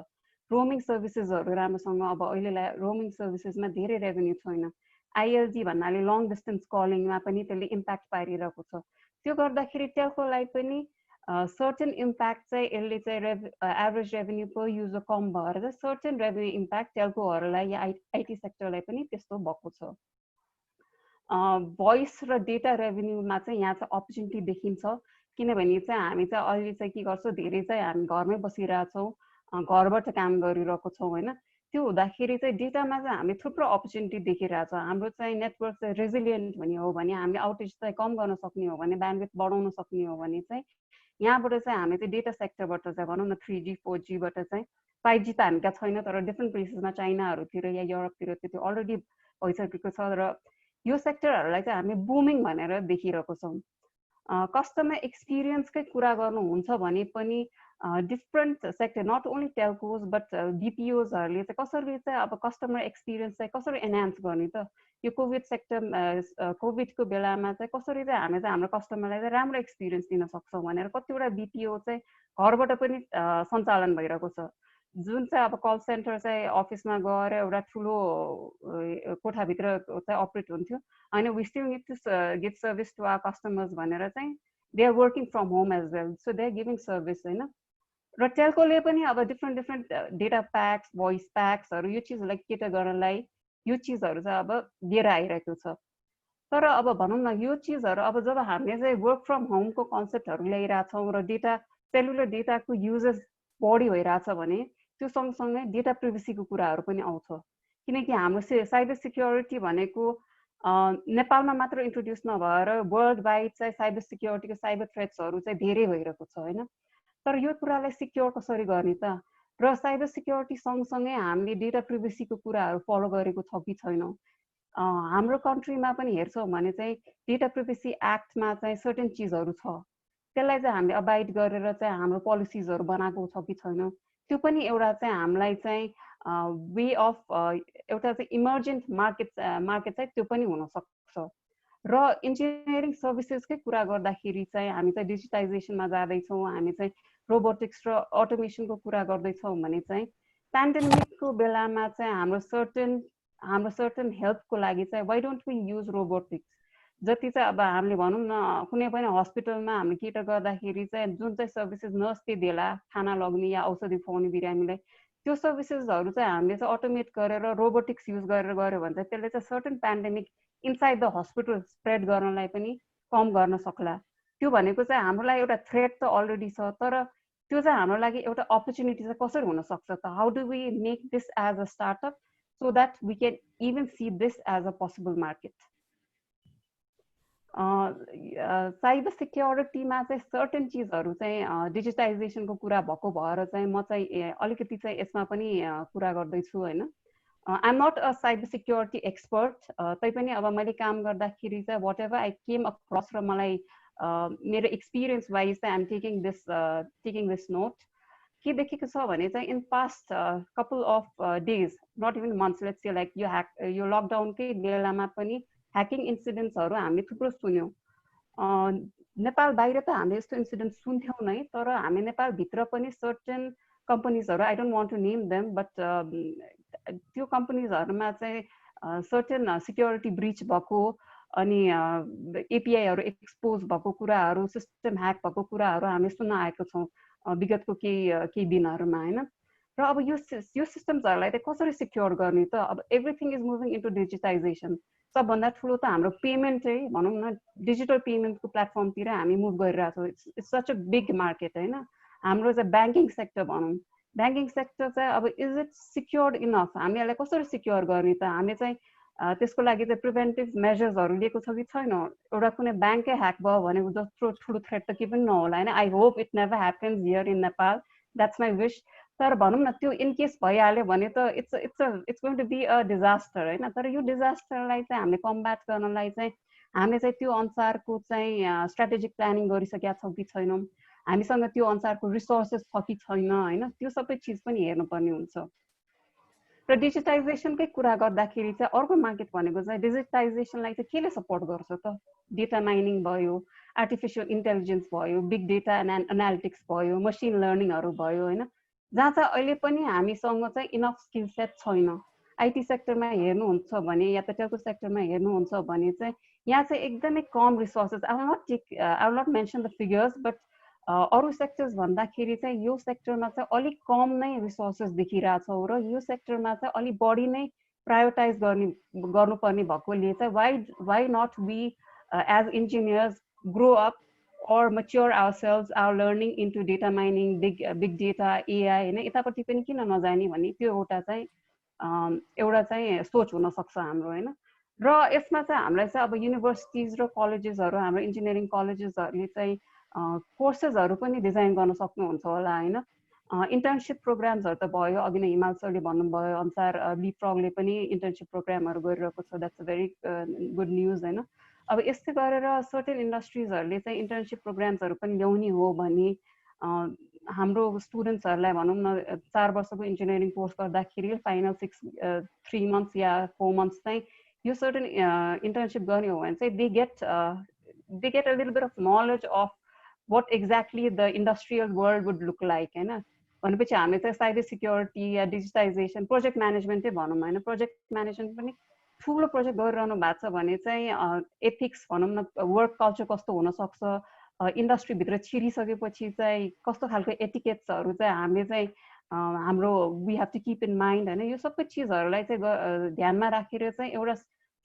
रोमिङ सर्भिसेसहरू राम्रोसँग अब अहिले रोमिङ सर्भिसेसमा धेरै रेभेन्यू छैन। आइएलजी भन्नाले लङ डिस्टेन्स कलिङमा पनि त्यसले इम्प्याक्ट पारिरहेको छ। त्यो गर्दाखेरि टेल्कोलाई पनि सर्टेन इम्प्याक्ट चाहिँ यसले चाहिँ एभरेज रेभेन्यू पर युजर कम भएर चाहिँ सर्टेन रेभेन्यू इम्प्याक्ट टेल्कोहरूलाई या आइटी सेक्टरलाई पनि त्यस्तो भएको छ। भोइस र डेटा रेभेन्यूमा चाहिँ यहाँ चाहिँ अपर्च्युनिटी देखिन्छ, किनभने चाहिँ हामी चाहिँ अहिले चाहिँ के गर्छौँ, धेरै चाहिँ हामी घरमै बसिरहेछौँ, घरबाट काम गरिरहेको छौँ होइन। त्यो हुँदाखेरि चाहिँ डेटामा चाहिँ हामीले थुप्रो अपर्च्युनिटी देखिरहेछौँ। हाम्रो चाहिँ नेटवर्क चाहिँ रेजिलियन्ट हुने हो भने, हामीले आउटेज चाहिँ कम गर्न सक्ने हो भने, ब्यान्डविड्थ बढाउन सक्ने हो भने चाहिँ यहाँबाट चाहिँ हामी चाहिँ डेटा सेक्टरबाट चाहिँ भनौँ न 3G 4Gबाट चाहिँ 5G त हामीका छैन, तर डिफ्रेन्ट प्लेसेसमा चाइनाहरूतिर या युरोपतिर त्यो अलरेडी भइसकेको छ र यो सेक्टरहरूलाई चाहिँ हामी बुमिङ भनेर देखिरहेको छौँ। कस्टमर एक्सपिरियन्सकै कुरा गर्नुहुन्छ भने पनि different sector, not only telcos but बिपिओजहरूले चाहिँ कसरी चाहिँ अब कस्टमर एक्सपिरियन्स चाहिँ कसरी एनहान्स गर्ने त, यो कोभिडको बेलामा चाहिँ कसरी चाहिँ हामी चाहिँ हाम्रो कस्टमरलाई चाहिँ राम्रो एक्सपिरियन्स दिन सक्छौँ भनेर कतिवटा बिपिओ चाहिँ घरबाट पनि सञ्चालन भइरहेको छ। जुन चाहिँ अब कल सेन्टर चाहिँ अफिसमा गएर एउटा ठुलो कोठाभित्र चाहिँ अपरेट हुन्थ्यो होइन, we still need to give service to our customers भनेर चाहिँ they are working from home as well, so they are giving service होइन। र टेल्कोले पनि अब डिफ्रेन्ट डेटा प्याक्स, भोइस प्याक्सहरू यो चिजहरूलाई केटर गर्नलाई यो चिजहरू चाहिँ अब लिएर आइरहेको छ। तर अब भनौँ न यो चिजहरू अब जब हामीले चाहिँ वर्क फ्रम होमको कन्सेप्टहरू ल्याइरहेछौँ र सेलुलर डेटाको युजेस बढी भइरहेछ भने त्यो सँगसँगै डेटा प्रिभेसीको कुराहरू पनि आउँछ किनकि हाम्रो साइबर सिक्योरिटी भनेको नेपालमा मात्र इन्ट्रोड्युस नभएर वर्ल्ड वाइड चाहिँ साइबर सिक्योरिटीको साइबर थ्रेट्सहरू चाहिँ धेरै भइरहेको छ होइन तर यो कुरालाई सिक्योर कसरी गर्ने त र साइबर सिक्योरिटी सँगसँगै हामीले डेटा प्रिभेसीको कुराहरू फलो गरेको छ कि छैनौँ हाम्रो कन्ट्रीमा पनि हेर्छौँ भने चाहिँ डेटा प्रिभेसी एक्टमा चाहिँ सर्टेन चिजहरू छ त्यसलाई चाहिँ हामीले अबाइड गरेर चाहिँ हाम्रो पोलिसिजहरू बनाएको छ कि छैनौँ त्यो पनि एउटा चाहिँ हामीलाई चाहिँ वे अफ एउटा चाहिँ इमर्जेन्ट मार्केट चाहिँ त्यो पनि हुनसक्छ र इन्जिनियरिङ सर्भिसेसकै कुरा गर्दाखेरि चाहिँ हामी चाहिँ डिजिटाइजेसनमा जाँदैछौँ हामी चाहिँ रोबोटिक्स र अटोमेसनको कुरा गर्दैछौँ भने चाहिँ पेन्डेमिकको बेलामा चाहिँ हाम्रो सर्टेन हेल्पको लागि चाहिँ why don't we use robotics जति चाहिँ अब हामीले भनौँ न कुनै पनि हस्पिटलमा हामीले केटर गर्दाखेरि चाहिँ जुन चाहिँ सर्भिसेस नर्सले देला खाना लग्ने या औषधि खुवाउने बिरामीलाई त्यो सर्भिसेसहरू चाहिँ हामीले चाहिँ अटोमेट गरेर रोबोटिक्स युज गरेर गऱ्यो भने चाहिँ त्यसले चाहिँ certain pandemic inside the hospital spread गर्नलाई पनि कम गर्न सक्ला त्यो भनेको चाहिँ हाम्रो लागि एउटा थ्रेट त अलरेडी छ तर त्यो चाहिँ हाम्रो लागि एउटा अपर्च्युनिटी चाहिँ कसरी हुनसक्छ त how do we make this as a startup so that we can even see this as a possible market cyber सिक्योरिटीमा चाहिँ सर्टेन चिजहरू चाहिँ डिजिटाइजेसनको कुरा भएको भएर चाहिँ म चाहिँ अलिकति चाहिँ यसमा पनि कुरा गर्दैछु होइन I'm not a cyber security expert. तैपनि अब मैले काम गर्दाखेरि चाहिँ whatever I came across र मलाई मेरो experience wise चाहिँ I'm taking this note. के देखेको छ भने चाहिँ in past couple of days, not even months, let's say like यो lockdown कै बेलामा पनि hacking incidents हरू हामीले थुप्रो सुन्यौं. नेपाल बाहिर त हामीले यस्तो इन्सिडेन्ट सुन्थ्यौं नै तर हामी नेपाल भित्र पनि certain companies हरू I don't want to name them but त्यो कम्पनीजहरुमा चाहिँ सर्टेन सिक्युरिटी ब्रीच भएको अनि एपीआईहरु एक्सपोज भएको कुराहरु सिस्टम ह्याक भएको कुराहरु हामी सुन्न आएको छौं विगतको केही दिनहरुमा हैन र अब यो सिस्टम्सहरुलाई चाहिँ कसरी सिक्योर गर्ने त अब everything is moving into digitisation सबभन्दा ठूलो त हाम्रो पेमेन्ट चाहिँ भनौं न डिजिटल पेमेन्टको प्लेटफर्मतिर हामी मुभ गरिरहेछौं it's such a big market हैन हाम्रो चाहिँ बैंकिङ सेक्टर भनौं बैंकिङ सेक्टर चाहिँ अब इज इट सिक्योर्ड इनफ हामी यसलाई कसरी सिक्योर गर्ने त हामी चाहिँ त्यसको लागि चाहिँ प्रिभेन्टिभ मेजर्सहरु लिएको छ कि छैन एउटा कुनै बैंकै ह्याक भयो भने जस्तो ठूलो थ्रेट त के पनि नहोला हैन I hope it never happens here in Nepal that's my wish तर भनौं न त्यो इन केस भइहाल्यो भने त it's going to be a disaster हैन तर यो डिजास्टरलाई चाहिँ हामीले कम्ब्याट गर्नलाई चाहिँ हामीले चाहिँ त्यो अनुसारको चाहिँ स्ट्र्याटेजिक प्लानिङ गरिसकेका छौं कि छैनौं हामीसँग त्यो अनुसारको रिसोर्सेस छ कि छैन हैन त्यो सबै चीज पनि हेर्नुपर्ने हुन्छ र डिजिटाइजेसनकै कुरा गर्दाखेरि चाहिँ अर्को मार्केट भनेको चाहिँ डिजिटाइजेसनलाई चाहिँ केले सपोर्ट गर्छ त डेटा माइनिङ भयो आर्टिफिशियल इन्टेलिजेन्स भयो बिग डेटा एन्ड एनालिटिक्स भयो मसिन लर्निङहरु भयो हैन जहाँ चाहिँ अहिले पनि हामीसँग चाहिँ इनफ स्किल सेट छैन आईटी सेक्टरमा हेर्नुहुन्छ भने या त टेलको सेक्टरमा हेर्नुहुन्छ भने चाहिँ यहाँ चाहिँ एकदमै कम resources I will not mention the figures but अरु सेक्टर्स भन्दाखेरि चाहिँ यो सेक्टरमा चाहिँ अलिक कम नै रिसोर्सेस देखिरहेछौं र यो सेक्टरमा चाहिँ अलि बढी नै प्रायोरिटाइज गर्नुपर्ने भएकोले चाहिँ why not we as engineers grow up or mature ourselves our learning into data mining big data AI हैन यतापटि पनि किन नजाने भन्ने त्यो एउटा चाहिँ सोच हुन सक्छ हाम्रो हैन र यसमा चाहिँ हामीलाई चाहिँ अब युनिभर्सिटीज र कलेजेसहरु हाम्रो इन्जिनियरिङ कलेजेसहरुले चाहिँ कोर्सेसहरु पनि डिजाइन गर्न सक्नुहुन्छ होला हैन इन्टर्नशिप प्रोग्राम्सहरु त भयो अघि नै हिमाल सरले भन्नुभयो अनुसार बीप्रगले पनि इन्टर्नशिप प्रोग्रामहरु गरिरहेको छ that's a very good news हैन अब यस्तै गरेर सर्टेन इन्डस्ट्रीजहरुले चाहिँ इन्टर्नशिप प्रोग्राम्सहरु पनि ल्याउने हो भने हाम्रो स्टुडेन्ट्सहरुलाई भनौं न 4 वर्षको इन्जिनियरिङ कोर्स गर्दाखेरि फाइनल 3 मन्थ्स या 4 मन्थ्स चाहिँ यो सर्टेन इन्टर्नशिप गर्ने हो भने चाहिँ they get a little bit of knowledge of what exactly the industrial world would look like हैन भनेपछि हामी चाहिँ साइबर सिक्युरिटी या डिजिटाइजेसन प्रोजेक्ट म्यानेजमेन्टै भनौं हैन प्रोजेक्ट म्यानेजमेन्ट पनि ठूलो प्रोजेक्ट गरिरहनु भएको छ भने चाहिँ एथिक्स भनौं न वर्क कल्चर कस्तो हुन सक्छ इन्डस्ट्री भित्र छिरिसकेपछि चाहिँ कस्तो खालको एटिकेट्सहरु चाहिँ हामीले चाहिँ हाम्रो we have to keep in mind हैन यो सबै चीजहरुलाई चाहिँ ध्यानमा राखेर चाहिँ एउटा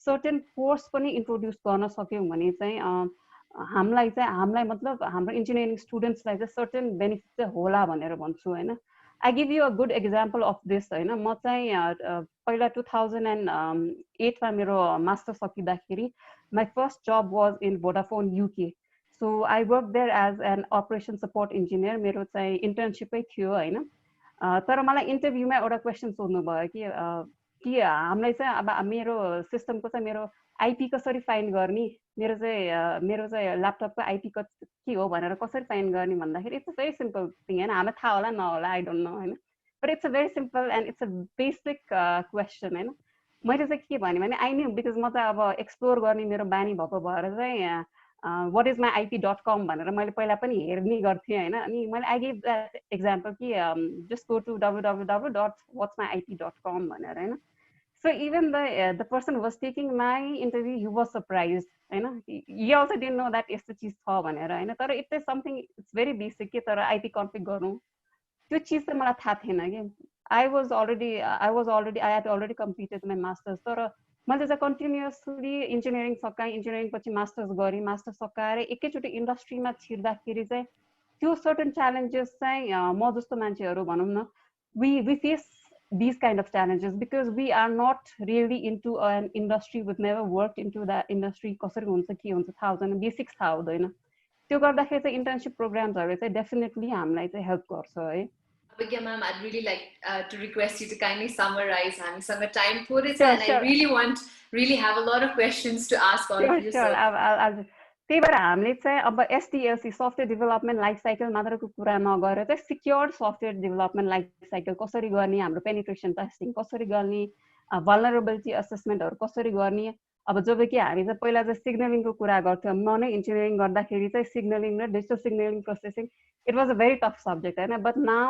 सर्टेन कोर्स पनि इन्ट्रोड्युस गर्न सक्यौँ भने चाहिँ हामीलाई मतलब हाम्रो इन्जिनियरिङ स्टुडेन्ट्सलाई चाहिँ सर्टेन बेनिफिट चाहिँ होला भनेर भन्छु होइन. I give you a good example of this होइन. म चाहिँ पहिला 2008मा मेरो मास्टर सकिँदाखेरि my first job was in Vodafone UK. So I work there as an operation support engineer. मेरो चाहिँ इन्टर्नसिपै थियो होइन. तर मलाई इन्टरभ्यूमा एउटा क्वेसन सोध्नु भयो कि हामीलाई चाहिँ अब मेरो सिस्टमको चाहिँ मेरो आइपी कसरी फाइन्ड गर्ने, मेरो चाहिँ ल्यापटपको आइपी के हो भनेर कसरी फाइन्ड गर्ने भन्दाखेरि it's a very simple thing होइन. हामीलाई थाहा होला नहोला आई डोन्ट नो होइन, but it's a very simple and it's a basic question होइन. मैले चाहिँ के भने आई न्यू बिकज म चाहिँ अब एक्सप्लोर गर्ने मेरो बानी भएको भएर चाहिँ what is my ip.com भनेर मैले पहिला पनि हेर्ने गर्थेँ होइन. अनि मैले आई गिभ द्याट एक्जाम्पल कि जस्ट गो टु www.whatsmyip.com भनेर होइन. So even the person who was taking my interview, he was surprised होइन. He also didn't know that यस्तो चिज छ भनेर होइन. तर it is something it's very basic के, तर आइपी कन्फिग गर्नु त्यो चिज चाहिँ मलाई थाहा थिएन कि. I had already completed my masters. तर मैले चाहिँ कन्टिन्युसली इन्जिनियरिङ सकाएँ, इन्जिनियरिङ पछि मास्टर्स गरेँ, मास्टर्स सकाएर एकैचोटि इन्डस्ट्रीमा छिर्दाखेरि चाहिँ त्यो सर्टन च्यालेन्जेस चाहिँ म जस्तो मान्छेहरू भनौँ न we face these kind of challenges because we are not really into an industry, we've never worked into that industry. कसरी हुन्छ के हुन्छ थाहा हुँदैन, बेसिक्स थाहा हुँदैन. त्यो गर्दाखेरि चाहिँ इन्टर्नसिप प्रोग्राम्सहरूले चाहिँ डेफिनेटली हामीलाई चाहिँ हेल्प गर्छ है. Abhigya ma'am, I'd really like to request you to kindly summarize. हामीसँग time थोरै छ and I really have a lot of questions to ask all of you. Sure. त्यही भएर हामीले चाहिँ अब एसडिएलसी सफ्टवेयर डेभलपमेन्ट लाइफ साइकल मात्रको कुरा नगरेर चाहिँ secured software development life cycle कसरी गर्ने, हाम्रो पेनिट्रेसन टेस्टिङ कसरी गर्ने, भल्नरेबिलिटी असेसमेन्टहरू कसरी गर्ने. अब जब कि हामी चाहिँ पहिला चाहिँ सिग्नलिङको कुरा गर्थ्यौँ. म नै इन्जिनियरिङ गर्दाखेरि चाहिँ सिग्नलिङ र digital signalling processing it was a very tough subject होइन. But now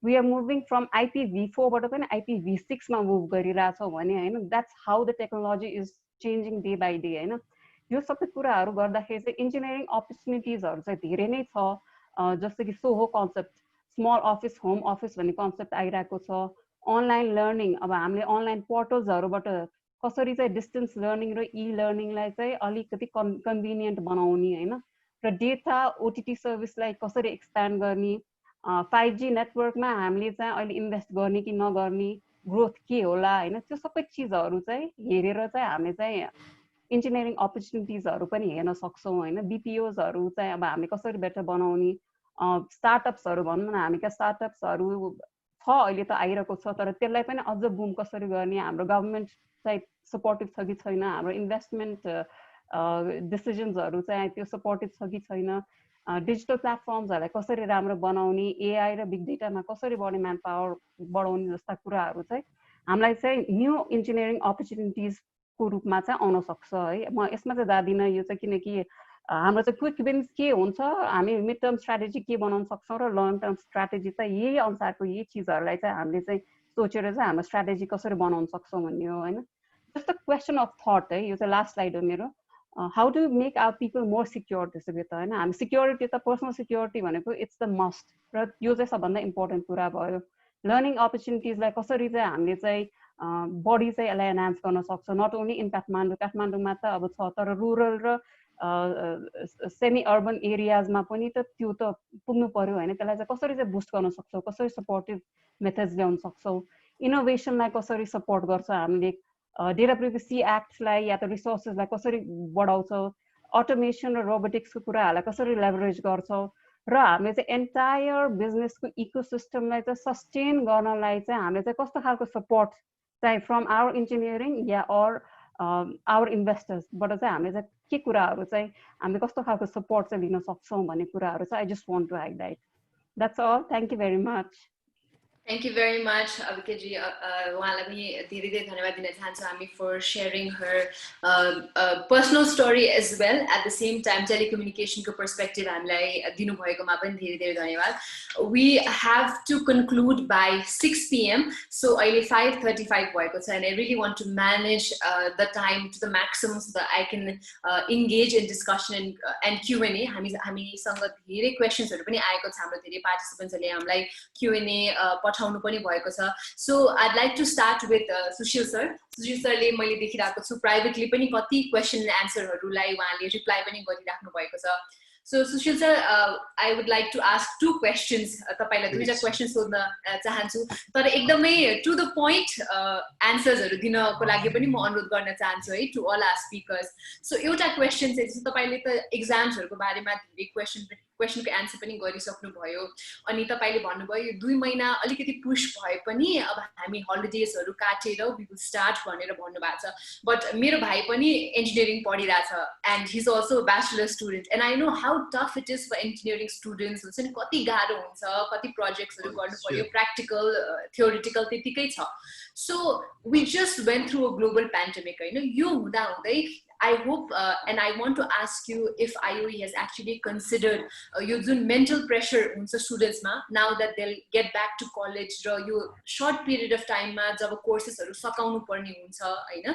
we are moving from IPv4बाट पनि IPv6मा मुभ गरिरहेछौँ भने होइन. That's how the technology is changing day by day होइन. यो सबै कुराहरू गर्दाखेरि चाहिँ इन्जिनियरिङ अपर्च्युनिटिजहरू चाहिँ धेरै नै छ. जस्तो कि Soho concept, small office home office भन्ने कन्सेप्ट आइरहेको छ. अनलाइन लर्निङ, अब हामीले अनलाइन पोर्टल्सहरूबाट कसरी चाहिँ डिस्टेन्स लर्निङ र इ लर्निङलाई चाहिँ अलिकति कन्भिनियन्ट बनाउने होइन. र डेटा ओटिटी सर्भिसलाई कसरी एक्सप्यान्ड गर्ने, 5G नेटवर्कमा हामीले चाहिँ अहिले इन्भेस्ट गर्ने कि नगर्ने, ग्रोथ के होला होइन. त्यो सबै चिजहरू चाहिँ हेरेर चाहिँ हामीले चाहिँ इन्जिनियरिङ अपर्च्युनिटिजहरू पनि हेर्न सक्छौँ होइन. बिपिओजहरू चाहिँ अब हामीले कसरी बेटर बनाउने, स्टार्टअप्सहरू भनौँ न, हामी कहाँ स्टार्टअप्सहरू छ अहिले त आइरहेको छ, तर त्यसलाई पनि अझ बुम कसरी गर्ने, हाम्रो गभर्मेन्ट चाहिँ सपोर्टिभ छ कि छैन, हाम्रो इन्भेस्टमेन्ट डिसिजन्सहरू चाहिँ त्यो सपोर्टिभ छ कि छैन, डिजिटल प्लेटफर्म्सहरूलाई कसरी राम्रो बनाउने, एआई र बिग डेटामा कसरी बढी म्यान पावर बढाउने जस्ता कुराहरू चाहिँ हामीलाई चाहिँ न्यू इन्जिनियरिङ अपर्च्युनिटिजको रूपमा चाहिँ आउन सक्छ है. म यसमा चाहिँ जाँदिनँ, यो चाहिँ किनकि हाम्रो चाहिँ क्विक विन्स के हुन्छ, हामी मिड टर्म स्ट्राटेजी के बनाउन सक्छौँ र लङ टर्म स्ट्राटेजी चाहिँ यही अनुसारको यही चिजहरूलाई चाहिँ हामीले चाहिँ सोचेर चाहिँ हाम्रो स्ट्राटेजी कसरी बनाउन सक्छौँ भन्ने हो होइन. Just a question of thought है. यो चाहिँ लास्ट स्लाइड हो मेरो. How do make our people more secure, त्यसो भए त होइन. हामी सिक्योरिटी त पर्सनल सिक्योरिटी भनेको इट्स द मस्ट, र यो चाहिँ सबभन्दा इम्पोर्टेन्ट कुरा भयो. लर्निङ अपर्च्युनिटिजलाई कसरी चाहिँ हामीले चाहिँ बढी चाहिँ यसलाई एनहान्स गर्न सक्छौँ. नट ओन्ली इन काठमाडौँमा त अब छ, तर रुरल र सेमी अर्बन एरियाजमा पनि त त्यो त पुग्नु पर्यो होइन. त्यसलाई चाहिँ कसरी चाहिँ बुस्ट गर्न सक्छौँ, कसरी सपोर्टिभ मेथड्स ल्याउन सक्छौँ, इनोभेसनलाई कसरी सपोर्ट गर्छ हामीले, डेटा प्रिभेसी एक्टलाई या त रिसोर्सेसलाई कसरी बढाउँछौँ, अटोमेसन र रोबोटिक्सको कुराहरूलाई कसरी लेभरेज गर्छौँ, र हामीले चाहिँ एन्टायर बिजनेसको इकोसिस्टमलाई चाहिँ सस्टेन गर्नलाई चाहिँ हामीले चाहिँ कस्तो खालको सपोर्ट चाहिँ फ्रम आवर इन्जिनियरिङ या अर आवर इन्भेस्टर्सबाट चाहिँ हामीले चाहिँ के कुराहरू चाहिँ हामीले कस्तो खालको सपोर्ट चाहिँ लिन सक्छौँ भन्ने कुराहरू चाहिँ I just want to highlight. That's all. Thank you very much. Thank you very much, Abhikyaji. उहाँलाई पनि धेरै धेरै धन्यवाद दिन चाहन्छु हामी for sharing her personal story as well. At the same time, telecommunication को perspective हामीलाई दिनुभएकोमा पनि धेरै धेरै धन्यवाद. We have to conclude by 6 PM. So अहिले 5:35 भएको छ, and I really want to manage the time to the maximum so that I can engage in discussion and Q&A. हामीसँग धेरै क्वेशन्सहरू पनि आएको छ. हाम्रो धेरै पार्टिसिपेन्ट्सहरूले हामीलाई Q&A पठाउनु पनि भएको छ so I'd like to start with Sushil सरले मैले देखिरहेको छु प्राइभेटली पनि कति क्वेशन एन्ड आन्सरहरूलाई उहाँले रिप्लाई पनि गरिराख्नु भएको छ So Sushil sir, I would like to ask 2 questions. तपाईलाई दुईटा क्वेशन सोध्न चाहन्छु तर एकदमै to the point answers दिनको लागि पनि म अनुरोध गर्न चाहन्छु है to all our speakers. So एउटा क्वेशन चाहिँ तपाईले त एक्जाम्सहरुको बारेमा धेरै क्वेशनको आन्सर पनि गरिसक्नु भयो अनि तपाईले भन्नुभयो यो 2 महिना अलिकति पुश भए पनि अब हामी हलिडेजहरु काटेर we will start भनेर भन्नुभएको छ बट मेरो भाइ पनि engineering पढिरहेछ and he's also a bachelor student and I know how tough it is for engineering students हुन्छ नि कति गाह्रो हुन्छ कति प्रोजेक्ट्सहरु गर्नु पर्यो practical theoretical त्यतिकै छ so we just went through a global pandemic हैन यो हुँदा हुँदै I hope and I want to ask you if IOE has actually considered your mental pressure on students now that they'll get back to college र यो short period of time मा जब courses हरु सकाउनु पर्ने हुन्छ हैन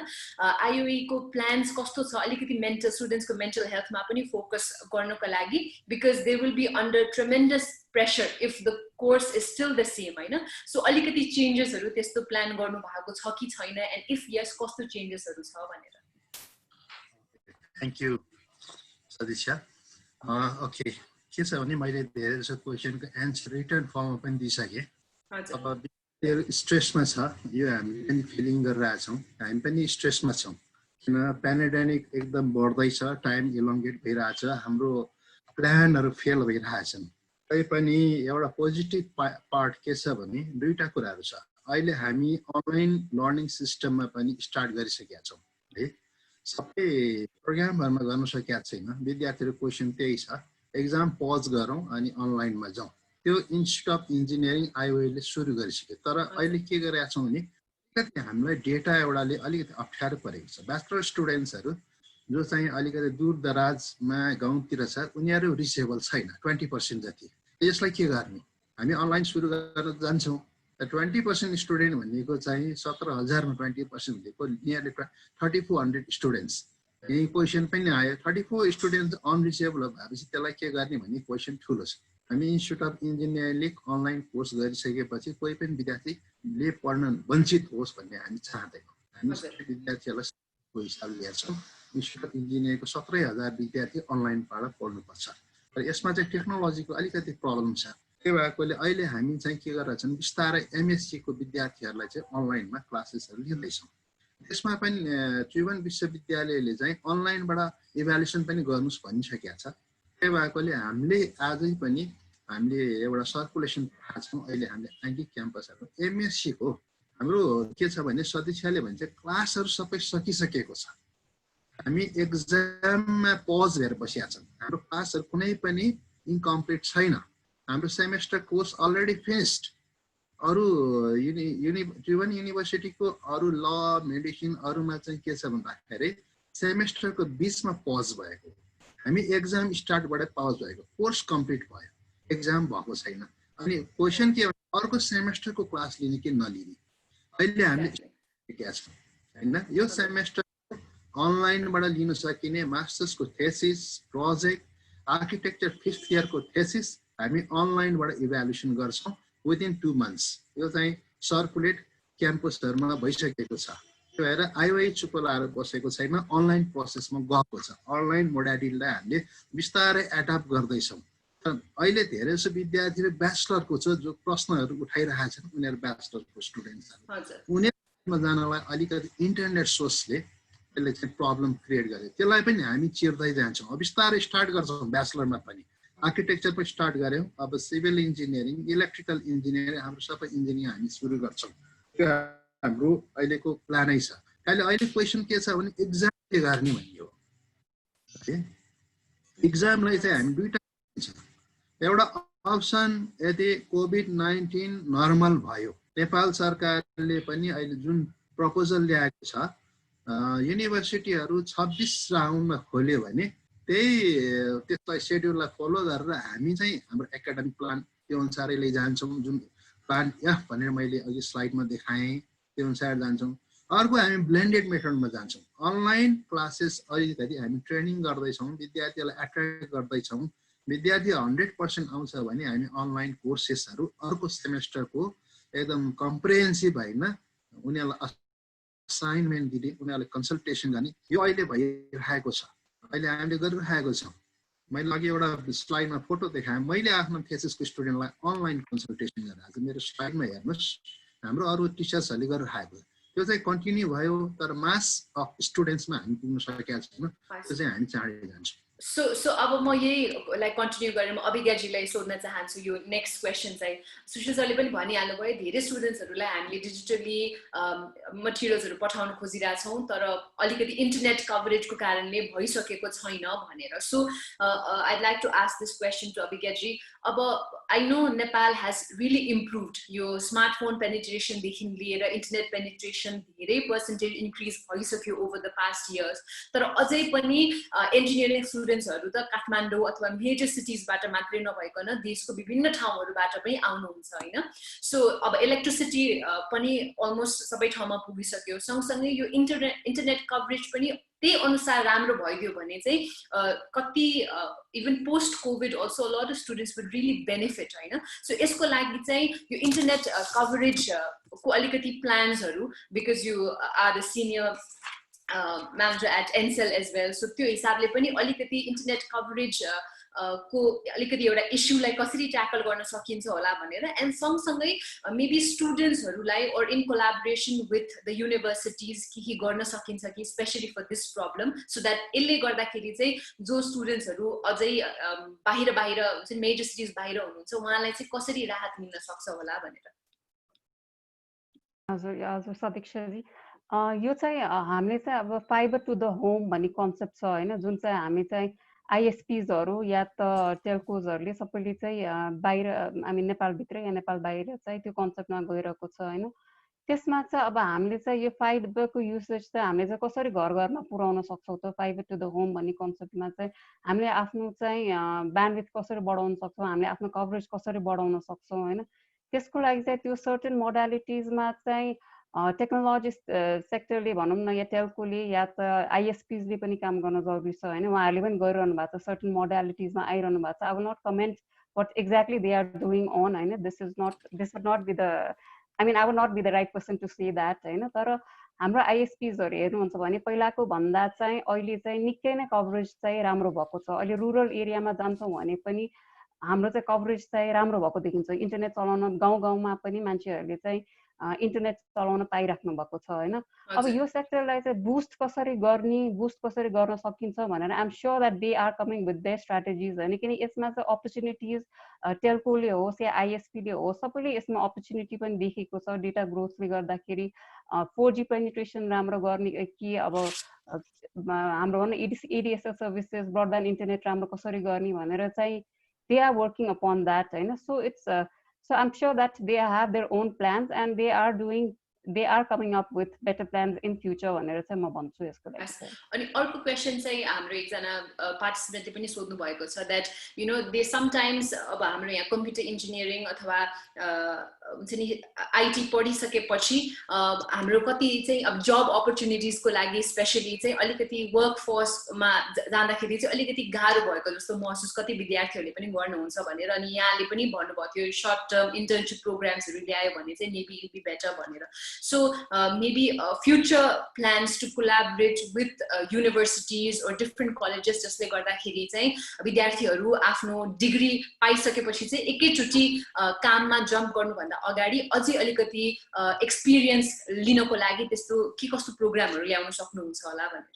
IOE को plans कस्तो छ अलिकति mental students को mental health मा पनि focus गर्नको लागि because they will be under tremendous pressure if the course is still the same हैन so अलिकति changes हरु त्यस्तो plan गर्नु भएको छ कि छैन and if yes कस्तो changes हरु छ भनेर Thank you, Sadisha. Okay, के छ भने मैले धेरै जसो क्वेशनको एन्सर रिटर्न फर्ममा पनि दिइसकेँ अब स्ट्रेसमा छ यो हामी पनि फिलिङ गरिरहेका छौँ हामी पनि स्ट्रेसमा छौँ किन पेन्डेमिक एकदम बढ्दैछ टाइम इलोंगेट भइरहेछ हाम्रो प्लानहरू फेल भइरहेछन् तैपनि एउटा पोजिटिभ पार्ट के छ भने दुईटा कुराहरू छ अहिले हामी अनलाइन लर्निङ सिस्टममा पनि स्टार्ट गरिसकेका छौँ है सबै प्रोग्रामहरुमा गर्न सकेका छैन विद्यार्थीहरु क्वेशन त्यही छ एक्जाम पज गरौँ अनि अनलाइनमा जाउँ त्यो इन्स्टिट्युट अफ इन्जिनियरिङ आइओए ले सुरु गरिसक्यो तर अहिले के गरेका छौँ भने अलिकति हामीलाई डेटा एउटाले अलिकति अप्ठ्यारो परेको छ ब्याचलर स्टुडेन्ट्सहरु जो चाहिँ अलिकति दूर दराजमा गाउँतिर छ उनीहरु रिचेबल छैन 20% जति यसलाई के गर्ने हामी अनलाइन सुरु गर्न जान्छौँ 20% स्टुडेन्ट भनेको चाहिँ 17,000 मा 20% भनेको नियरली 3400 स्टुडेन्ट्स यही क्वेशन पनि आयो 34 स्टुडेन्ट्स अनरिचेबल भएपछि त्यसलाई के गर्ने भन्ने क्वेशन ठुलो छ हामी इन्स्टिट्युट अफ इन्जिनियरिङले अनलाइन कोर्स गरिसकेपछि कोही पनि विद्यार्थीले पढ्न वञ्चित होस् भन्ने हामी चाहदैनौँ हामी सबै विद्यार्थीहरूलाई को हिसाबले हेर्छौँ इन्स्टिट्युट अफ इन्जिनियरिङको 17,000 विद्यार्थी अनलाइनबाट पढ्नुपर्छ र यसमा चाहिँ टेक्नोलोजीको अलिकति प्रब्लम छ त्यही भएकोले अहिले हामी चाहिँ के गरेका छौँ बिस्तारै एमएससी को विद्यार्थीहरूलाई चाहिँ अनलाइनमा क्लासेसहरू लिँदैछौँ त्यसमा पनि त्रिभुवन विश्वविद्यालयले चाहिँ अनलाइनबाट इभ्यालुएसन पनि गर्नुस् भनिसकेका छ त्यही भएकोले हामीले आजै पनि हामीले एउटा सर्कुलेसन पाएको छौँ अहिले हामीले आइटी क्याम्पसहरु एमएससी को हाम्रो के छ भने सदस्यले भन्छ क्लासहरु सबै सकिसकेको छ हामी एक्जाममा पज गरेर बसिया छौँ हाम्रो क्लासहरु कुनै पनि इन्कम्प्लिट छैन हाम्रो सेमेस्टर कोर्स अलरेडी फिनिश्ड अरु त्रिभुवन युनिभर्सिटीको अरु ल मेडिसिन अरुमा चाहिँ के छ भन्दाखेरि सेमेस्टरको बीचमा पज भएको हामी एक्जाम स्टार्टबाट पज भएको कोर्स कम्प्लिट भयो एक्जाम भएको छैन अनि क्वेशन के अर्को सेमेस्टरको क्लास लिने कि नलिने अहिले हामीले के छ हैन यो सेमेस्टर अनलाइनबाट लिन सकिने मास्टर्सको thesis project architecture 5th year को थेसिस हामी अनलाइनबाट इभ्यालुएसन गर्छौं विदिन 2 मन्थ्स यो चाहिँ सर्कुलेट क्याम्पसहरुमा भइसकेको छ त्यो भएर आइओए चुप लाएर बसेको छैन अनलाइन प्रोसेसमा गएको छ अनलाइन मोडालिटीलाई हामीले बिस्तारै एडप्ट गर्दै छौं अहिले धेरै जसो विद्यार्थीले ब्याचलरको छ जो प्रश्नहरु उठाइरहेका छन् उनीहरु ब्याचलरको स्टुडेन्ट्सहरु हजुर उनीहरुमा जानलाई अलिकति इन्टरनेट सोर्सले त्यसले चाहिँ प्रब्लम क्रिएट गर्यो त्यसलाई पनि हामी चिर्दै जान्छौं अब बिस्तारै स्टार्ट गर्छौं ब्याचलरमा पनि आर्किटेक्चर पनि स्टार्ट गर्यौं अब सिभिल इन्जिनियरिङ इलेक्ट्रिकल इन्जिनियरिङ हाम्रो सबै इन्जिनियरिङ हामी सुरु गर्छौं त्यो हाम्रो अहिलेको प्लानै छ अहिले क्वेशन के छ भने एक्जाम के गर्ने भन्ने हो एक्जामलाई चाहिँ हामी दुईटा एउटा अप्सन यदि कोभिड-19 नर्मल भयो नेपाल सरकारले पनि अहिले जुन प्रपोजल ल्याएको छ युनिभर्सिटीहरु 26 राउन्डमा खोल्यो भने त्यसलाई शेड्युललाई फलो गरेर हामी चाहिँ हाम्रो एकाडेमिक प्लान त्यो अनुसारले लैजान्छौं जुन प्लान एफ भनेर मैले अघि स्लाइडमा देखाएँ त्यो अनुसार जान्छौं अर्को हामी ब्लेन्डेड मेथडमा जान्छौं अनलाइन क्लासेस अलिकति हामी ट्रेनिङ गर्दै छौं विद्यार्थीलाई एट्र्याक्ट गर्दै छौं विद्यार्थी 100% आउँछ भने हामी अनलाइन कोर्सेसहरु अर्को सेमेस्टरको एकदम कम्प्रिहेन्सिभ होइन उनीहरूलाई असाइनमेन्ट दिने उनीहरूले कन्सल्टेसन गर्ने यो अहिले भइरहेको छ अहिले हामीले गरिरहेको छौँ मैले अघि एउटा स्लाइडमा फोटो देखाएँ मैले आफ्नो थेसिसको स्टुडेन्टलाई अनलाइन कन्सल्टेसन गरेर आज मेरो स्लाइडमा हेर्नुहोस् हाम्रो अरू टिचर्सहरूले गरिरहेको त्यो चाहिँ कन्टिन्यू भयो तर मास अफ स्टुडेन्ट्समा हामी पुग्न सकेका छैनौँ त्यो चाहिँ हामी चाँडै जान्छौँ So अब म यही लाइक कन्टिन्यू गरेर म अभिज्ञाजीलाई सोध्न चाहन्छु यो नेक्स्ट क्वेसन चाहिँ सुशील सरले पनि भनिहाल्नु भयो धेरै स्टुडेन्ट्सहरूलाई हामीले डिजिटली मटेरियल्सहरू पठाउन खोजिरहेछौँ तर अलिकति इन्टरनेट कभरेजको कारणले भइसकेको छैन भनेर so I'd like to ask this question to अभिज्ञाजी अब I know Nepal has really improved यो स्मार्टफोन पेनिट्रेसनदेखि लिएर इन्टरनेट पेनिट्रेसन धेरै पर्सेन्टेज इन्क्रिज भइसक्यो ओभर द पास्ट इयर्स तर अझै पनि इन्जिनियरिङ स्टुडेन्ट्सहरू त काठमाडौँ अथवा मेजर सिटिजबाट मात्रै नभइकन देशको विभिन्न ठाउँहरूबाट पनि आउनुहुन्छ होइन सो अब इलेक्ट्रिसिटी पनि अलमोस्ट सबै ठाउँमा पुगिसक्यो सँगसँगै यो इन्टरनेट कभरेज पनि त्यही अनुसार राम्रो भइदियो भने चाहिँ कति even post covid also lot of students would really benefit होइन सो यसको लागि चाहिँ यो इन्टरनेट कभरेजको अलिकति प्लान्सहरू because you are the senior manager at NCEL as well. So त्यो हिसाबले पनि अलिकति इन्टरनेट कभरेज को अलिकति एउटा इस्युलाई कसरी ट्याकल गर्न सकिन्छ होला भनेर एन्ड सँगसँगै मेबी स्टुडेन्ट्सहरूलाई और in collaboration with the universities के गर्न सकिन्छ कि specially for this problem so that यसले गर्दाखेरि चाहिँ जो स्टुडेन्ट्सहरू अझै बाहिर मेजर सिटिज बाहिर हुनुहुन्छ उहाँलाई चाहिँ कसरी राहत मिल्न सक्छ होला भनेर हजुर सदीक्षाजी यो चाहिँ हामीले चाहिँ अब फाइबर टु द होम भन्ने कन्सेप्ट छ होइन जुन चाहिँ हामी चाहिँ आइएसपीजहरू या त टेल्कोजहरूले सबैले चाहिँ बाहिर हामी नेपालभित्र या नेपाल बाहिर चाहिँ त्यो कन्सेप्टमा गइरहेको छ होइन त्यसमा चाहिँ अब हामीले चाहिँ यो फाइबरको युसेज चाहिँ हामीले चाहिँ कसरी घर घरमा पुर्याउन सक्छौँ त फाइबर टु द होम भन्ने कन्सेप्टमा चाहिँ हामीले आफ्नो चाहिँ ब्यान्डविथ कसरी बढाउन सक्छौँ हामीले आफ्नो कभरेज कसरी बढाउन सक्छौँ होइन त्यसको लागि चाहिँ त्यो सर्टेन मोडालिटिजमा चाहिँ टेक्नोलोजी सेक्टरले भनौँ न या टेल्कोले या त आइएसपीजले पनि काम गर्न जरुरी छ होइन उहाँहरूले पनि गरिरहनु भएको छ सर्टेन मोडालिटिजमा आइरहनु भएको छ I will not comment what exactly they are doing on होइन this would not be the I mean I would not be the right person to say that होइन तर हाम्रो आइएसपीजहरू हेर्नुहुन्छ भने पहिलाको भन्दा चाहिँ अहिले चाहिँ निकै नै कभरेज चाहिँ राम्रो भएको छ अहिले रुरल एरियामा जान्छौँ भने पनि हाम्रो चाहिँ कभरेज चाहिँ राम्रो भएको देखिन्छ इन्टरनेट चलाउन गाउँ गाउँमा पनि मान्छेहरूले चाहिँ इन्टरनेट चलाउन पाइराख्नु भएको छ होइन अब यो सेक्टरलाई चाहिँ बुस्ट कसरी गर्न सकिन्छ भनेर I am sure that they are coming with their strategies होइन किन यसमा चाहिँ अपर्च्युनिटिज टेल्कोले होस् या आइएसपीले होस् सबैले यसमा अपर्च्युनिटी पनि देखेको छ डेटा ग्रोथले गर्दाखेरि 4G पेनिट्रेसन राम्रो गर्ने कि अब हाम्रो भनौँ एडिएसएल सर्भिसेस ब्रडब्यान्ड इन्टरनेट राम्रो कसरी गर्ने भनेर चाहिँ they are working upon that होइन so it's so I'm sure that they have their own plans and they are coming up with better plans in future भनेर चाहिँ म भन्छु यसको लागि अनि अर्को क्वेसन चाहिँ हाम्रो एकजना पार्टिसिपेन्टले पनि सोध्नु भएको छ that you know they sometimes अब हाम्रो यहाँ कम्प्युटर इन्जिनियरिङ अथवा हुन्छ नि आईटी पढिसकेपछि हाम्रो कति चाहिँ अब जब अपर्च्युनिटिजको लागि स्पेशली चाहिँ अलिकति वर्कफोर्समा जाँदाखेरि चाहिँ अलिकति गाह्रो भएको जस्तो महसुस कति विद्यार्थीहरूले पनि गर्नुहुन्छ भनेर अनि यहाँले पनि भन्नुभयो थियो सर्ट टर्म इन्टर्नशिप प्रोग्राम्सहरू ल्यायो भने चाहिँ मेबी इट बी बेटर भनेर So maybe future plans to collaborate with universities or different colleges जसले गर्दाखेरि चाहिँ विद्यार्थीहरू आफ्नो डिग्री पाइसकेपछि चाहिँ एकैचोटि काममा जम्प गर्नुभन्दा अगाडि अझै अलिकति एक्सपिरियन्स लिनको लागि त्यस्तो के कस्तो प्रोग्रामहरू ल्याउन सक्नुहुन्छ होला भनेर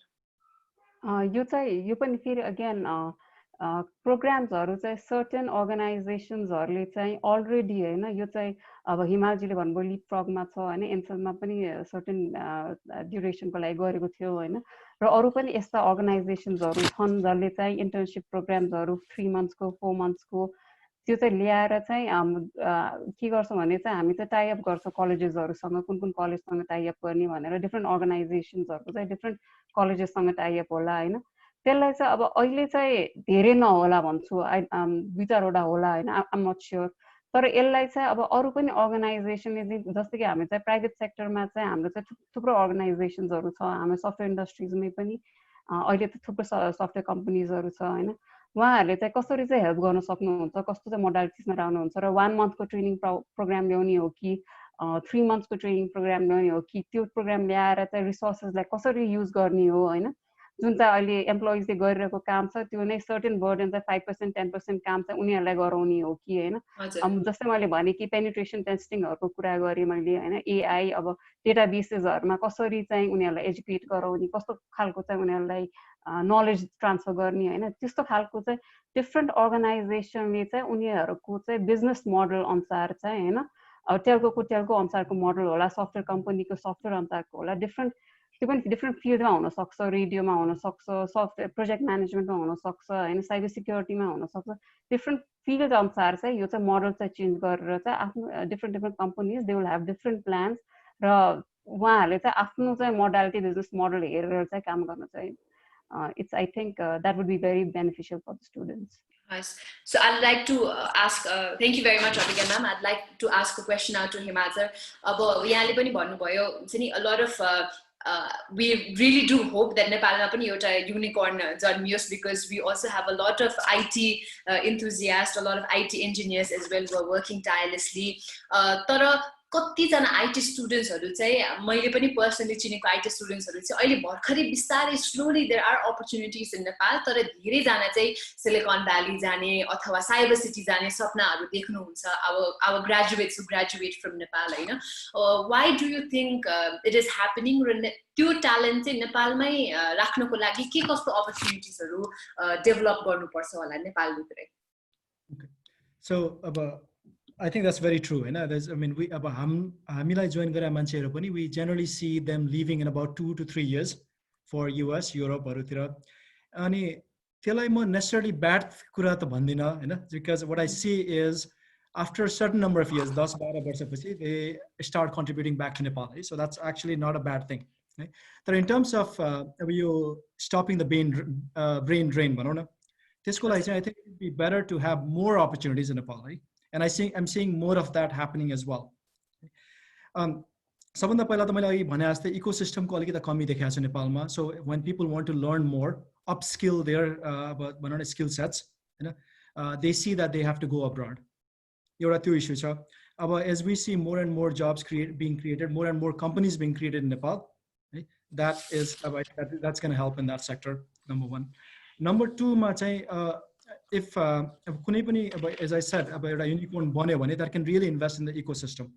यो पनि फेरि अगेन प्रोग्राम्सहरू चाहिँ सर्टेन अर्गनाइजेसन्सहरूले चाहिँ अलरेडी होइन यो चाहिँ अब हिमालजीले भन्नुभयो लिप फ्रगमा छ होइन एनसेलमा पनि सर्टेन ड्युरेसनको लागि गरेको थियो होइन र अरू पनि यस्ता अर्गनाइजेसन्सहरू छन् जसले चाहिँ इन्टर्नसिप प्रोग्राम्सहरू 3 मन्थ्सको 4 मन्थ्सको त्यो चाहिँ ल्याएर चाहिँ के गर्छौँ भने चाहिँ हामी चाहिँ टाइअप गर्छौँ कलेजेसहरूसँग कुन कलेजसँग टाइअप गर्ने भनेर डिफ्रेन्ट अर्गनाइजेसन्सहरूको चाहिँ डिफ्रेन्ट कलेजेससँग टाइअप होला होइन त्यसलाई चाहिँ अब अहिले चाहिँ धेरै नहोला भन्छु 2-4वटा होला होइन आइम नट स्योर तर यसलाई चाहिँ अब अरू पनि अर्गनाइजेसनले जस्तै कि हामी चाहिँ प्राइभेट सेक्टरमा चाहिँ हाम्रो चाहिँ थुप्रो अर्गनाइजेसन्सहरू छ हाम्रो सफ्टवेयर इन्डस्ट्रिजमै पनि अहिले त थुप्रो सफ्टवेयर कम्पनीजहरू छ होइन उहाँहरूले चाहिँ कसरी चाहिँ हेल्प गर्न सक्नुहुन्छ कस्तो चाहिँ मोडालिटिजमा रहनुहुन्छ र 1 मन्थको ट्रेनिङ प्रोग्राम ल्याउने हो कि 3 months को ट्रेनिङ प्रोग्राम ल्याउने हो कि त्यो प्रोग्राम ल्याएर चाहिँ रिसोर्सेसलाई कसरी युज गर्ने हो होइन जुन चाहिँ अहिले एम्प्लोइजले गरिरहेको काम छ त्यो नै सर्टेन बर्डन चाहिँ 5% 10% काम चाहिँ उनीहरूलाई गराउने हो कि होइन जस्तै मैले भने कि पेनिट्रेसन टेस्टिङहरूको कुरा गरेँ मैले होइन एआई अब डेटाबेसेसहरूमा कसरी चाहिँ उनीहरूलाई एजुकेट गराउने कस्तो खालको चाहिँ उनीहरूलाई नलेज ट्रान्सफर गर्ने होइन त्यस्तो खालको चाहिँ डिफ्रेन्ट अर्गनाइजेसनले चाहिँ उनीहरूको चाहिँ बिजनेस मोडल अनुसार चाहिँ होइन टेल्को अनुसारको मोडल होला सफ्टवेयर कम्पनीको सफ्टवेयर अनुसारको होला त्यो पनि डिफ्रेन्ट फिल्डमा हुनसक्छ रेडियोमा हुनसक्छ सफ्टवेयर प्रोजेक्ट म्यानेजमेन्टमा हुनसक्छ होइन साइबर सिक्योरिटीमा हुनसक्छ डिफ्रेन्ट फिल्ड अनुसार चाहिँ यो चाहिँ मोडल चाहिँ चेन्ज गरेर चाहिँ आफ्नो different companies they will have different plans र उहाँहरूले चाहिँ आफ्नो चाहिँ मोडालिटी बिजनेस मोडल हेरेर चाहिँ काम गर्न चाहिँ it's I think that would be very beneficial for the students. Nice. So I'd like to ask, thank you very much, Abhigya ma'am. I'd like to ask a question now to Himanshu. यहाँले पनि भन्नुभयो हुन्छ नि a lot of we really do hope that Nepalमा पनि एउटा unicorn जन्मियोस् because we also have a lot of IT enthusiasts, a lot of IT engineers as well who are working tirelessly. तर कतिजना IT स्टुडेन्ट्सहरू चाहिँ मैले पनि पर्सनली चिनेको IT स्टुडेन्ट्सहरू चाहिँ अहिले भर्खरै बिस्तारै slowly there are opportunities in Nepal तर धेरैजना चाहिँ सिलिकन भ्याली जाने अथवा साइबर सिटी जाने सपनाहरू देख्नुहुन्छ our graduates who graduate from Nepal हैन why do you think it is happening र त्यो ट्यालेन्ट चाहिँ नेपालमै राख्नको लागि के कस्तो अपर्च्युनिटिजहरू डेभलप गर्नुपर्छ होला नेपालभित्रै So I think that's very true. I mean, हामीलाई join गरेका मान्छेहरू पनि we generally see them leaving in about 2 to 3 years for US, Europe हरूतिर अनि त्यसलाई म necessarily bad कुरा त भन्दिन हैन because what I see is after a certain number of years 10-12 वर्षपछि they start contributing back to Nepal. So that's actually not a bad thing. But in terms of you stopping the brain drain भनौँ न त्यसको लागि चाहिँ I think it would be better to have more opportunities in Nepal. And I'm seeing more of that happening as well. सबभन्दा पहिला त मैले अघि भने जस्तै इकोसिस्टमको अलिकति कमी देखाएको छ नेपालमा. So when people want to learn more, upskill their भनौँ न skill sets, they see that they have to go abroad. एउटा त्यो इश्यू छ. अब as we see more and more jobs being created, more and more companies being created in Nepal, that's going to help in that sector, number one. Number two मा चाहिँ if कुनै पनि as I said एउटा unicorn बन्यो भने that can really invest in the ecosystem.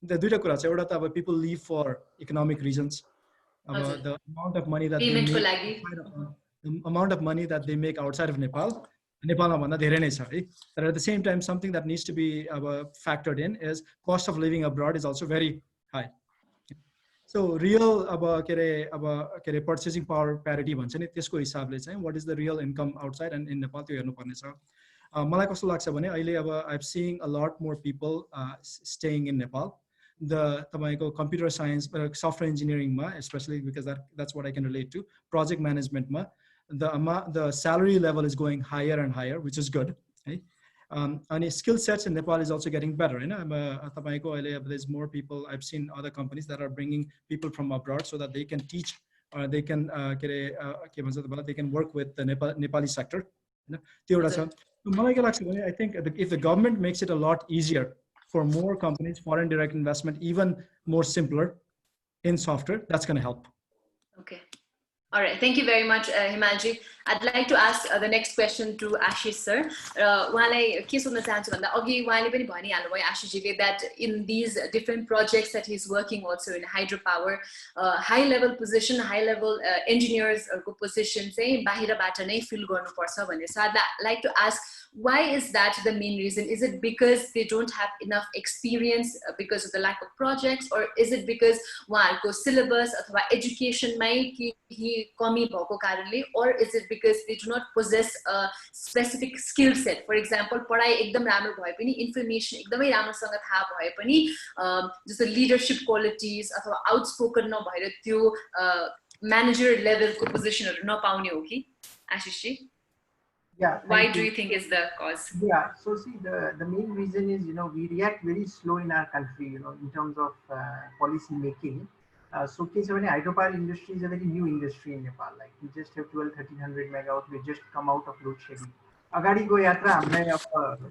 The दुईटा कुरा छ एउटा त अब people leave for economic reasons. The amount of money that they make, the amount of money that they make outside of Nepal, नेपालमा भन्दा धेरै नै छ है. But at the same time something that needs to be factored in is cost of living abroad is also very high. So real purchasing power parity भन्छ नि त्यसको हिसाबले चाहिँ what is the real income outside and in Nepal त्यो हेर्नु पर्ने छ. मलाई कस्तो लाग्छ भने अहिले I'm seeing a lot more people staying in Nepal. The तपाईँको computer science software engineering मा especially because that's what I can relate to. Project management मा the salary level is going higher and higher, which is good. And skill sets in Nepal is also getting better. There's more people. I've seen other companies that are bringing people from abroad so that they can teach or they can work with the Nepali sector. I think if the government makes it a lot easier for more companies, foreign direct investment, even more simpler in software, that's going to help. Okay. All right. Thank you very much, Himanji. I'd like to ask the next question to Ashish sir. उहाँलाई के सोध्न चाहन्छु भन्दा अघि उहाँले पनि भनिहाल्नु भयो आशिषजीले that in these different projects that he's working also in hydropower, high level position, high level engineers को position चाहिँ बाहिरबाट नै fill गर्नुपर्छ भन्ने. So I'd like to ask, why is that the main reason? Is it because they don't have enough experience because of the lack of projects, or is it because उहाँहरूको syllabus अथवा education मै केही कमी भएको कारणले, or is it because they do not possess a specific skill set? For example, पढाइ एकदम राम्रो भए पनि information एकदमै राम्रोसँग थाहा भए पनि जस्तो leadership qualities अथवा outspoken नभएर त्यो manager level को positionहरू नपाउने हो कि आशिष जी? Yeah. Why do you think is the cause? Yeah. So see, the main reason is, we react very slow in our country, in terms of policy making. So hydropower industry is a very new industry in Nepal. Like we just have 1200-1300 megawatt. We just come out of load shedding. अगाडिको यात्रा हामीलाई अब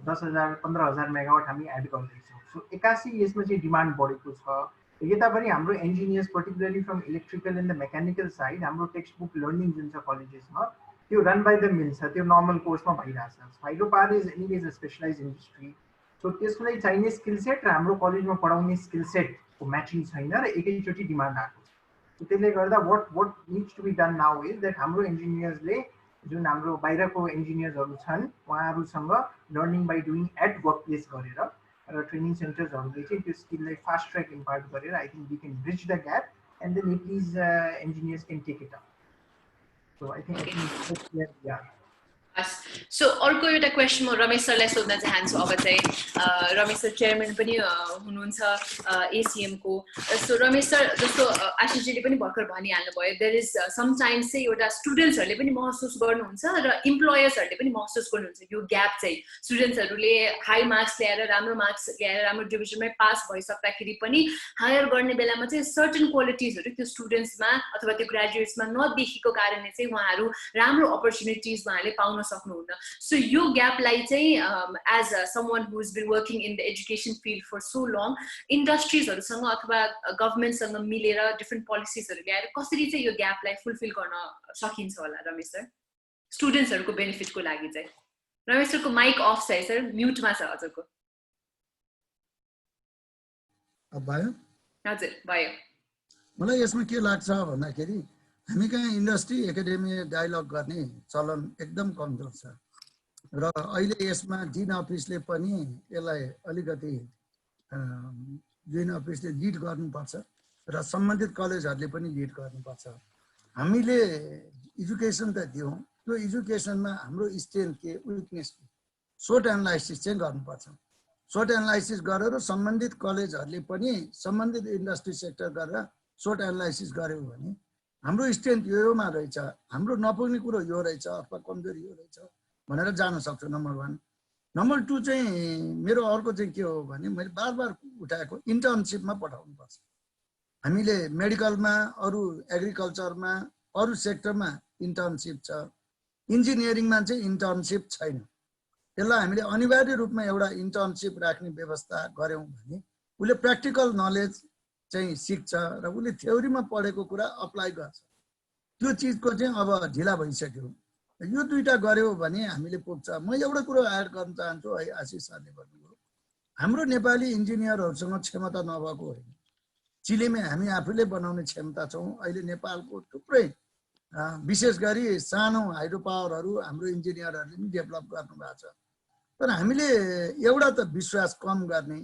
10,000 15,000 megawatt हामी add गर्दैछौँ। So 81 यसमा चाहिँ demand बढेको छ। यता पनि हाम्रो engineers particularly from electrical and the mechanical side हाम्रो टेक्स्ट बुक लर्निङ जुन छ कलेजेसमा त्यो रन बाई द मिल छ, त्यो नर्मल कोर्समा भइरहेछ। Hydro power is anyways a specialize industry. So त्यसलाई चाहिने स्किल सेट र हाम्रो कलेजमा पढाउने स्किल सेटको म्याचिङ छैन र एकैचोटि डिमान्ड आएको छ। त्यसले गर्दा what needs to be done now is that हाम्रो इन्जिनियर्सले जुन हाम्रो बाहिरको इन्जिनियर्सहरू छन् उहाँहरूसँग learning by doing at work place गरेर र ट्रेनिङ सेन्टर्सहरूले चाहिँ त्यो स्किललाई फास्ट ट्र्याक इम्पार्ट गरेर I think we can bridge the gap and then please engineers can take it up. So I think so अर्को एउटा क्वेसन म रमेश सरलाई सोध्न चाहन्छु। अब चाहिँ रमेश सर चेयरम्यान पनि हुनुहुन्छ ACM को। सो रमेश सर जस्तो आशिषजीले पनि भर्खर भनिहाल्नु भयो, देयर इज समटाइम्स चाहिँ एउटा स्टुडेन्ट्सहरूले पनि महसुस गर्नुहुन्छ र इम्प्लोयर्सहरूले पनि महसुस गर्नुहुन्छ यो ग्याप चाहिँ। स्टुडेन्ट्सहरूले हाई मार्क्स ल्याएर राम्रो मार्क्स ल्याएर राम्रो डिभिजनमै पास भइसक्दाखेरि पनि हायर गर्ने बेलामा चाहिँ सर्टन क्वालिटिजहरू त्यो स्टुडेन्ट्समा अथवा त्यो ग्रेजुएट्समा नदेखिएको कारणले चाहिँ उहाँहरू राम्रो अपर्च्युनिटिज उहाँले पाउन सक्नुहुन्न। सो यो ग्यापलाई चाहिँ as someone who is been working in the education field for so long इन्डस्ट्रिजहरूसँग अथवा गभर्मेन्टसँग मिलेर डिफ्रेन्ट पोलिसिजहरू ल्याएर कसरी चाहिँ यो ग्यापलाई फुलफिल गर्न सकिन्छ होला रमेश सर, स्टुडेन्ट्सहरूको बेनिफिटको लागि चाहिँ? रमेश सरको माइक अफ छ है सर, म्युटमा छ हजुरको। भयो? हजुर भयो। मलाई यसमा के लाग्छ भन्दाखेरि हामी कहाँ इन्डस्ट्री एकाडेमी डायलग गर्ने चलन एकदम कमजोर छ र अहिले यसमा डिन अफिसले पनि यसलाई अलिकति डिन अफिसले लिड गर्नुपर्छ र सम्बन्धित कलेजहरूले पनि लिड गर्नुपर्छ। हामीले एजुकेसन त दियौँ, त्यो एजुकेसनमा हाम्रो स्ट्रेन्थ के विकनेस के सोर्ट एनालाइसिस चाहिँ गर्नुपर्छ। सोर्ट एनालाइसिस गरेर सम्बन्धित कलेजहरूले पनि सम्बन्धित इन्डस्ट्री सेक्टर गरेर सोर्ट एनालाइसिस गर्यो भने हाम्रो स्ट्रेन्थ योमा रहेछ, हाम्रो नपुग्ने कुरो यो रहेछ अथवा कमजोरी यो रहेछ भनेर जान सक्छु। नम्बर 1। नम्बर 2 चाहिँ मेरो अर्को चाहिँ के हो भने मैले बार बार उठाएको इन्टर्नसिपमा पठाउनुपर्छ। हामीले मेडिकलमा, अरू एग्रिकल्चरमा, अरू सेक्टरमा इन्टर्नसिप छ, इन्जिनियरिङमा चाहिँ इन्टर्नसिप छैन। त्यसलाई हामीले अनिवार्य रूपमा एउटा इन्टर्नसिप राख्ने व्यवस्था गऱ्यौँ भने उसले प्र्याक्टिकल नलेज चाहिँ सिक्छ र उसले थ्योरीमा पढेको कुरा अप्लाई गर्छ। त्यो चिजको चाहिँ अब ढिला भइसक्यो। यो दुईटा गर्यो भने हामीले पुग्छ। म एउटा कुरो एड गर्न चाहन्छु है, आशिष सरले भन्नुभयो हाम्रो नेपाली इन्जिनियरहरूसँग क्षमता नभएको होइन, चिलेमा हामी आफूले बनाउने क्षमता छौँ। अहिले नेपालको थुप्रै विशेष गरी सानो हाइड्रो पावरहरू हाम्रो इन्जिनियरहरूले पनि डेभलप गर्नुभएको छ। तर हामीले एउटा त विश्वास कम गर्ने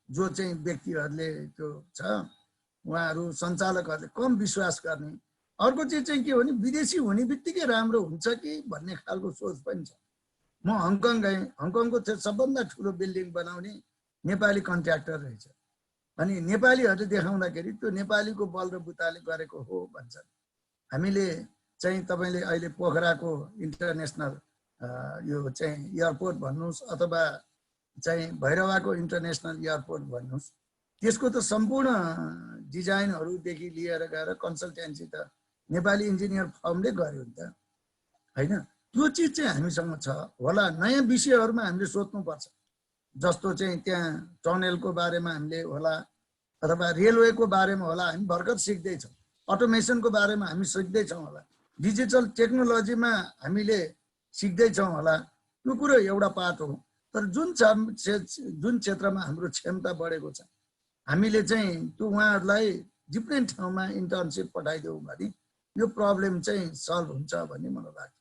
जो चाहिँ व्यक्तिहरूले त्यो छ, उहाँहरू सञ्चालकहरूले कम विश्वास गर्ने। अर्को चिज चाहिँ के हो भने विदेशी हुने बित्तिकै राम्रो हुन्छ कि भन्ने खालको सोच पनि छ। म हङकङ गएँ, हङकङको सबभन्दा ठुलो बिल्डिङ बनाउने नेपाली कन्ट्र्याक्टर रहेछ। अनि नेपालीहरूले देखाउँदाखेरि त्यो नेपालीको बल र बुताले गरेको हो भन्छन्। हामीले चाहिँ तपाईँले अहिले पोखराको इन्टरनेसनल यो चाहिँ एयरपोर्ट भन्नुहोस् अथवा चाहिँ भैरवाको इन्टरनेसनल एयरपोर्ट भन्नुहोस्, त्यसको त सम्पूर्ण डिजाइनहरूदेखि लिएर गएर कन्सल्टेन्सी त नेपाली इन्जिनियर फर्मले गर्यो नि त, होइन? त्यो चिज चाहिँ हामीसँग छ होला। नयाँ विषयहरूमा हामीले सोध्नुपर्छ, जस्तो चाहिँ त्यहाँ टनलको बारेमा हामीले होला अथवा रेलवेको बारेमा होला, हामी भर्खर सिक्दैछौँ। अटोमेसनको बारेमा हामी सिक्दैछौँ होला, डिजिटल टेक्नोलोजीमा हामीले सिक्दैछौँ होला। त्यो कुरो एउटा पार्ट हो। तर जुन क्षेत्रमा हाम्रो क्षमता बढेको छ हामीले चाहिँ त्यो उहाँहरूलाई डिफ्रेन्ट ठाउँमा इन्टर्नसिप पठाइदियौँ भने यो प्रब्लम चाहिँ सल्भ हुन्छ भन्ने मलाई लाग्छ।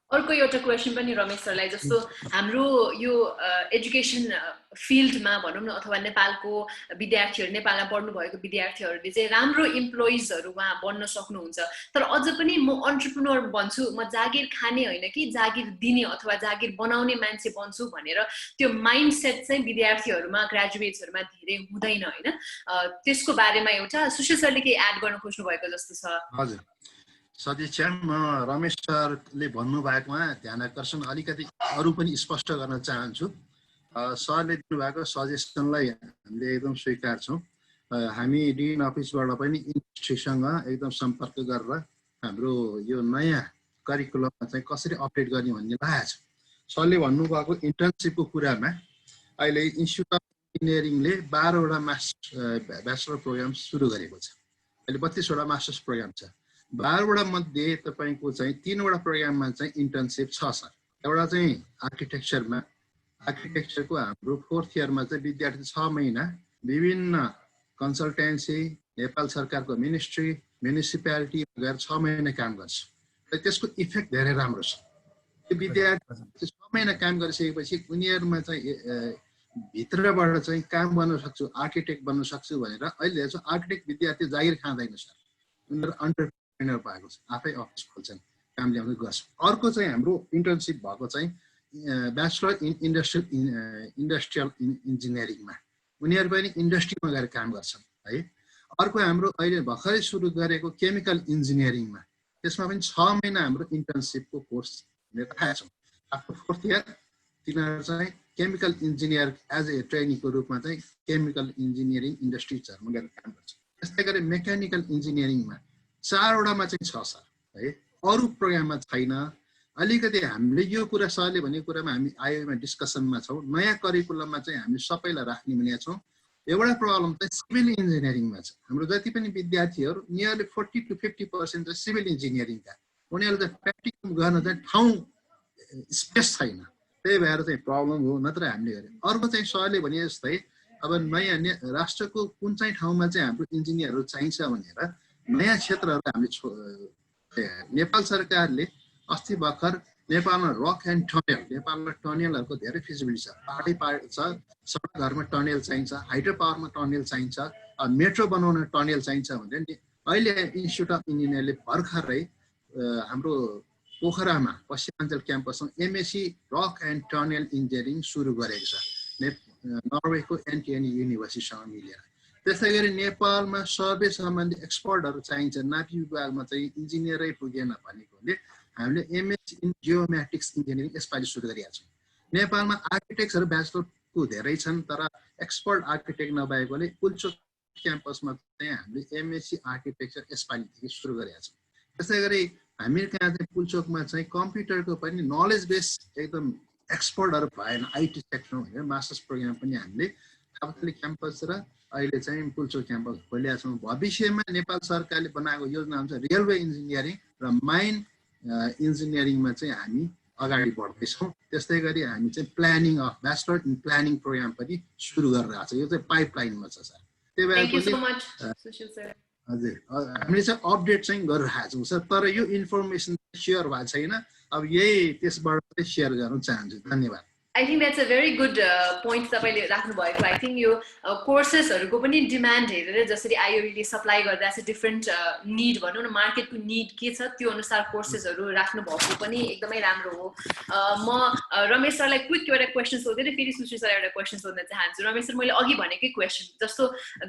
अर्को एउटा क्वेसन पनि रमेश सरलाई, जस्तो हाम्रो यो एजुकेसन फिल्डमा भनौँ न अथवा नेपालको विद्यार्थीहरू, नेपालमा पढ्नु भएको विद्यार्थीहरूले चाहिँ राम्रो इम्प्लोइजहरू उहाँ बन्न सक्नुहुन्छ, तर अझ पनि म अन्टरप्रेन्योर बन्छु, म जागिर खाने होइन कि जागिर दिने अथवा जागिर बनाउने मान्छे बन्छु भनेर त्यो माइन्डसेट चाहिँ विद्यार्थीहरूमा, ग्रेजुएट्सहरूमा धेरै हुँदैन, होइन? त्यसको बारेमा एउटा सुशील सरले केही एड गर्न खोज्नु भएको जस्तो छ। हजुर सतीश च्याम, म रमेश सरले भन्नुभएकोमा ध्यान आकर्षण अलिकति अरू पनि स्पष्ट गर्न चाहन्छु। सरले दिनुभएको सजेसनलाई हामीले एकदम स्वीकार छौँ। हामी डिन अफिसबाट पनि इन्डस्ट्रीसँग एकदम सम्पर्क गरेर हाम्रो यो नयाँ करिकुलममा चाहिँ कसरी अपडेट गर्ने भन्ने लागेको छ। सरले भन्नुभएको इन्टर्नसिपको कुरामा अहिले इन्स्टिट्युट अफ इन्जिनियरिङले 12 वटा ब्याचलर प्रोग्राम सुरु गरेको छ। अहिले 32 वटा मास्टर्स प्रोग्राम छ। 12 वटा मध्ये तपाईको चाहिँ 3 वटा प्रोग्राममा चाहिँ इन्टर्नसिप छ सर। एउटा चाहिँ आर्किटेक्चरको हाम्रो 4th इयरमा चाहिँ विद्यार्थी 6 महिना विभिन्न कन्सल्टेन्सी, नेपाल सरकारको मिनिस्ट्री, म्युनिसिपालिटी गएर 6 महिना काम गर्छ र त्यसको इफेक्ट धेरै राम्रो छ। त्यो विद्यार्थी 6 महिना काम गरिसकेपछि उनीहरुमा चाहिँ भित्रबाट चाहिँ काम गर्न सक्छु, आर्किटेक्ट बन्न सक्छु भनेर अहिले चाहिँ आर्किटेक्ट विद्यार्थी जागिर खाँदैन सर। उनीहरु एन्टरप्रेन्योर भएको छ, आफै अफिस खोल्छन्, काम ल्याउने गर्छ। अर्को चाहिँ हाम्रो इन्टर्नसिप भएको चाहिँ ब्याचलर इन इन्डस्ट्रियल इन्जिनियरिङमा उनीहरु पनि इन्डस्ट्रीमा गएर काम गर्छन् है। अर्को हाम्रो अहिले भर्खरै सुरु गरेको केमिकल इन्जिनियरिङमा त्यसमा पनि 6 महिना हाम्रो इन्टर्नसिपको कोर्स राखेका छौँ। आफ्नो 4th इयर तिनीहरु चाहिँ केमिकल इन्जिनियर एज ए ट्रेनिङको रूपमा चाहिँ केमिकल इन्जिनियरिङ इन्डस्ट्रिजहरुमा गएर काम गर्छ। त्यस्तै गरी मेकानिकल इन्जिनियरिङमा 4 वटामा चाहिँ छ सर है, अरु प्रोग्राममा छैन। अलिकति हामीले यो कुरा सरले भनेको कुरामा हामी आयोमा डिस्कसनमा छौँ। नयाँ करिकुलममा चाहिँ हामी सबैलाई राख्ने भनेका छौँ। एउटा प्रब्लम चाहिँ सिभिल इन्जिनियरिङमा छ। हाम्रो जति पनि विद्यार्थीहरु नियरली 40 to 50% चाहिँ सिभिल इन्जिनियरिङका, उनीहरुले चाहिँ प्र्याक्टिकल गर्न चाहिँ ठाउँ स्पेस छैन। त्यही भएर चाहिँ प्रब्लम हो, नत्र हामीले गरे। अर्को चाहिँ सरले भने जस्तै अब नयाँ राष्ट्रको कुन चाहिँ ठाउँमा चाहिँ हाम्रो इन्जिनियरहरु चाहिन्छ भनेर नयाँ क्षेत्रहरु हामीले नेपाल सरकारले अस्ति भर्खर नेपालमा रक एन्ड टनेल, नेपालमा टनेलहरुको धेरै फिजिबिलिटी छ। पहाडी छ, सडकहरुमा टनेल चाहिन्छ, हाइड्रो पावरमा टनेल चाहिन्छ, मेट्रो बनाउन टनेल चाहिन्छ भनेर नि अहिले इन्स्टिट्युट अफ इन्जिनियरले भर्खरै हाम्रो पोखरामा पश्चिमाञ्चल क्याम्पसमा MSc rock and tunnel engineering सुरु गरेको छ नर्वेको NREN युनिभर्सिटीसँग मिलेर। त्यसै गरी नेपालमा सर्वे सम्बन्धी एक्सपर्टहरु चाहिन्छ। नापी विभागमा चाहिँ इन्जिनियरै पुगेन भनेकोले हामीले एमएससी इन जियोमेट्रिक्स इन्जिनियरिङ यसपालि सुरु गरेका छौँ। नेपालमा आर्किटेक्टहरु ब्याचलरको धेरै छन्, तर एक्सपर्ट आर्किटेक्ट नभएकोले पुल्चोक क्याम्पसमा चाहिँ हामीले एमएससी आर्किटेक्चर यसपालिदेखि सुरु गरेका छौँ। त्यसै गरी हामी कहाँ चाहिँ पुल्चोकमा चाहिँ कम्प्युटरको पनि नलेज बेस एकदम एक्सपर्टहरु भएन आईटी सेक्टरमा भनेर मास्टर्स प्रोग्राम पनि हामीले थापाथली क्याम्पस र अहिले चाहिँ पुल्चोक क्याम्पस खोलेका छौँ। भविष्यमा नेपाल सरकारले बनाएको योजना हुन्छ रेलवे इन्जिनियरिङ र माइन इन्जिनियरिङमा चाहिँ हामी अगाडि बढ्दैछौँ। त्यस्तै गरी हामी चाहिँ planning of bachelor in planning program पनि सुरु गरिरहेको छ। यो चाहिँ पाइपलाइनमा छ सर। त्यही भएर हजुर हामीले चाहिँ अपडेट चाहिँ गरिरहेको छौँ सर, तर यो इन्फर्मेसन सेयर भएको छैन। अब यही त्यसबाट चाहिँ सेयर गर्न चाहन्छु। धन्यवाद। I think that's a very good point तपाईले राख्नु भएको। I think यो कोर्सेसहरुको पनि डिमान्ड हेरेर जसरी आईओले सप्लाई गर्दा छ डिफरेन्ट नीड भनौं न, मार्केटको नीड के छ त्यो अनुसार कोर्सेसहरु राख्नु भएको पनि एकदमै राम्रो हो। म रमेश सरलाई क्विक एउटा क्वेशन सोध्दै फेरि सुश्री सर एउटा क्वेशन सोध्न चाहन्छु। रमेश सर, मैले अघि भनेकै क्वेशन जस्तो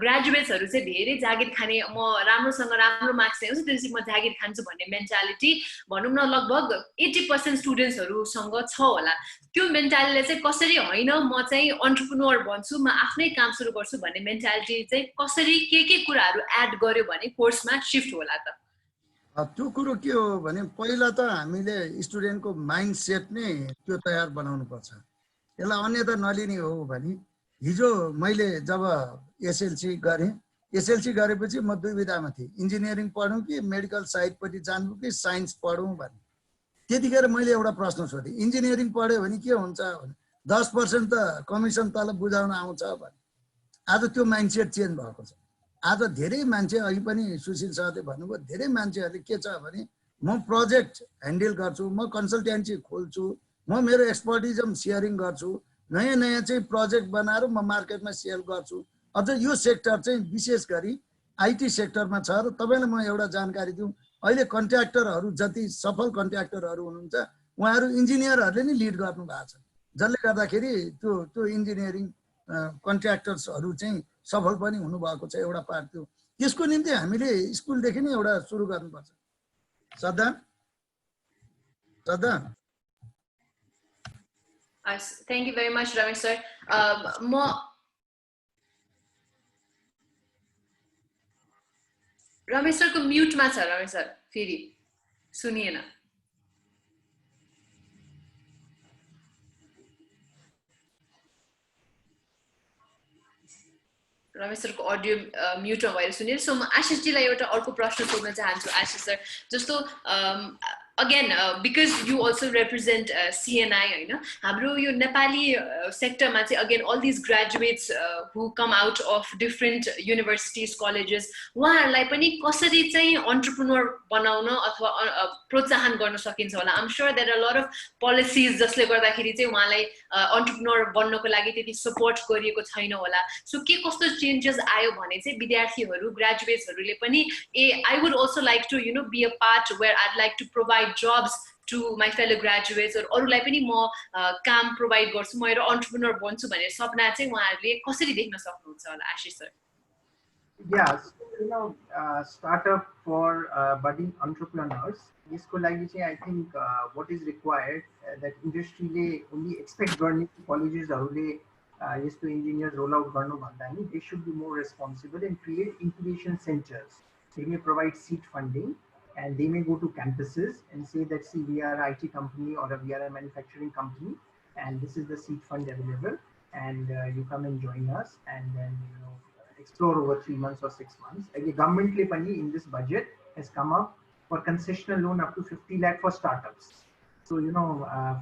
ग्रेजुएट्सहरु चाहिँ धेरै जागिर खाने, म राम्रोसँग राम्रो मार्क्स ल्याउँछु त्यसपछि म जागिर खान्छु भन्ने मेन्टालिटी भनौं न लगभग 80% स्टुडेन्ट्सहरुसँग छ होला। त्यो मेन्टालिटीले चाहिँ कसरी होइन म चाहिँ एन्टरप्रेन्योर बन्छु, म आफ्नै काम सुरु गर्छु भन्ने मेन्टालिटी चाहिँ कसरी के कुराहरु एड गर्यो भने कोर्समा शिफ्ट होला त? त्यो कुरो के हो भने पहिला त हामीले स्टुडेन्टको माइन्ड सेट नै त्यो तयार बनाउनु पर्छ। यसलाई अन्यथा नलिने हो भने हिजो मैले जब एसएलसी गरेपछि म दुविधामा थिएँ, इन्जिनियरिङ पढौँ कि मेडिकल साइडपट्टि जानु कि साइन्स पढौँ भने। त्यतिखेर मैले एउटा प्रश्न सोधेँ, इन्जिनियरिङ पढ्यो भने के हुन्छ भने 10% त कमिसन तल बुझाउन आउँछ भने। आज त्यो माइन्डसेट चेन्ज भएको छ। आज धेरै मान्छे, अघि पनि सुशील सरले भन्नुभयो, धेरै मान्छेहरूले के छ भने म प्रोजेक्ट ह्यान्डल गर्छु, म कन्सल्टेन्सी खोल्छु, म मेरो एक्सपर्टिजम सेयरिङ गर्छु, नयाँ चाहिँ प्रोजेक्ट बनाएर म मार्केटमा सेल गर्छु। अझ यो सेक्टर चाहिँ विशेष गरी आईटी सेक्टरमा छ। र तपाईलाई म एउटा जानकारी दिउँ, अहिले कन्ट्र्याक्टरहरू जति सफल कन्ट्र्याक्टरहरू हुनुहुन्छ उहाँहरू इन्जिनियरहरूले नै लिड गर्नु भएको छ, जसले गर्दाखेरि त्यो इन्जिनियरिङ कन्ट्र्याक्टर्सहरू चाहिँ सफल पनि हुनुभएको छ। एउटा पार्ट त्यो, त्यसको निम्ति हामीले स्कुलदेखि नै एउटा सुरु गर्नुपर्छ। Shraddha thank you very much Ramesh sir. म रमेश सरको म्युटमा छ। रमेश सर फेरि सुनिएन। रमेश सरको अडियो म्युटमा भएर सुनेर सो म आशिषजीलाई एउटा अर्को प्रश्न सोध्न चाहन्छु आशिष सर जस्तो again because you also represent CNI हैन हाम्रो यो नेपाली सेक्टरमा चाहिँ again all these graduates who come out of different universities colleges उहाँहरुलाई पनि कसरी चाहिँ entrepreneur बनाउन अथवा प्रोत्साहन गर्न सकिन्छ होला I'm sure there are a lot of policies जसले गर्दाखेरि चाहिँ उहाँलाई entrepreneur बन्नको लागि त्यति सपोर्ट गरिएको छैन होला सो के कस्तो चेन्जेस आयो भने चाहिँ विद्यार्थीहरु ग्रेजुएट्सहरुले पनि I would also like to be a part where I'd like to provide jobs to my fellow graduates or अरुलाई पनि म काम प्रोवाइड गर्छु म एउटा एन्टरप्रेन्योर बन्छु भनेर सपना चाहिँ उहाँहरुले कसरी देख्न सक्नुहुन्छ होला आशिष sir Yes, startup for budding entrepreneurs. यसको लागि चाहिँ I think what is required that industry ले only expect गर्ने colleges-हरुले यस्तो engineers roll out गर्नु भन्दा नि they should be more responsible and create incubation centers. They may provide seed funding and they may go to campuses and say that see we are an IT company or we are a manufacturing company and this is the seed fund available and you come and join us and then explore over 3 months or 6 months. Again, government in this budget has come up for concessional loan up to 50 lakh for startups. So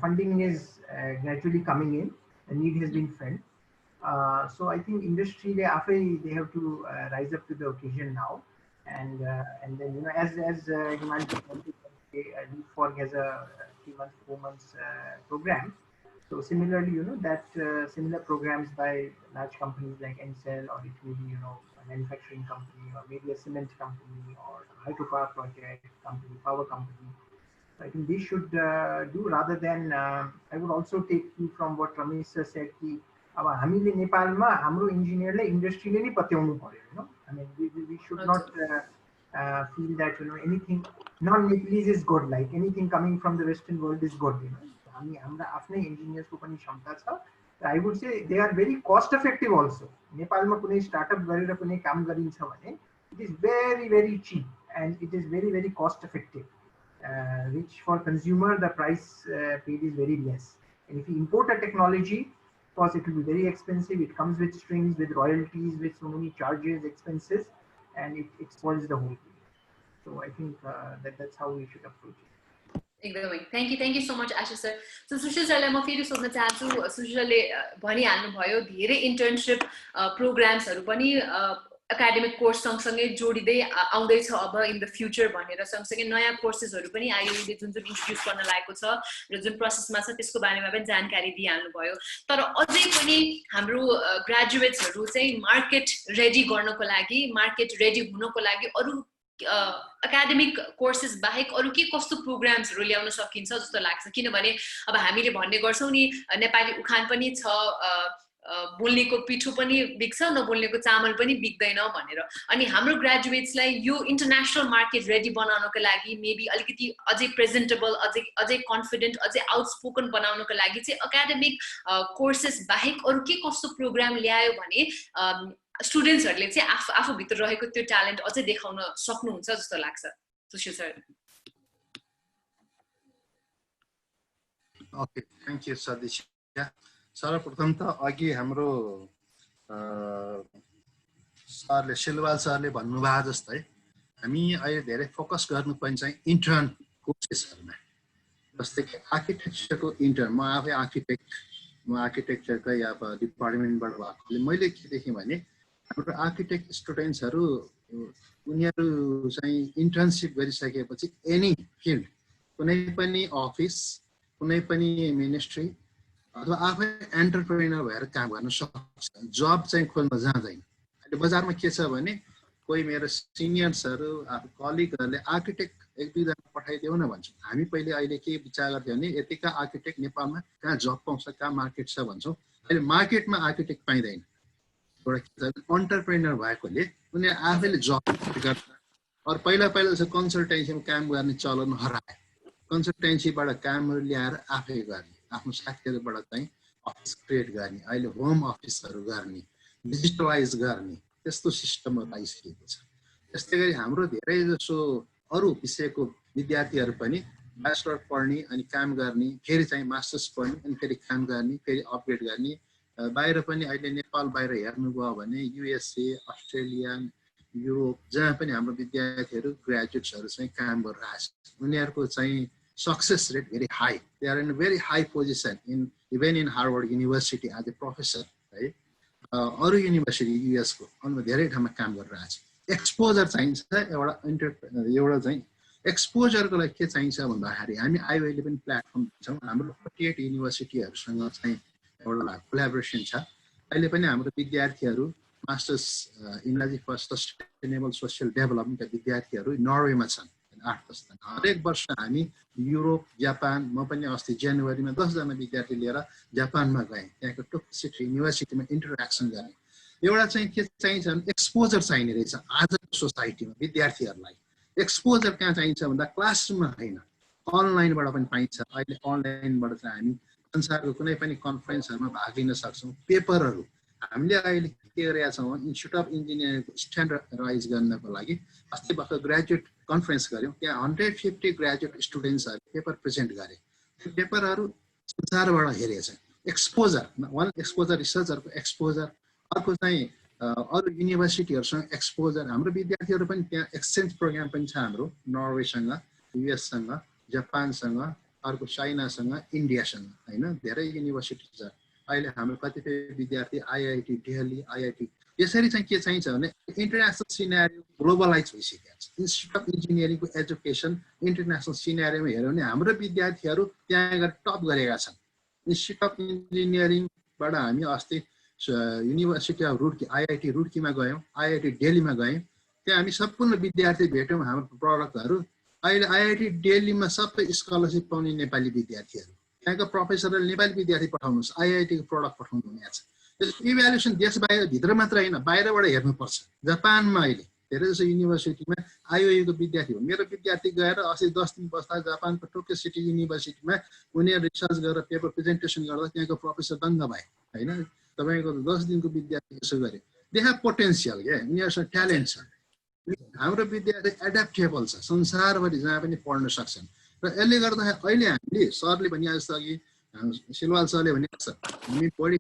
funding is gradually coming in. The need has been felt. So I think industry they have to rise up to the occasion now, and then as Himanshi Leapfrog has a 3 months, 4 months program. So similarly, that similar programs by large companies like Encel or it may be a manufacturing company or maybe a cement company or a hydropower project company, power company. So I think they should do rather than. I would also take you from what Ramesh sir said. कि अब हामीले नेपालमा हाम्रो इन्जिनियरले इन्डस्ट्रीले नै पत्याउनु पर्यो I mean we should not feel that anything non-Nepalese is good, like anything coming from the Western world is good. हामी हाम्रा आफ्नै इन्जिनियर्सको पनि क्षमता छ. I would say they are very cost effective also. नेपालमा कुनै स्टार्टअप गरेर कुनै काम गरिन्छ भने it is very very cheap and it is very very cost effective. Which for consumer the price paid is very less. And if you import a technology, of course it will be very expensive. It comes with strings, with royalties, with so many charges, expenses, and it spoils the whole thing. So I think that's how we should approach it. एकदमै thank you so much Ashish sir. So Sushil सरलाई म फेरि सोध्न चाहन्छु सुशील सरले भनिहाल्नु भयो धेरै इन्टर्नशिप प्रोग्राम्सहरु पनि एकाडेमिक कोर्स सँगसँगै जोडिदै आउँदैछ अब इन द फ्युचर भनेर सँगसँगै नयाँ कोर्सेसहरु पनि आईओले जुन इन्ट्रोड्युस गर्न लागेको छ र जुन प्रोसेसमा छ त्यसको बारेमा पनि जानकारी दिइहाल्नु भयो तर अझै पनि हाम्रो ग्रेजुएट्सहरु चाहिँ मार्केट रेडी गर्नको लागि मार्केट रेडी हुनको लागि अरु एकाडेमिक कोर्सेस बाहेक अरु के कस्तो प्रोग्राम्सहरु ल्याउन सकिन्छ जस्तो लाग्छ किनभने अब हामीले भन्ने गर्छौं नि नेपाली उखान पनि छ बोल्नेको पिठो पनि बिग्छ नबोल्नेको चामल पनि बिग्दैन भनेर अनि हाम्रो ग्रेजुएट्सलाई यो इन्टरनेशनल मार्केट रेडी बनाउनको लागि मेबी अलिकति अझै प्रेजेन्टेबल अझै कन्फिडेन्ट अझै आउटस्पोकन बनाउनको लागि चाहिँ एकाडेमिक कोर्सेस बाहेक अरु के कस्तो प्रोग्राम ल्यायो भने स्टुडेन्ट्सहरुले चाहिँ आफू भित्र रहेको त्यो ट्यालेन्ट अझै देखाउन सक्नुहुन्छ जस्तो लाग्छ Sushil sir. Okay thank you Sadisha. सर्वप्रथम त अघि हाम्रो सरले सिलवाल सरले भन्नुभएको जस्तै हामी अहिले धेरै फोकस गर्नुपर्ने चाहिँ इन्टर्न कोर्सेसहरुमा जस्तै कि आर्किटेक्चरको इन्टर्न म आफै आर्किटेक्चरकै अब डिपार्टमेन्टबाट भएकोले मैले के देखेँ भने हाम्रो आर्किटेक्ट स्टुडेन्ट्सहरु उनीहरु चाहिँ इन्टर्नशिप गरिसकेपछि एनी फिल्ड कुनै पनि अफिस कुनै पनि मिनिस्ट्री अथवा आफै एन्टरप्रेन्योर भएर काम गर्न सक्छ जब चाहिँ खोज्न जाँदैन. अहिले बजारमा के छ भने कोही मेरो सिनियर्सहरु आफू कलिगहरुले आर्किटेक्ट एक दुई जना पठाइदेऊ न भन्छ. हामी पहिले अहिले के विचार गर्थ्यौं भने यतिका आर्किटेक्ट नेपालमा कहाँ जब पाउँछ कहाँ मार्केट छ भन्छौं. अहिले मार्केटमा आर्किटेक्ट पाइदैन. एउटा के छ एन्टरप्रेन्योर भएकोले उनीहरु आफैले जब गर्छ. अरु पहिला चाहिँ कन्सल्टेन्सीमा काम गर्ने चलन हरायो. कन्सल्टेन्सीबाट कामहरु ल्याएर आफै गर्ने आफ्नो साथीहरुबाट चाहिँ अफिस क्रिएट गर्ने अहिले होम अफिसहरु गर्ने डिजिटलाइज गर्ने त्यस्तो सिस्टमहरु आइसकेको छ. त्यस्तै गरी हाम्रो धेरै जसो अरु विषयको विद्यार्थीहरु पनि ब्याचलर पढ्ने अनि काम गर्ने फेरि चाहिँ मास्टर्स पढ्ने अनि फेरि काम गर्ने फेरि अपग्रेड गर्ने बाहिर पनि अहिले नेपाल बाहिर हेर्नुभयो भने युएसए अस्ट्रेलिया युरोप जहाँ पनि हाम्रो विद्यार्थीहरू ग्रेजुएट्सहरू चाहिँ काम गरिरहेछ उनीहरूको चाहिँ success rate very high they are in very high position even in Harvard university as a professor है अरू युनिभर्सिटी युएसको अन्य धेरै ठाउँमा काम गरिरहेछ एक्सपोजर चाहिन्छ एउटा चाहिँ एक्सपोजरको लागि के चाहिन्छ भन्दाखेरि हामी आइओले पनि प्लेटफर्म दिन्छौँ हाम्रो 48 युनिभर्सिटीहरूसँग चाहिँ एउटा कोलाबोरेसन छ अहिले पनि हाम्रो विद्यार्थीहरू masters English for sustainable social डेभलपमेन्टका विद्यार्थीहरू नर्वेमा छन् 8-10 जना हरेक वर्ष हामी युरोप जापान म पनि अस्ति जनवरीमा 10 जना विद्यार्थी लिएर जापानमा गएँ त्यहाँको टोकियो युनिभर्सिटीमा इन्टरेक्सन गरेँ एउटा चाहिँ के चाहिन्छ भने एक्सपोजर चाहिने रहेछ आजको सोसाइटीमा विद्यार्थीहरूलाई एक्सपोजर कहाँ चाहिन्छ भन्दा क्लासरुममा होइन अनलाइनबाट पनि पाइन्छ अहिले अनलाइनबाट चाहिँ हामी संसारको कुनै पनि कन्फरेन्सहरूमा भाग लिन सक्छौँ पेपरहरू हामीले अहिले के गरेका छौँ इन्स्टिट्युट अफ इन्जिनियरिङको स्ट्यान्डर्डाइज गर्नको लागि अस्ति भर्खर ग्रेजुएट कन्फरेन्स गऱ्यौँ त्यहाँ 150 ग्रेजुएट स्टुडेन्ट्सहरूले पेपर प्रेजेन्ट गरे त्यो पेपरहरू संसारबाट हेरेछ एक्सपोजर वान एक्सपोजर रिसर्चहरूको एक्सपोजर अर्को चाहिँ अरू युनिभर्सिटीहरूसँग एक्सपोजर हाम्रो विद्यार्थीहरू पनि त्यहाँ एक्सचेन्ज प्रोग्राम पनि छ हाम्रो नर्वेसँग युएससँग जापानसँग अर्को चाइनासँग इन्डियासँग होइन धेरै युनिभर्सिटी छ अहिले हाम्रो कतिपय विद्यार्थी आइआइटी दिल्ली आइआइटी यसरी चाहिँ के चाहिन्छ भने इन्टरनेसनल सिनेरियो ग्लोबलाइज भइसकेको छ इन्स्टिट्युट अफ इन्जिनियरिङको एजुकेसन इन्टरनेसनल सिनेरियोमा हेऱ्यो भने हाम्रो विद्यार्थीहरू त्यहाँ गएर टप गरेका छन् इन्स्टिट्युट अफ इन्जिनियरिङबाट हामी अस्ति युनिभर्सिटी अफ रुड्की आइआइटी रुड्कीमा गयौँ आइआइटी दिल्लीमा गयौँ त्यहाँ हामी सम्पूर्ण विद्यार्थी भेट्यौँ हाम्रो प्रोडक्टहरू अहिले आइआइटी दिल्लीमा सबै स्कलरसिप पाउने नेपाली विद्यार्थीहरू त्यहाँको प्रोफेसरले नेपाली विद्यार्थी पठाउनुहोस् आइआइटीको प्रोडक्ट पठाउनु हुनेछ त्यसको इभ्यालुएसन देश बाहिर भित्र मात्र होइन बाहिरबाट हेर्नुपर्छ जापानमा अहिले धेरै जसो युनिभर्सिटीमा आइओएको विद्यार्थी हो मेरो विद्यार्थी गएर अस्ति 10 दिन बस्दा जापानको टोकियो सिटी युनिभर्सिटीमा उनीहरू रिसर्च गरेर पेपर प्रेजेन्टेसन गर्दा त्यहाँको प्रोफेसर दङ्ग भए होइन तपाईँको 10 दिनको विद्यार्थी यसो गरे दे हेभ पोटेन्सियल क्या उनीहरूसँग ट्यालेन्ट छ हाम्रो विद्यार्थी एड्याप्टेबल छ संसारभरि जहाँ पनि पढ्न सक्छन् र यसले गर्दा अहिले हामीले सरले भने जस्तो अघि सिलवाल सरले भने जस्तो हामी बढी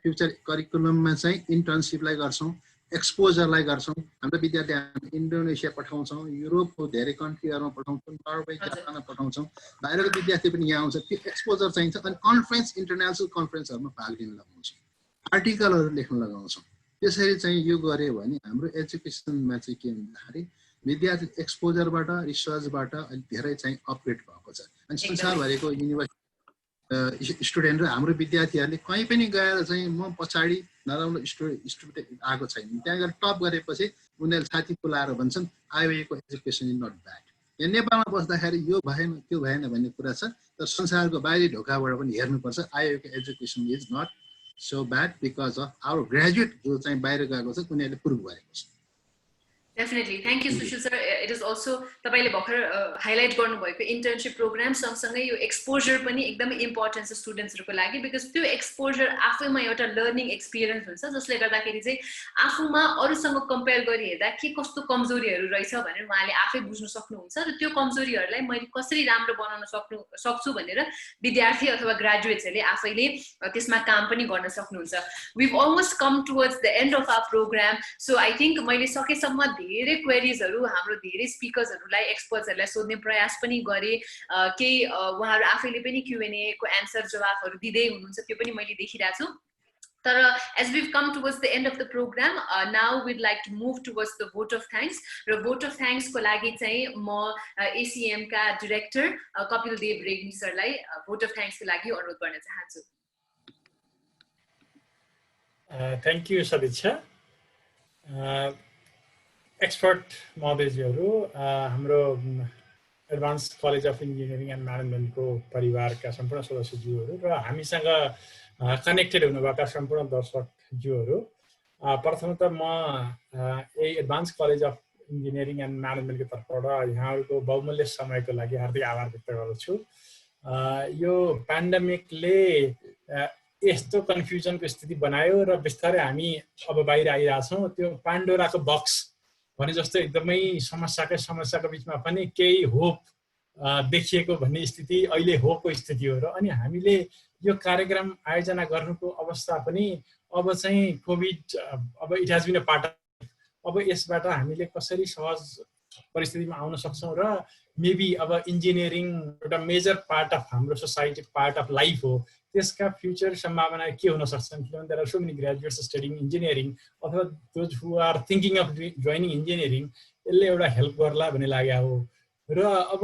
फ्युचर करिकुलममा चाहिँ इन्टर्नसिपलाई गर्छौँ एक्सपोजरलाई गर्छौँ हाम्रो विद्यार्थी हामी इन्डोनेसिया पठाउँछौँ युरोपको धेरै कन्ट्रीहरूमा पठाउँछौँ नर्वे जापानमा पठाउँछौँ बाहिरको विद्यार्थी पनि यहाँ आउँछ त्यो एक्सपोजर चाहिन्छ अनि कन्फरेन्स इन्टरनेसनल कन्फरेन्सहरूमा भाग लिन लगाउँछौँ आर्टिकलहरू लेख्न लगाउँछौँ त्यसरी चाहिँ यो गऱ्यो भने हाम्रो एजुकेसनमा चाहिँ के भन्दाखेरि विद्यार्थी एक्सपोजरबाट रिसर्चबाट अलिक धेरै चाहिँ अपग्रेड भएको छ अनि संसारभरिको युनिभर्सिटी स्टुडेन्ट र हाम्रो विद्यार्थीहरूले कहीँ पनि गएर चाहिँ म पछाडि नराम्रो स्टुडेन्ट आएको छैन त्यहाँ गएर टप गरेपछि उनीहरूले साथी बोलाएर भन्छन् आइओएको एजुकेसन इज नट ब्याड यहाँ नेपालमा बस्दाखेरि यो भएन त्यो भएन भन्ने कुरा छ तर संसारको बाहिरी ढोकाबाट पनि हेर्नुपर्छ आइओएको education is not so bad because of our graduate जो चाहिँ बाहिर गएको छ उनीहरूले प्रुभ गरेको छ Definitely. Thank you, Sushil sir. It is also तपाईले भर्खर हाइलाइट गर्नुभएको इन्टर्नशिप प्रोग्राम सँगसँगै यो एक्सपोजर पनि एकदमै इम्पोर्टेन्ट छ स्टुडेन्ट्सहरुको लागि बिकज त्यो एक्सपोजर आफैमा एउटा लर्निङ एक्सपिरियन्स हुन्छ जसले गर्दाखेरि चाहिँ आफूमा अरूसँग कम्पेयर गरी हेर्दा के कस्तो कमजोरीहरु रहेछ भनेर उहाँले आफै बुझ्न सक्नुहुन्छ र त्यो कमजोरीहरुलाई मैले कसरी राम्रो बनाउन सक्छु भनेर विद्यार्थी अथवा ग्रेजुएट्सहरुले आफैले त्यसमा काम पनि गर्न सक्नुहुन्छ. We've almost come towards the end of our program, so I think मैले सकेसम्म धेरै क्वेरीजहरु हाम्रो धेरै स्पिकर्सहरुलाई एक्सपर्ट्सहरुलाई सोध्ने प्रयास पनि गरे केही उहाँहरु आफैले पनि Q&A को आन्सर जवाफहरु दिदै हुनुहुन्छ त्यो पनि मैले देखिरहेको छु. तर as we've come towards the end of the program, now we'd like to move towards the vote of thanks. र vote of thanks को लागि चाहिँ म ACM का डाइरेक्टर कपिल देव रेग्मी सरलाई vote of thanks को लागि अनुरोध गर्न चाहन्छु. Thank you सदिच्छा. एक्सपर्ट महोदयजीहरु हाम्रो advance college of engineering and म्यानेजमेन्टको परिवारका सम्पूर्ण सदस्यज्यूहरु र हामीसँग कनेक्टेड हुनुभएका सम्पूर्ण दर्शकज्यूहरु प्रथमतः म यही advance college of engineering and म्यानेजमेन्टको तर्फबाट यहाँहरुको बहुमूल्य समयको लागि हार्दिक आभार व्यक्त गर्दछु. यो पेन्डेमिकले यस्तो कन्फ्युजनको स्थिति बनायो र बिस्तारै हामी अब बाहिर आइराछौं. त्यो पाण्डोराको बक्स भने जस्तो एकदमै समस्याको बीचमा पनि केही होप देखिएको भन्ने स्थिति अहिले होको स्थिति हो र अनि हामीले यो कार्यक्रम आयोजना गर्नुको अवस्था पनि अब चाहिँ कोभिड अब it has been a part अब यसबाट हामीले कसरी सहज परिस्थितिमा आउन सक्छौँ र मेबी अब इन्जिनियरिङ एउटा मेजर पार्ट अफ हाम्रो सोसाइटी पार्ट अफ लाइफ हो त्यसका फ्युचर सम्भावना के हुन सक्छन् किनभने there are so many graduates studying engineering अथवा those who are thinking of joining engineering यसले एउटा हेल्प गर्ला भन्ने लागेको हो र अब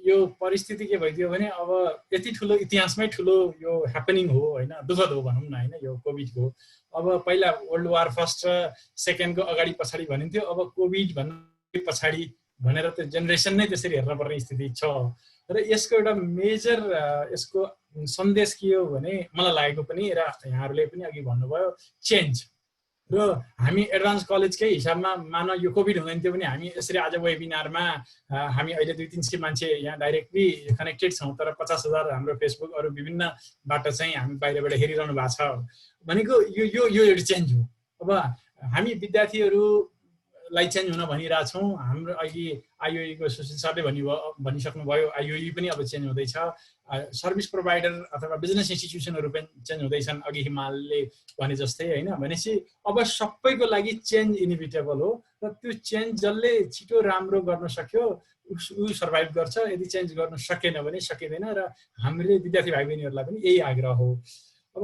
यो परिस्थिति के भइदियो भने अब यति ठुलो इतिहासमै ठुलो यो ह्यापनिङ हो होइन दुःखद हो भनौँ न होइन यो कोभिडको अब पहिला वर्ल्ड वार फर्स्ट र सेकेन्डको अगाडि पछाडि भनिन्थ्यो अब कोभिड भन्नु पछाडि भनेर त्यो जेनेरेसन नै त्यसरी हेर्न पर्ने स्थिति छ र यसको एउटा मेजर यसको सन्देश के हो भने मलाई लागेको पनि र यहाँहरूले पनि अघि भन्नुभयो चेन्ज र हामी एडभान्स कलेजकै हिसाबमा मान यो कोभिड हुँदैन थियो भने हामी यसरी आज वेबिनारमा हामी अहिले 200-300 मान्छे यहाँ डाइरेक्टली कनेक्टेड छौँ तर 50,000 हाम्रो फेसबुक अरू विभिन्नबाट चाहिँ हामी बाहिरबाट हेरिरहनु भएको छ भनेको यो एउटा चेन्ज हो अब हामी विद्यार्थीहरूलाई चेन्ज हुन भनिरहेछौँ हाम्रो अघि आइओईको सुशील सरले भनिसक्नुभयो आइओई पनि अब चेन्ज हुँदैछ सर्भिस प्रोभाइडर अथवा बिजनेस इन्स्टिट्युसनहरू पनि चेन्ज हुँदैछन् अघि हिमालले भने जस्तै होइन भनेपछि अब सबैको लागि चेन्ज इनिभिटेबल हो र त्यो चेन्ज जसले छिटो राम्रो गर्न सक्यो ऊ सर्भाइभ गर्छ यदि चेन्ज गर्न सकेन भने सकिँदैन र हामीले विद्यार्थी भाइ बहिनीहरूलाई पनि यही आग्रह हो अब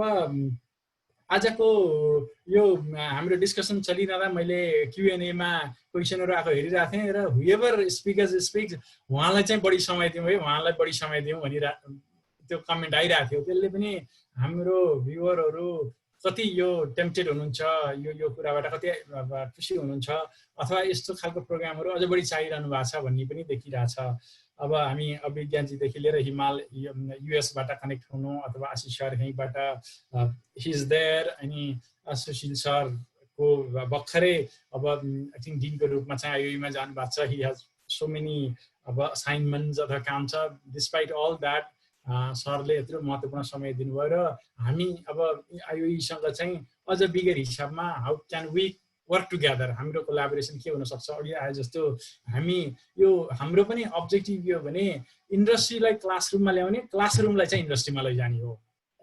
आजको यो हाम्रो डिस्कसन चलिरहँदा मैले क्युएनएमा क्वेसनहरू आएको हेरिरहेको थिएँ र हुएभर स्पिक्स उहाँलाई चाहिँ बढी समय दिउँ है उहाँलाई बढी समय दिउँ त्यो कमेन्ट आइरहेको थियो त्यसले पनि हाम्रो भ्युअरहरू कति यो टेम्प्टेड हुनुहुन्छ यो कुराबाट कति खुसी हुनुहुन्छ अथवा यस्तो खालको प्रोग्रामहरू अझ बढी चाहिरहनु भएको छ भन्ने पनि देखिरहेछ अब हामी अभिज्ञानजीदेखि लिएर हिमाल युएसबाट कनेक्ट हुनु अथवा आशिष सर यहीँबाट हि इज देयर अनि सुशील सरको भर्खरै अब आई थिङ्क डिनको रूपमा चाहिँ आइओईमा जानुभएको छ हि हेज सो मेनी अब असाइनमेन्ट्स अथवा काम छ डिस्पाइट अल द्याट सरले यत्रो महत्त्वपूर्ण समय दिनुभयो र हामी अब आइओईसँग चाहिँ अझ बिगर हिसाबमा how can we work together हाम्रो कोलाबोरेसन के हुनसक्छ अघि आए जस्तो हामी यो हाम्रो पनि अब्जेक्टिभ यो भने इन्डस्ट्रीलाई क्लासरुममा ल्याउने क्लासरुमलाई चाहिँ इन्डस्ट्रीमा लैजाने हो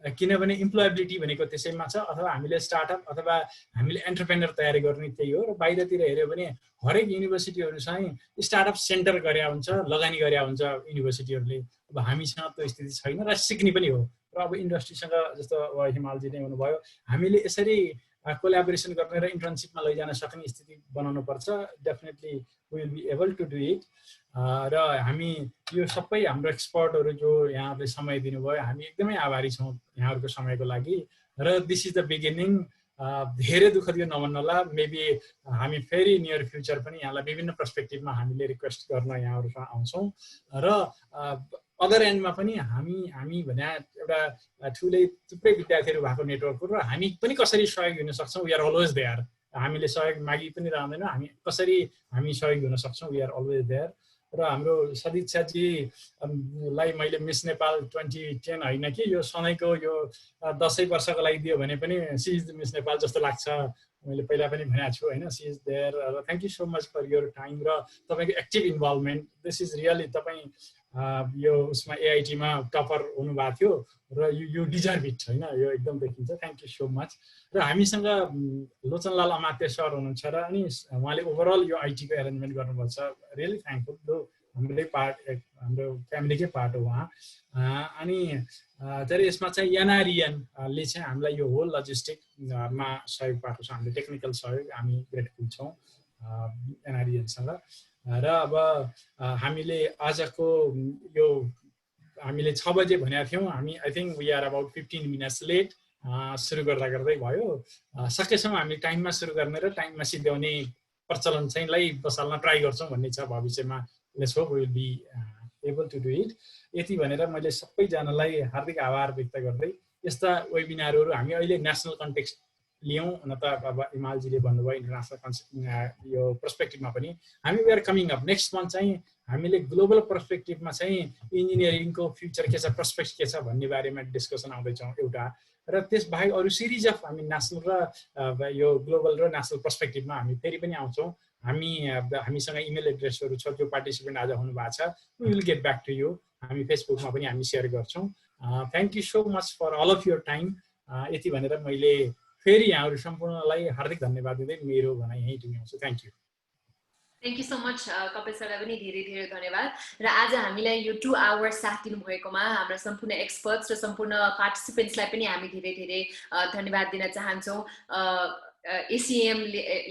किनभने इम्प्लोएबिलिटी भनेको त्यसैमा छ अथवा हामीले स्टार्टअप अथवा हामीले एन्टरप्रेनर तयारी गर्ने त्यही हो र बाहिरतिर हेऱ्यो भने हरेक युनिभर्सिटीहरू चाहिँ स्टार्टअप सेन्टर गरे हुन्छ लगानी गरे हुन्छ युनिभर्सिटीहरूले अब हामीसँग त्यो स्थिति छैन र सिक्ने पनि हो र अब इन्डस्ट्रीसँग जस्तो हिमालजी नै हुनुभयो हामीले यसरी कोलाबोरेसन गर्ने र इन्टर्नसिपमा लैजान सक्ने स्थिति बनाउनु पर्छ definitely we will be able to do it र हामी यो सबै हाम्रो एक्सपर्टहरू जो यहाँहरूले समय दिनुभयो हामी एकदमै आभारी छौँ यहाँहरूको समयको लागि र दिस इज द बिगिनिङ धेरै दुःख दियो नभन्नला मेबी हामी फेरि नियर फ्युचर पनि यहाँलाई विभिन्न पर्सपेक्टिभमा हामीले रिक्वेस्ट गर्न यहाँहरूसँग आउँछौँ र अदर एन्डमा पनि हामी भने एउटा थुप्रै विद्यार्थीहरू भएको नेटवर्कको र हामी पनि कसरी सहयोग हुन सक्छौँ वी आर अलवेज देयर हामीले सहयोग मागी पनि रहँदैनौँ हामी कसरी हामी सहयोग हुन सक्छौँ वी आर अलवेज देयर र हाम्रो सदिच्छाजीलाई मैले मिस नेपाल 2010 होइन कि यो सधैँको यो 10 वर्षको लागि दियो भने पनि सी इज मिस नेपाल जस्तो लाग्छ मैले पहिला पनि भनेको छु होइन सी इज देयर र thank you so much for your time र तपाईँको active involvement this is really तपाईँ यो उसमा एआइटीमा टपर हुनुभएको थियो र यु डिजर्भ इट होइन यो एकदम देखिन्छ थ्याङ्क यू सो मच र हामीसँग लोचनलाल अमात्य सर हुनुहुन्छ र अनि उहाँले ओभरअल यो आइटीको एरेन्जमेन्ट गर्नुभएको छ रियली थ्याङ्कफुल जो हाम्रो फ्यामिलीकै पार्ट हो उहाँ अनि तर यसमा चाहिँ एनआरइएनले चाहिँ हामीलाई यो होल लजिस्टिकमा सहयोग पाएको छ हामीले टेक्निकल सहयोग हामी ग्रेटफुल छौँ एनआरइएनसँग र अब हामीले आजको यो हामीले 6 बजे भनेका थियौँ हामी I think we are about 15 minutes late सुरु गर्दै भयो सकेसम्म हामी टाइममा सुरु गर्ने र टाइममा सिध्याउने प्रचलन चाहिँ लाई बसाल्न ट्राई गर्छौँ भन्ने छ भविष्यमा let's hope we will be able to do it यति भनेर मैले सबैजनालाई हार्दिक आभार व्यक्त गर्दै यस्ता वेबिनारहरू हामी अहिले नेसनल कन्टेक्स्ट लियौँ न त अब हिमालजीले भन्नुभयो इन्टरनेसनल यो पर्सपेक्टिभमा पनि हामी we are coming up next month चाहिँ हामीले ग्लोबल पर्सपेक्टिभमा चाहिँ इन्जिनियरिङको फ्युचर के छ पर्सपेक्ट के छ भन्ने बारेमा डिस्कसन आउँदैछौँ एउटा र त्यसबाहेक अरू सिरिज अफ हामी नेसनल र यो ग्लोबल र नेसनल पर्सपेक्टिभमा हामी फेरि पनि आउँछौँ हामीसँग इमेल एड्रेसहरू छ जो पार्टिसिपेन्ट आज हुनु भएको छ we will get back to you हामी फेसबुकमा पनि हामी सेयर गर्छौँ thank you so much for all of your time यति भनेर मैले फेरि यहाँहरू सम्पूर्णलाई हार्दिक धन्यवाद दिँदै मेरो भनाइ यहीँ टुङ्ग्याउँछु thank you Thank you so much, Kapil sir. पनि धेरै धेरै धन्यवाद र आज हामीलाई यो 2 आवर्स साथ दिनु भएकोमा हाम्रा सम्पूर्ण एक्सपर्ट्स र सम्पूर्ण पार्टिसिपेन्ट्सलाई पनि हामी धेरै धेरै धन्यवाद दिन चाहन्छौँ ACEM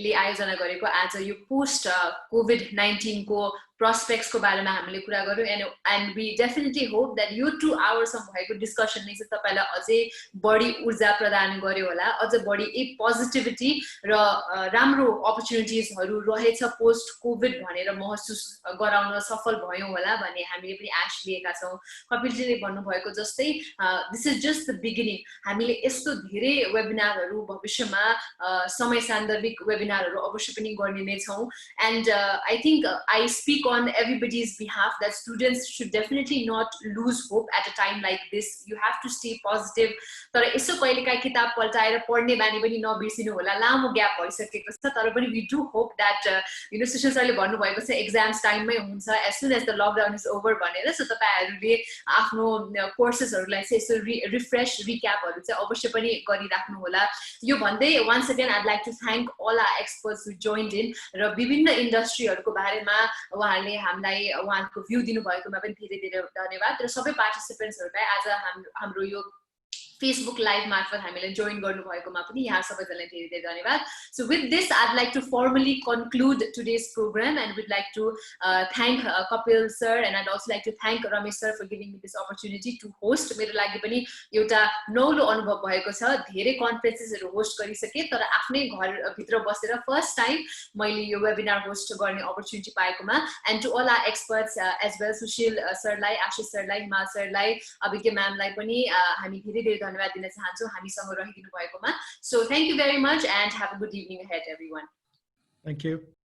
ले आयोजना गरेको आज यो पोस्ट COVID-19 को prospects को बारेमा हामीले कुरा गर्यौं and we definitely hope that यो 2 hours सम्म भएको डिस्कसन नै चाहिँ तपाईलाई अझै बढी ऊर्जा प्रदान गर्यो होला अझ बढी एक पोजिटिभिटी र राम्रो अपर्च्युनिटिजहरु रहेछ पोस्ट कोभिड भनेर महसुस गराउन सफल भयौं होला भन्ने हामीले पनि आश लिएका छौं कपिलजीले भन्नु भएको जस्तै this is just the beginning हामीले यस्तो धेरै वेबिनारहरु भविष्यमा समय सान्दर्भिक वेबिनारहरु अवश्य पनि गर्ने नै छौं and I think I speak on everybody's behalf that students should definitely not lose hope at a time like this. You have to stay positive. तर यसो कहिलेकाहीँ किताब पल्टाएर पढ्ने बानी पनि नबिर्सिनु होला लामो ग्याप भइसकेको छ तर पनि we do hope that Sushil सरले भन्नु भएको छ एक्जाम्स टाइममै हुन्छ as soon as the lockdown is over भनेर सो तपाईहरुले आफ्नो कोर्सेसहरुलाई चाहिँ यसो रिफ्रेश रिक्यापहरु चाहिँ अवश्य पनि गरिराख्नु होला यो भन्दै once again I'd like to thank all our experts who joined in र विभिन्न इन्डस्ट्रीहरुको बारेमा उहाँले हामीलाई उहाँको भ्यू दिनु भएकोमा पनि धेरै धेरै धन्यवाद र सबै पार्टिसिपेन्ट्सहरुलाई आज हाम्रो यो Facebook live मार्फत हामीलाई जोइन गर्नु भएकोमा पनि यहाँ सबैजनालाई धेरै धेरै धन्यवाद so with this I'd like to formally conclude today's program and would like to thank Kapil sir and I'd also like to thank Ramesh sir for giving me this opportunity to host मेरो लागि पनि एउटा नौलो अनुभव भएको छ धेरै कन्फरेन्सेसहरु host गरिसके तर आफ्नै घर भित्र बसेर फर्स्ट टाइम मैले यो वेबिनार होस्ट गर्ने अपर्च्युनिटी पाएकोमा and to all our experts as well Sushil सरलाई आशिष सरलाई हिमाल सरलाई अभिज्ञ म्यामलाई पनि हामी धेरै धेरै धन्यवाद दिन चाहन्छु हामीसँग रहिदिनु भएकोमा so thank you very much and have a good evening ahead everyone thank you